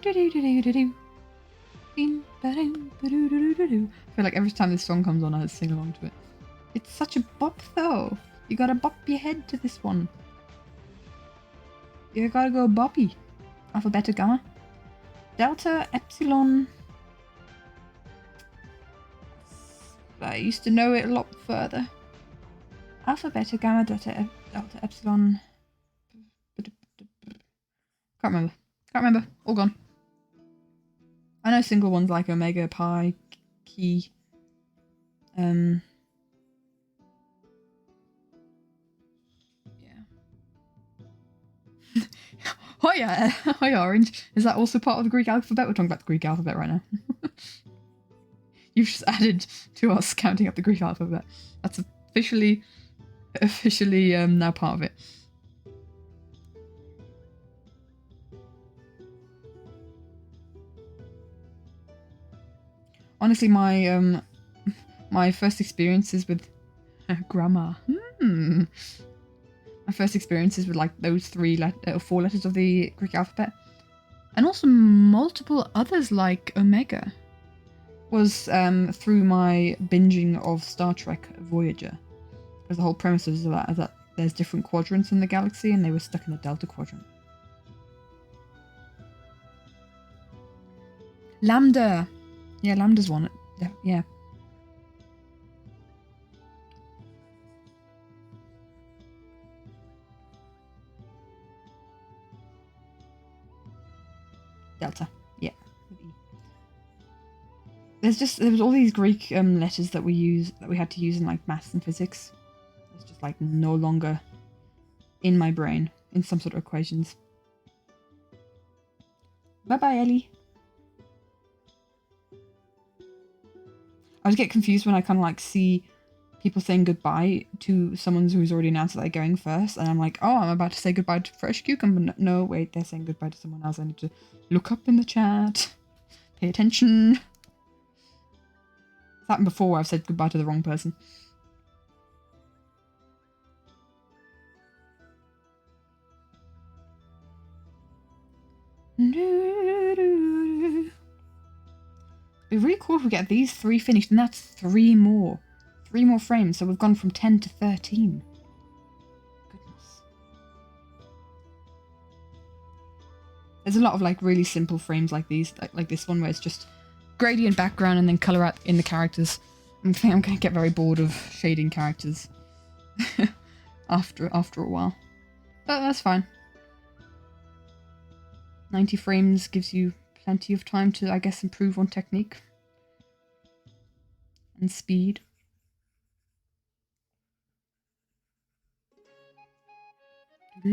feel like every time this song comes on, I sing along to it. It's such a bop, though. You gotta bop your head to this one. You gotta go boppy. Alpha, beta, gamma. Delta, epsilon. I used to know it a lot further. Alpha, beta, gamma, delta, epsilon. Can't remember. Can't remember. All gone. I know single ones like omega, pi, chi. Yeah. Hoya! Hoya, Orange. Is that also part of the Greek alphabet? We're talking about the Greek alphabet right now. You've just added to us counting up the Greek alphabet. That's officially now part of it. Honestly, my first experiences with grammar. My first experiences with like those 4 letters of the Greek alphabet, and also multiple others like omega, was through my binging of Star Trek Voyager. Because the whole premise of that is that there's different quadrants in the galaxy, and they were stuck in the Delta Quadrant. Lambda! Yeah, Lambda's one. Yeah. Delta. Yeah. There was all these Greek letters that we had to use in like maths and physics. It's just like no longer in my brain in some sort of equations. Bye bye, Ellie. I always get confused when I kind of like see people saying goodbye to someone who's already announced that they're going first, and I'm like, oh, I'm about to say goodbye to Fresh Cucumber. No, wait, they're saying goodbye to someone else. I need to look up in the chat, pay attention. It's happened before where I've said goodbye to the wrong person. It'd be really cool if we get these 3 finished, and that's 3 more. 3 more frames, so we've gone from 10 to 13. Goodness. There's a lot of like really simple frames like these, like this one where it's just gradient background and then colour out in the characters. I think I'm going to get very bored of shading characters after a while. But that's fine. 90 frames gives you plenty of time to, I guess, improve on technique and speed. So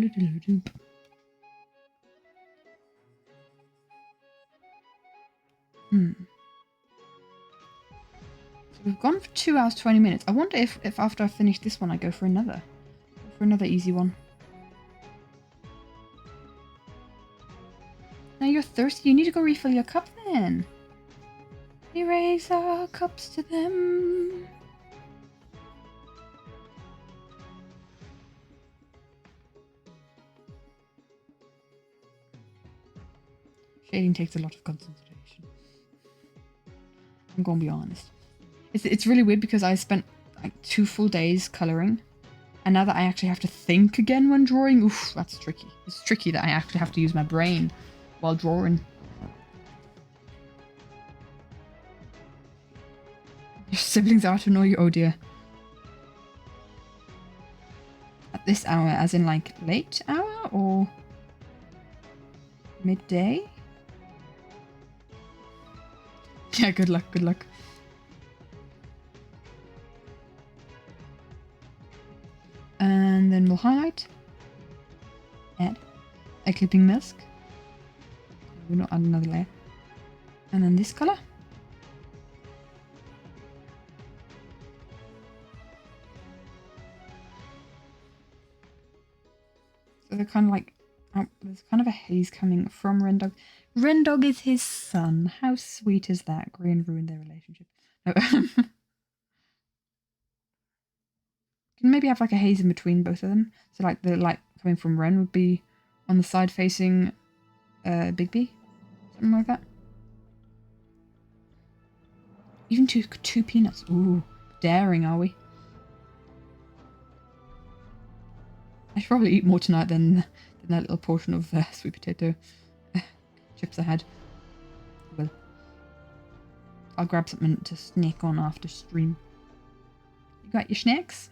we've gone for 2 hours 20 minutes. I wonder if after I finish this one I go for another easy one. Now you're thirsty, you need to go refill your cup then. We raise our cups to them. Shading takes a lot of concentration. I'm gonna be honest. It's really weird because I spent like 2 full days colouring, and now that I actually have to think again when drawing, oof, that's tricky. It's tricky that I actually have to use my brain while drawing. Your siblings are to annoy you, oh dear. At this hour, as in like late hour or midday? Yeah, good luck, good luck. And then we'll highlight, add a clipping mask. We'll not add another layer. And then this color. So they're kind of like, there's kind of a haze coming from Rendog. Rendog is his son. How sweet is that? Grian ruined their relationship. No. can maybe have like a haze in between both of them. So like the light coming from Ren would be on the side facing Bigby. Something like that. Even two peanuts. Ooh, daring, are we? I should probably eat more tonight than that little portion of sweet potato chips I had. Well, I'll grab something to snack on after stream. You got your snacks?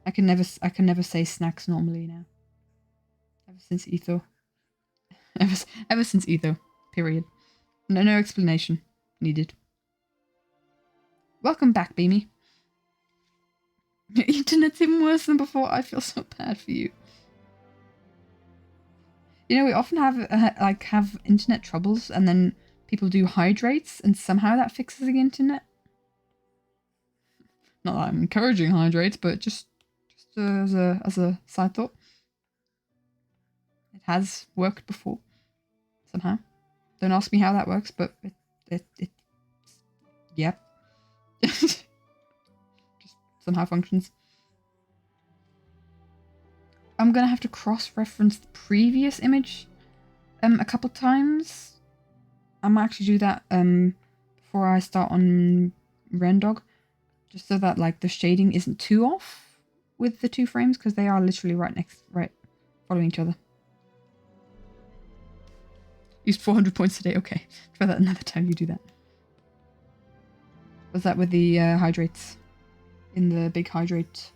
I can never say snacks normally now. Ever since Etho. Ever since Etho. Period. No explanation needed. Welcome back, Beamy. Your internet's even worse than before. I feel so bad for you. You know, we often have internet troubles, and then people do hydrates, and somehow that fixes the internet. Not that I'm encouraging hydrates, but just as a side thought, it has worked before somehow. Don't ask me how that works, but it yeah, just somehow functions. I'm gonna have to cross-reference the previous image a couple times. I might actually do that before I start on Rendog, just so that like the shading isn't too off with the two frames, because they are literally right following each other. Used 400 points today. Okay, try that another time you do that. Was that with the hydrates in the big hydrate?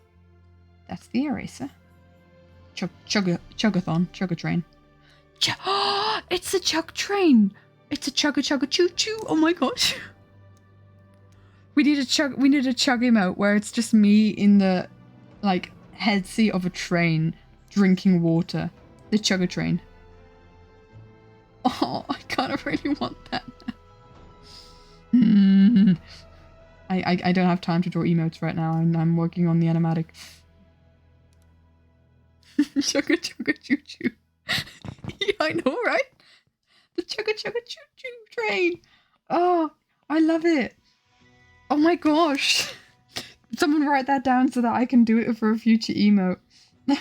That's the eraser. Chugga train. It's a chug train. It's a chugga choo choo. Oh my gosh. We need a chug emote where it's just me in the like head seat of a train drinking water. The chugga train. Oh, I kind of really want that. I don't have time to draw emotes right now. I'm working on the animatic. Chugga choo choo. Yeah, I know, right? The chugga choo choo train. Oh, I love it. Oh my gosh. Someone write that down so that I can do it for a future emote.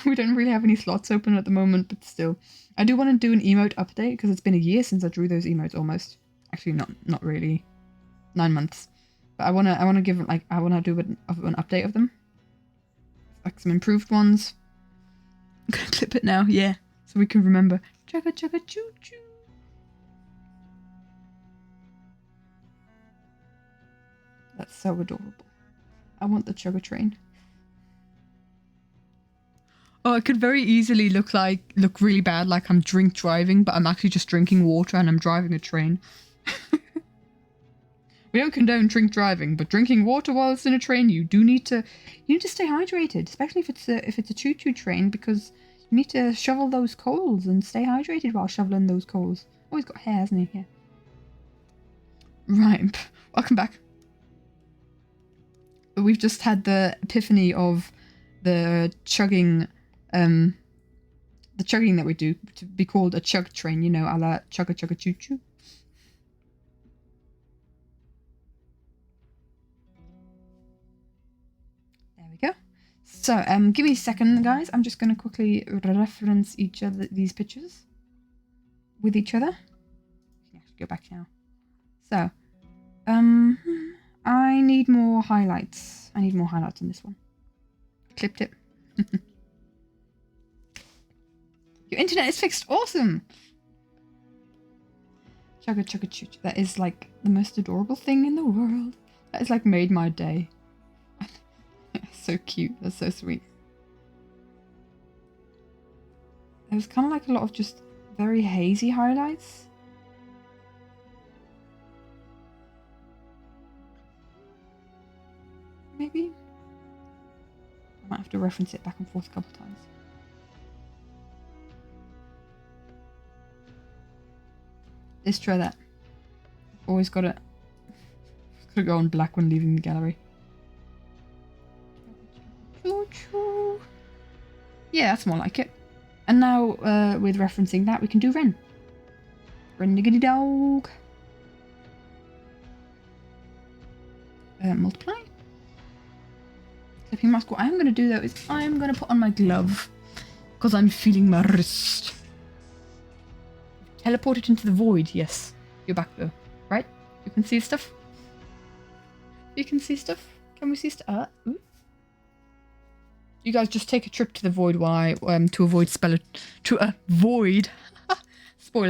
We don't really have any slots open at the moment, but still. I do want to do an emote update because it's been a year since I drew those emotes almost. Actually, not really. 9 months. But I wanna give like I wanna do an update of them. Like some improved ones. I'm gonna clip it now, yeah. So we can remember. Chugga chugga choo choo. That's so adorable. I want the chugga train. Oh, it could very easily look really bad, like I'm drink driving, but I'm actually just drinking water and I'm driving a train. We don't condone drink driving, but drinking water while it's in a train, you need to stay hydrated, especially if it's a choo-choo train, because you need to shovel those coals and stay hydrated while shoveling those coals. Oh, he's got hair, hasn't he? Yeah. Right, welcome back. We've just had the epiphany of the chugging that we do to be called a chug train, you know, a la chugga chugga choo choo. There we go. So, give me a second, guys. I'm just going to quickly reference these pictures with each other. I have to go back now. So, I need more highlights. I need more highlights on this one. Clipped it. Your internet is fixed. Awesome. Chugga chugga choo choo. That is like the most adorable thing in the world. That has like made my day. So cute. That's so sweet. There was kind of like a lot of just very hazy highlights. Maybe. I might have to reference it back and forth a couple times. Let's try that. Always gotta go on black when leaving the gallery. Yeah, that's more like it. And now, with referencing that, we can do Ren. Ren diggity dog. multiply. Clipping mask. What I'm going to do though is I'm going to put on my glove because I'm feeling my wrist. Teleported into the void. Yes, you're back though, right? You can see stuff. You can see stuff. Can we see stuff? You guys just take a trip to the void while I to avoid spoiler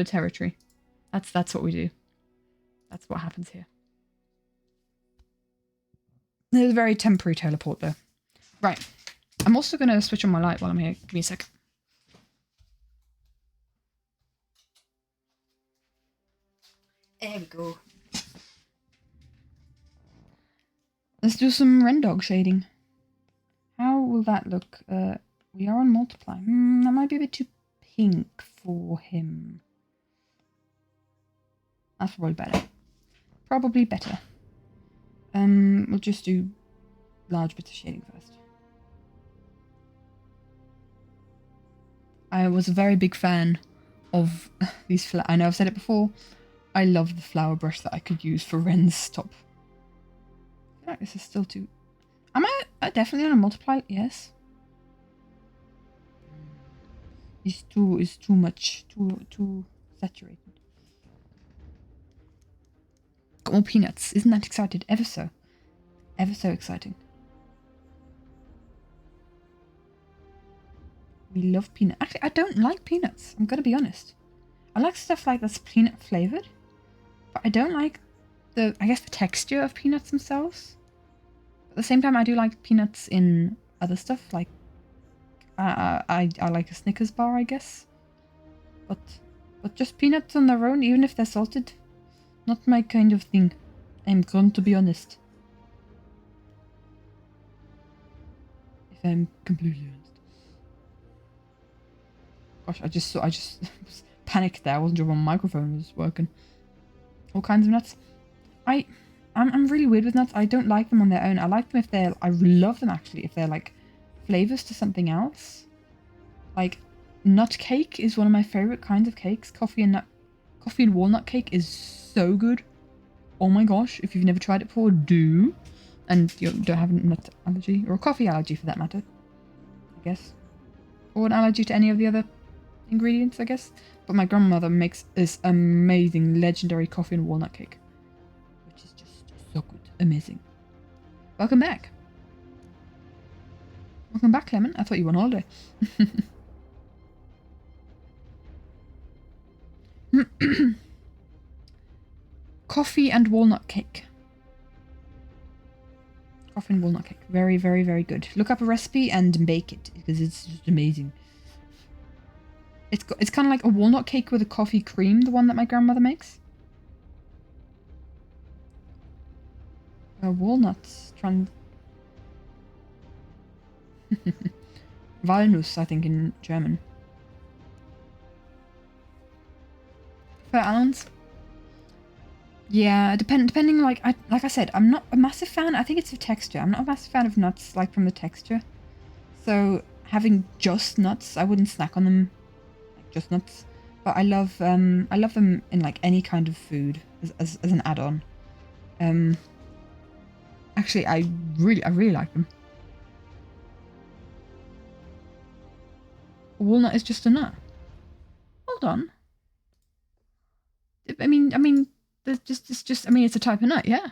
territory. That's what we do. That's what happens here. There's a very temporary teleport though. Right. I'm also going to switch on my light while I'm here. Give me a sec. There we go. Let's do some Rendog shading. How will that look? We are on multiply. That might be a bit too pink for him. That's probably better. Probably better. We'll just do large bits of shading first. I was a very big fan of these I know I've said it before. I love the flower brush that I could use for Ren's top. I feel like this is still too... Am I definitely on a multiply? Yes. It's too much. Too saturated. Got more peanuts. Isn't that excited? Ever so. Ever so exciting. We love peanut. Actually, I don't like peanuts. I'm gonna be honest. I like stuff like that's peanut flavored, but I don't like the texture of peanuts themselves. At the same time, I do like peanuts in other stuff. Like I like a Snickers bar, I guess. But just peanuts on their own, even if they're salted, not my kind of thing. I'm going to be honest. If I'm completely honest. Gosh, I just panicked there. I wasn't sure if my microphone was working. All kinds of nuts. I'm really weird with nuts. I don't like them on their own. I like them if they're... I love them actually if they're like flavors to something else. Like nut cake is one of my favorite kinds of cakes. Coffee and walnut cake is so good. Oh my gosh! If you've never tried it before, do. And you don't have a nut allergy or a coffee allergy for that matter, I guess, or an allergy to any of the other ingredients, I guess. But my grandmother makes this amazing legendary coffee and walnut cake, which is just so good. Amazing. Welcome back. Welcome back, Clement. I thought you were on holiday. Coffee and walnut cake. Coffee and walnut cake. Very, very, very good. Look up a recipe and bake it because it's just amazing. It's kind of like a walnut cake with a coffee cream, the one that my grandmother makes. Walnuts. Walnuss, I think, in German. Per ounce. Yeah, depending, like I said, I'm not a massive fan. I think it's the texture. I'm not a massive fan of nuts, like, from the texture. So, having just nuts, I wouldn't snack on them, like, just nuts. But I love them in, like, any kind of food as an add-on. Actually, I really like them. A walnut is just a nut. Hold on. I mean, it's a type of nut, yeah.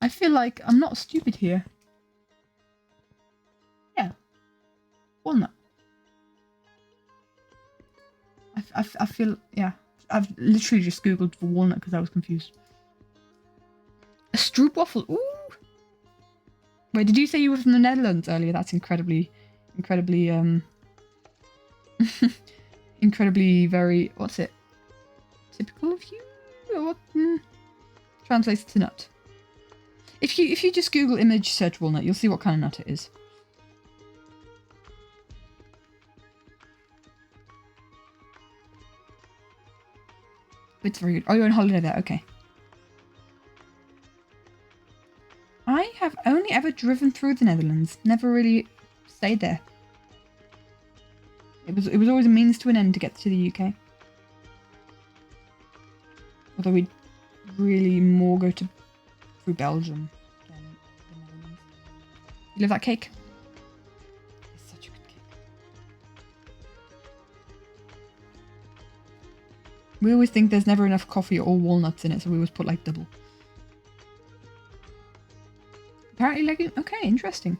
I feel like I'm not stupid here. Yeah. Walnut. I feel, yeah. I've literally just googled for walnut because I was confused. A stroopwafel. Ooh. Wait, did you say you were from the Netherlands earlier? That's incredibly, incredibly very, what's it? Typical of you? Or what? Translates to nut. If you just Google image search walnut, you'll see what kind of nut it is. It's very good. Oh, you're on holiday there. Okay. I have only ever driven through the Netherlands. Never really stayed there. It was always a means to an end to get to the UK. Although we'd really more go to through Belgium than the Netherlands. You love that cake? It's such a good cake. We always think there's never enough coffee or walnuts in it, so we always put like double. Apparently, like, okay, interesting.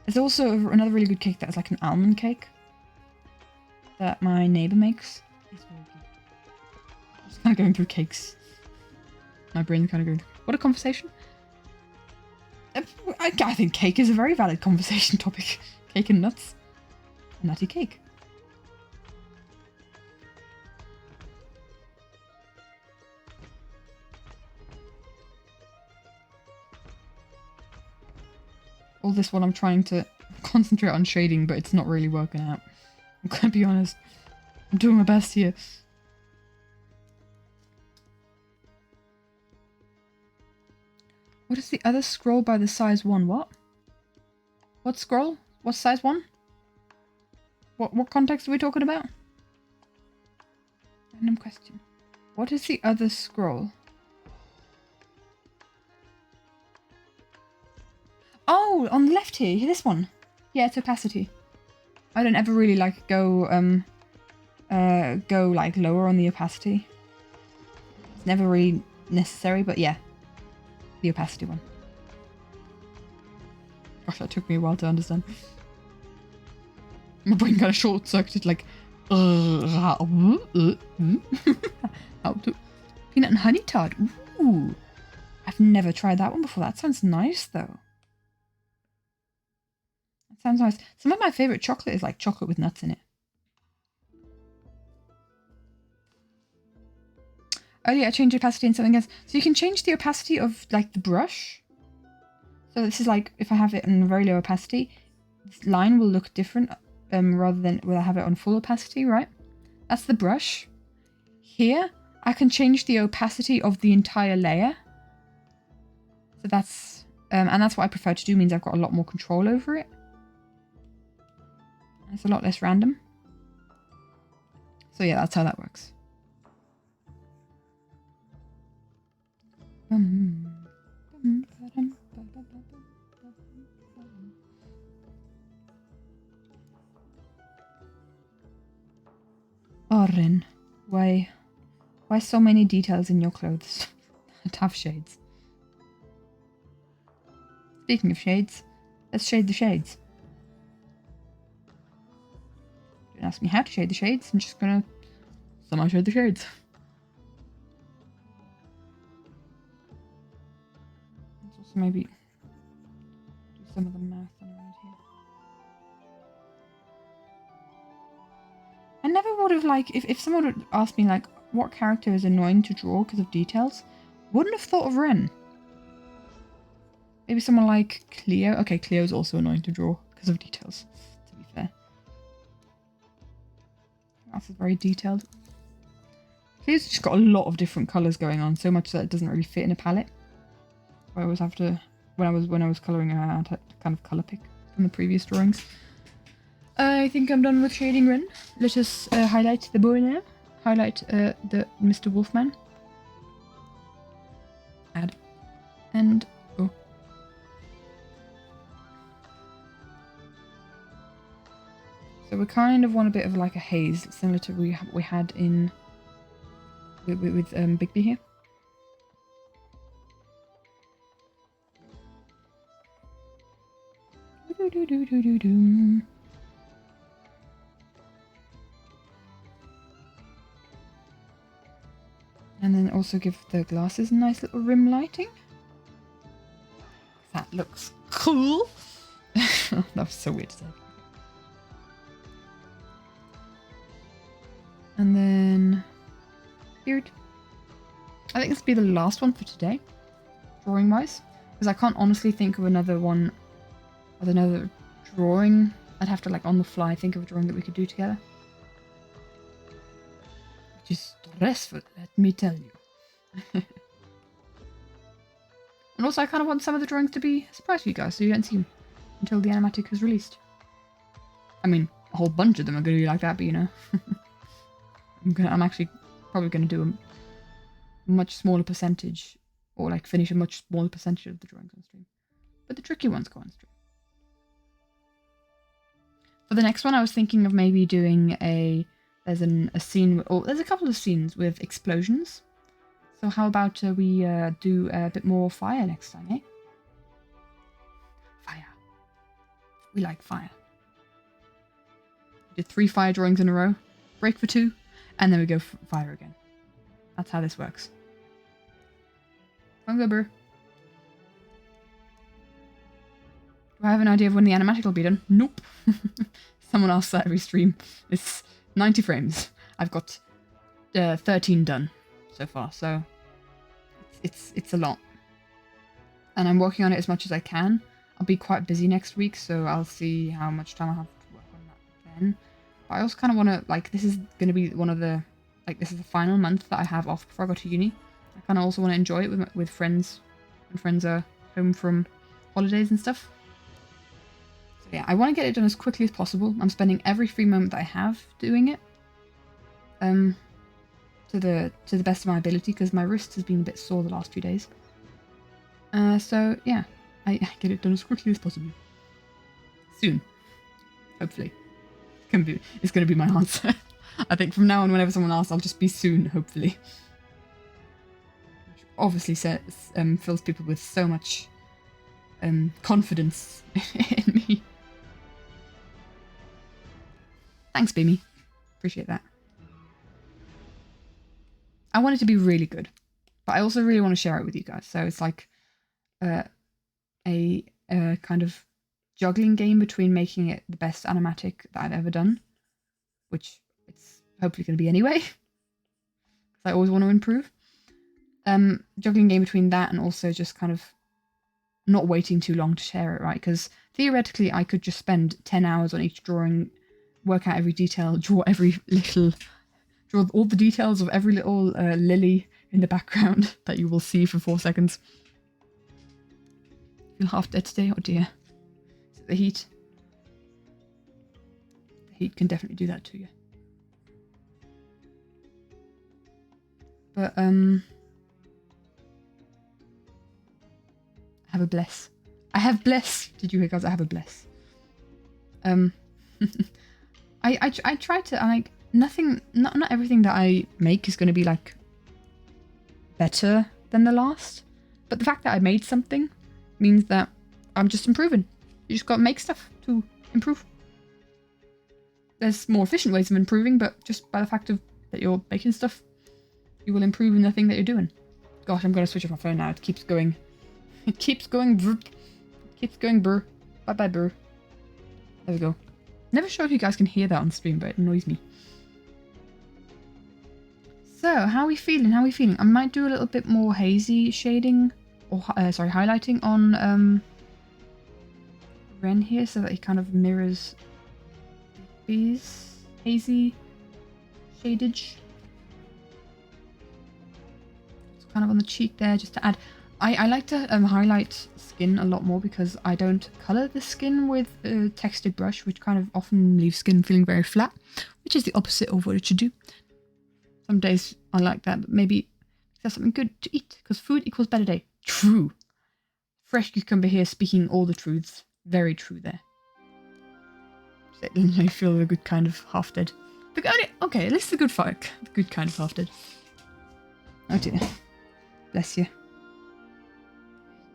There's also another really good cake that is like an almond cake that my neighbour makes. It's very good. I'm just kind of going through cakes. My brain's kind of going, what a conversation. I think cake is a very valid conversation topic. Cake and nuts. A nutty cake. All this while I'm trying to concentrate on shading, but it's not really working out. I'm gonna be honest. I'm doing my best here. What is the other scroll by the size 1? What? What scroll? What size 1? What context are we talking about? Random question. What is the other scroll? Oh, on the left here. This one. Yeah, it's opacity. I don't ever really like go like lower on the opacity. It's never really necessary, but yeah. The opacity one. Gosh, that took me a while to understand. My brain kind of short-circuited, like, how to peanut and honey tart. Ooh, I've never tried that one before. That sounds nice, though. That sounds nice. Some of my favorite chocolate is like chocolate with nuts in it. Oh yeah, I changed the opacity and something else. So you can change the opacity of like the brush. So this is like if I have it on very low opacity, this line will look different rather than when I have it on full opacity, right? That's the brush. Here, I can change the opacity of the entire layer. So that's, and that's what I prefer to do, means I've got a lot more control over it. It's a lot less random. So yeah, that's how that works. Oren, why so many details in your clothes that have shades? Speaking of shades, let's shade the shades. Don't ask me how to shade the shades, I'm just gonna somehow shade the shades. Let's also maybe do some of the mouth around here. I never would have, like, if someone would ask me, like, what character is annoying to draw because of details, wouldn't have thought of Ren. Maybe someone like Cleo. Okay, Cleo's also annoying to draw because of details, to be fair. That's very detailed. Cleo's just got a lot of different colours going on, so much that it doesn't really fit in a palette. I always have to, when I was colouring her, I had to kind of colour pick from the previous drawings. I think I'm done with shading Ren. Let us highlight the boy now. Highlight the Mr. Wolfman. Add. And oh. So we kind of want a bit of like a haze, similar to what we had in with Bigby here. And then also give the glasses a nice little rim lighting. That looks cool. That was so weird to say. And then beard. I think this will be the last one for today, drawing wise, because I can't honestly think of another one, or another drawing. I'd have to, like, on the fly think of a drawing that we could do together. Which is stressful, let me tell you. And also I kind of want some of the drawings to be a surprise for you guys, so you don't see them until the animatic is released. I mean, a whole bunch of them are going to be like that, but you know. I'm actually probably gonna do a much smaller percentage, or like finish a much smaller percentage of the drawings on stream. But the tricky ones go on stream. For the next one, I was thinking of maybe doing there's a scene, or there's a couple of scenes with explosions. So how about we do a bit more fire next time, eh? Fire. We like fire. We did 3 fire drawings in a row, break for 2, and then we go fire again. That's how this works. Come on, Gubber. Do I have an idea of when the animatic will be done? Nope. Someone asks that every stream. It's 90 frames. I've got 13 done so far, so it's a lot. And I'm working on it as much as I can. I'll be quite busy next week, so I'll see how much time I have to work on that then. But I also kind of want to, like, this is going to be one of the, like, this is the final month that I have off before I go to uni. I kind of also want to enjoy it with friends, when friends are home from holidays and stuff. So yeah, I want to get it done as quickly as possible. I'm spending every free moment that I have doing it. To the best of my ability, because my wrist has been a bit sore the last few days. So yeah, I get it done as quickly as possible. Soon. Hopefully. It's gonna be my answer. I think from now on, whenever someone asks, I'll just be soon, hopefully. Which obviously fills people with so much confidence in me. Thanks, Beamy. Appreciate that. I want it to be really good, but I also really want to share it with you guys. So it's like a kind of juggling game between making it the best animatic that I've ever done, which it's hopefully going to be anyway, because I always want to improve. Juggling game between that and also just kind of not waiting too long to share it, right? Because theoretically I could just spend 10 hours on each drawing, work out every detail, draw all the details of every little lily in the background that you will see for 4 seconds. Feel half dead today? Oh dear. Is it the heat? The heat can definitely do that to you. But, I have a bless. I have bless! Did you hear, guys? I have a bless. I try to, like, not everything that I make is going to be like better than the last, but the fact that I made something means that I'm just improving. You just got to make stuff to improve. There's more efficient ways of improving, but just by the fact of that you're making stuff, you will improve in the thing that you're doing. Gosh, I'm going to switch off my phone now. It keeps going. It keeps going brr. It keeps going brr. Bye bye brr. There we go. Never sure if you guys can hear that on stream, but it annoys me. So, how are we feeling? How are we feeling? I might do a little bit more hazy shading, or highlighting on Ren here, so that he kind of mirrors these hazy shadage. It's kind of on the cheek there, just to add. I like to highlight skin a lot more because I don't colour the skin with a textured brush, which kind of often leaves skin feeling very flat, which is the opposite of what it should do. Some days I like that, but maybe there's something good to eat, because food equals better day. True. Fresh cucumber here speaking all the truths. Very true there. I feel a good kind of half dead. Okay, at least the good folk. The good kind of half dead. Oh dear. Bless you.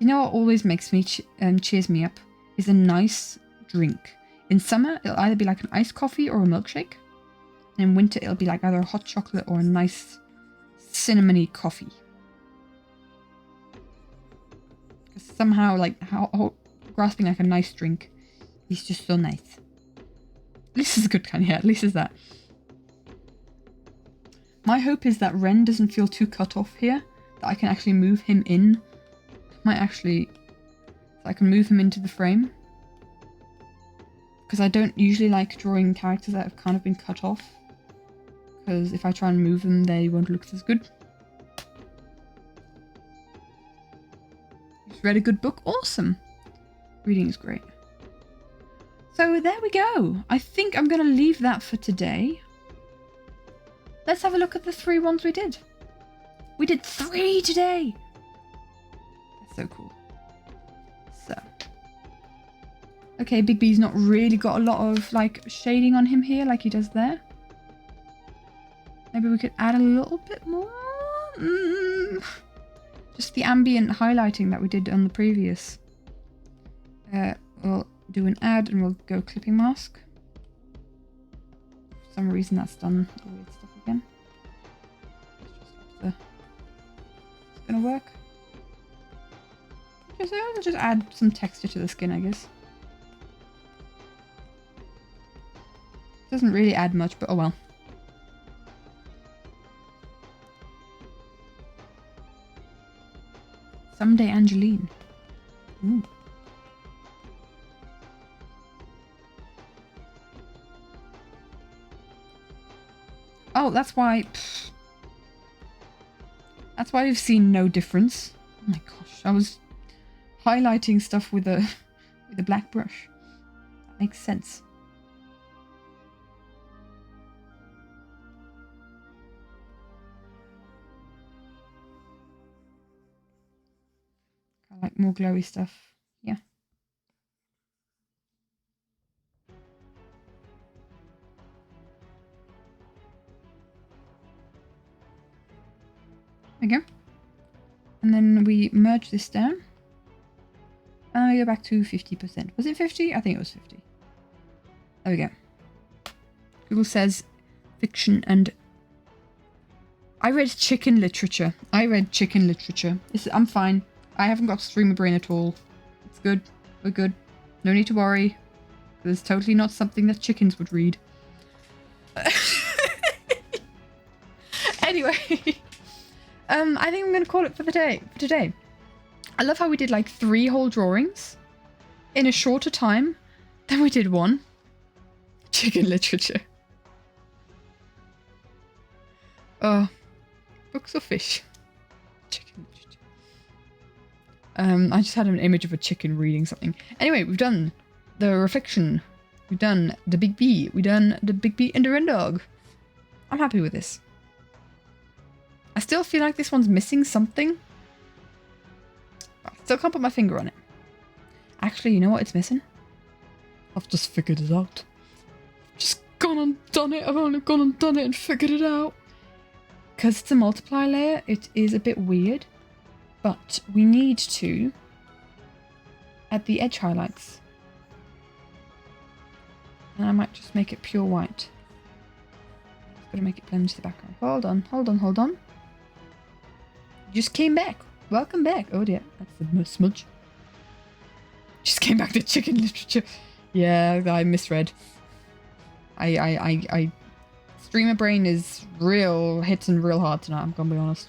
You know what always makes me cheers me up is a nice drink. In summer, it'll either be like an iced coffee or a milkshake. And in winter, it'll be like either a hot chocolate or a nice cinnamony coffee. Because somehow, like, how grasping like a nice drink is just so nice. At least it's a good kind, yeah, at least it's that. My hope is that Ren doesn't feel too cut off here, that I can actually move him in. Might actually, so I can move him into the frame. Because I don't usually like drawing characters that have kind of been cut off. Because if I try and move them, they won't look as good. Just read a good book? Awesome! Reading is great. So there we go. I think I'm going to leave that for today. let's have a look at the 3 ones we did. We did 3 today. That's so cool. So. Okay, Big B's not really got a lot of like shading on him here like he does there. Maybe we could add a little bit more. Just the ambient highlighting that we did on the previous. We'll do an add and we'll go clipping mask. For some reason that's done the weird stuff again. It's gonna work. Just add some texture to the skin, I guess. Doesn't really add much, but oh well. Someday Angeline. Ooh. Oh, that's why... Pfft. That's why we've seen no difference. Oh my gosh, I was highlighting stuff with a black brush. That makes sense. I like more glowy stuff. Yeah. There we go. And then we merge this down. And we go back to 50%. Was it 50? I think it was 50. There we go. Google says fiction and... I read chicken literature. I'm fine. I haven't got streamer brain at all. It's good. We're good. No need to worry. It's totally not something that chickens would read. Anyway. I think I'm going to call it for today. I love how we did like 3 whole drawings in a shorter time than we did 1. Chicken literature. Oh. Books or fish? Chicken literature. I just had an image of a chicken reading something. Anyway, we've done the reflection. We've done the Big B. We've done the Big B and the Ren Dog. I'm happy with this. I still feel like this one's missing something. I still can't put my finger on it. Actually, you know what it's missing? I've just figured it out. Just gone and done it. I've only gone and done it and figured it out. Because it's a multiply layer, it is a bit weird. But we need to add the edge highlights. And I might just make it pure white. Just gotta make it blend into the background. Hold on. Just came back. Welcome back. Oh dear, that's the smudge. Just came back to chicken literature. Yeah, I misread. I streamer brain is hitting real hard tonight, I'm gonna be honest.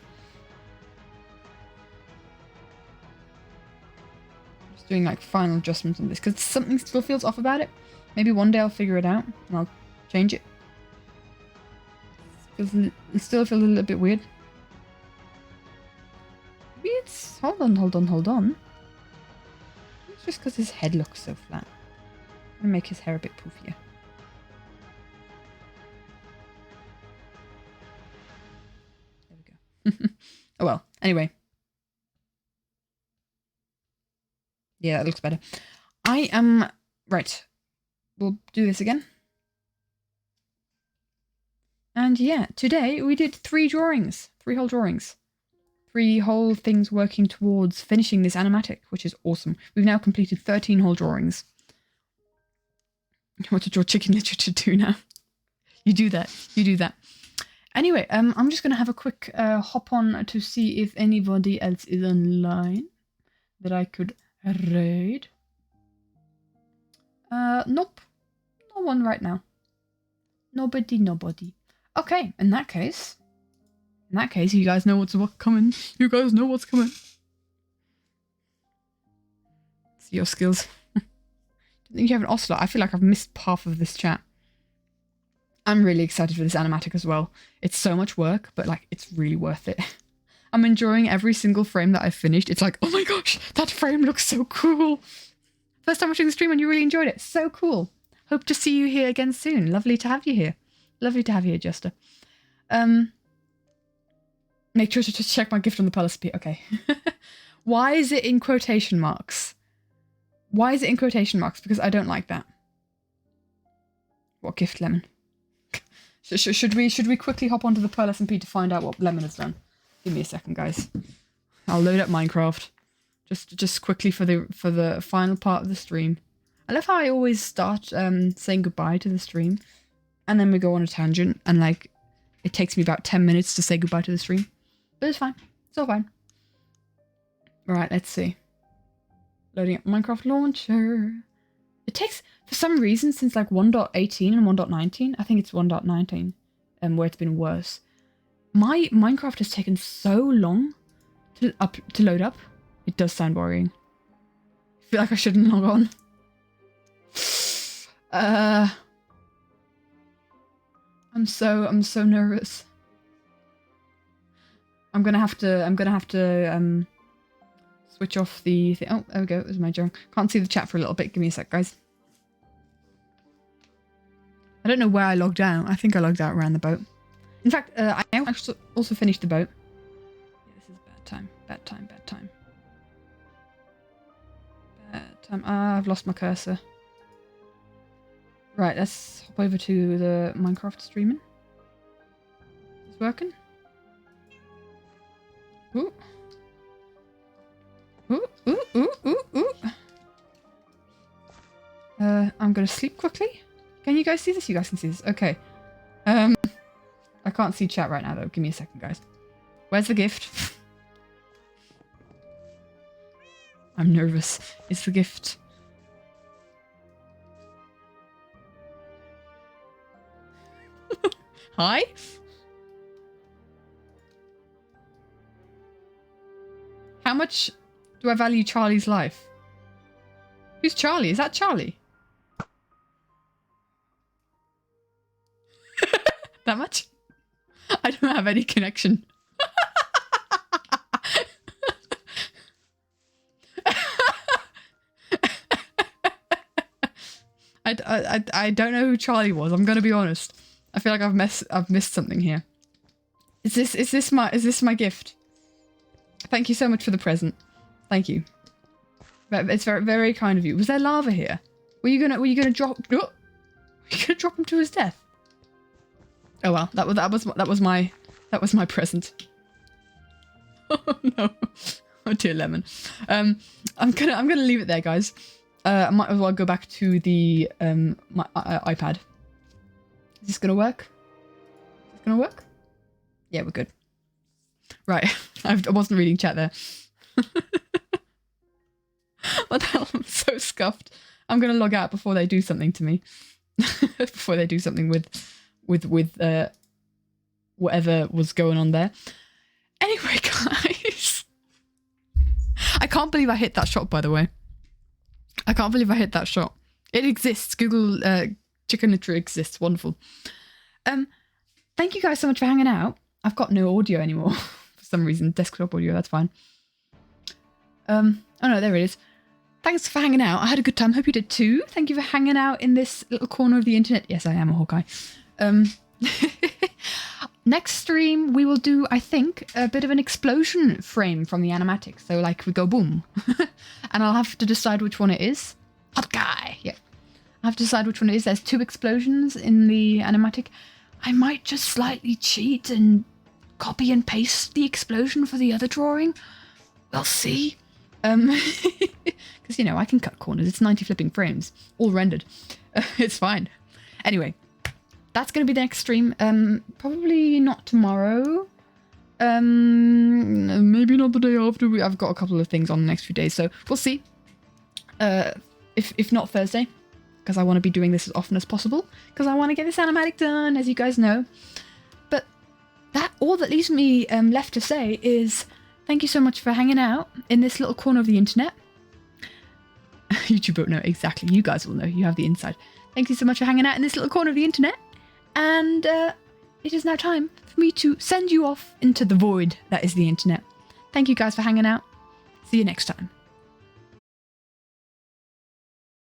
Just doing like final adjustments on this because something still feels off about it. Maybe one day I'll figure it out and I'll change it. It still feels a little bit weird. Maybe it's... Hold on. It's just because his head looks so flat. I'm gonna make his hair a bit poofier. There we go. Oh well, anyway. Yeah, that looks better. I am... Right. We'll do this again. And yeah, today we did 3 drawings. 3 whole drawings. 3 whole things working towards finishing this animatic, which is awesome. We've now completed 13 whole drawings. What to draw chicken literature to now? You do that. Anyway, I'm just going to have a quick hop on to see if anybody else is online that I could raid. Nope. No one right now. Nobody. Okay, in that case, you guys know what's coming. You guys know what's coming. See your skills. Don't think you have an ocelot. I feel like I've missed half of this chat. I'm really excited for this animatic as well. It's so much work, but like it's really worth it. I'm enjoying every single frame that I've finished. It's like, oh my gosh, that frame looks so cool. First time watching the stream and you really enjoyed it. So cool. Hope to see you here again soon. Lovely to have you here. Lovely to have you here, Jester. Make sure to just check my gift on the Pearl. Okay. Why is it in quotation marks? Why is it in quotation marks? Because I don't like that. What gift, Lemon? Should we quickly hop onto the Pearl SMP to find out what Lemon has done? Give me a second, guys. I'll load up Minecraft. Just quickly for the final part of the stream. I love how I always start saying goodbye to the stream, and then we go on a tangent, and like it takes me about 10 minutes to say goodbye to the stream. But it's fine. It's all fine. Right, let's see. Loading up Minecraft launcher. It takes, for some reason, since like 1.18 and 1.19, I think it's 1.19, where it's been worse. My Minecraft has taken so long to load up. It does sound worrying. I feel like I shouldn't log on. I'm so nervous. I'm gonna have to switch off the thing. Oh, there we go. It was my joke. Can't see the chat for a little bit. Give me a sec, guys. I don't know where I logged out. I think I logged out around the boat. In fact, I also finished the boat. Yeah, this is bad time. Bad time. Bad time. Bad time. Ah, I've lost my cursor. Right, let's hop over to the Minecraft streaming. It's working. Ooh. Ooh, ooh, ooh, ooh, ooh. I'm gonna sleep quickly. Can you guys see this? You guys can see this. Okay. I can't see chat right now though. Give me a second, guys. Where's the gift? I'm nervous. It's the gift. Hi? How much do I value Charlie's life? Who's Charlie? Is that Charlie? That much? I don't have any connection. I don't know who Charlie was. I'm gonna be honest. I feel like I've missed something here. Is this my gift? Thank you so much for the present. Thank you. It's very, very kind of you. Was there lava here? Were you gonna drop? Oh, were you gonna drop him to his death? Oh well, that was my present. Oh no! Oh dear, Lemon. I'm gonna leave it there, guys. I might as well go back to the my iPad. Is this gonna work? Is this gonna work? Yeah, we're good. Right, I wasn't reading chat there. What the hell? I'm so scuffed. I'm gonna log out before they do something to me. Before they do something with whatever was going on there. Anyway, guys. I can't believe I hit that shot, by the way. I can't believe I hit that shot. It exists. Google Chicken Litter exists. Wonderful. Thank you guys so much for hanging out. I've got no audio anymore for some reason. Desktop audio, that's fine. Oh no, there it is. Thanks for hanging out. I had a good time. Hope you did too. Thank you for hanging out in this little corner of the internet. Yes, I am a Hawkeye. Next stream, we will do, I think, a bit of an explosion frame from the animatic. So, like, we go boom. And I'll have to decide which one it is. Hot guy! Yeah. I have to decide which one it is. There's 2 explosions in the animatic. I might just slightly cheat and copy and paste the explosion for the other drawing. We'll see. Because, you know, I can cut corners. It's 90 flipping frames. All rendered. It's fine. Anyway. That's going to be the next stream. Probably not tomorrow. Maybe not the day after. I've got a couple of things on the next few days, so we'll see. If not Thursday, because I want to be doing this as often as possible, because I want to get this animatic done, as you guys know. But all that leaves me left to say is thank you so much for hanging out in this little corner of the internet. YouTube won't know exactly. You guys will know. You have the inside. Thank you so much for hanging out in this little corner of the internet. And it is now time for me to send you off into the void that is the internet. Thank you guys for hanging out. See you next time.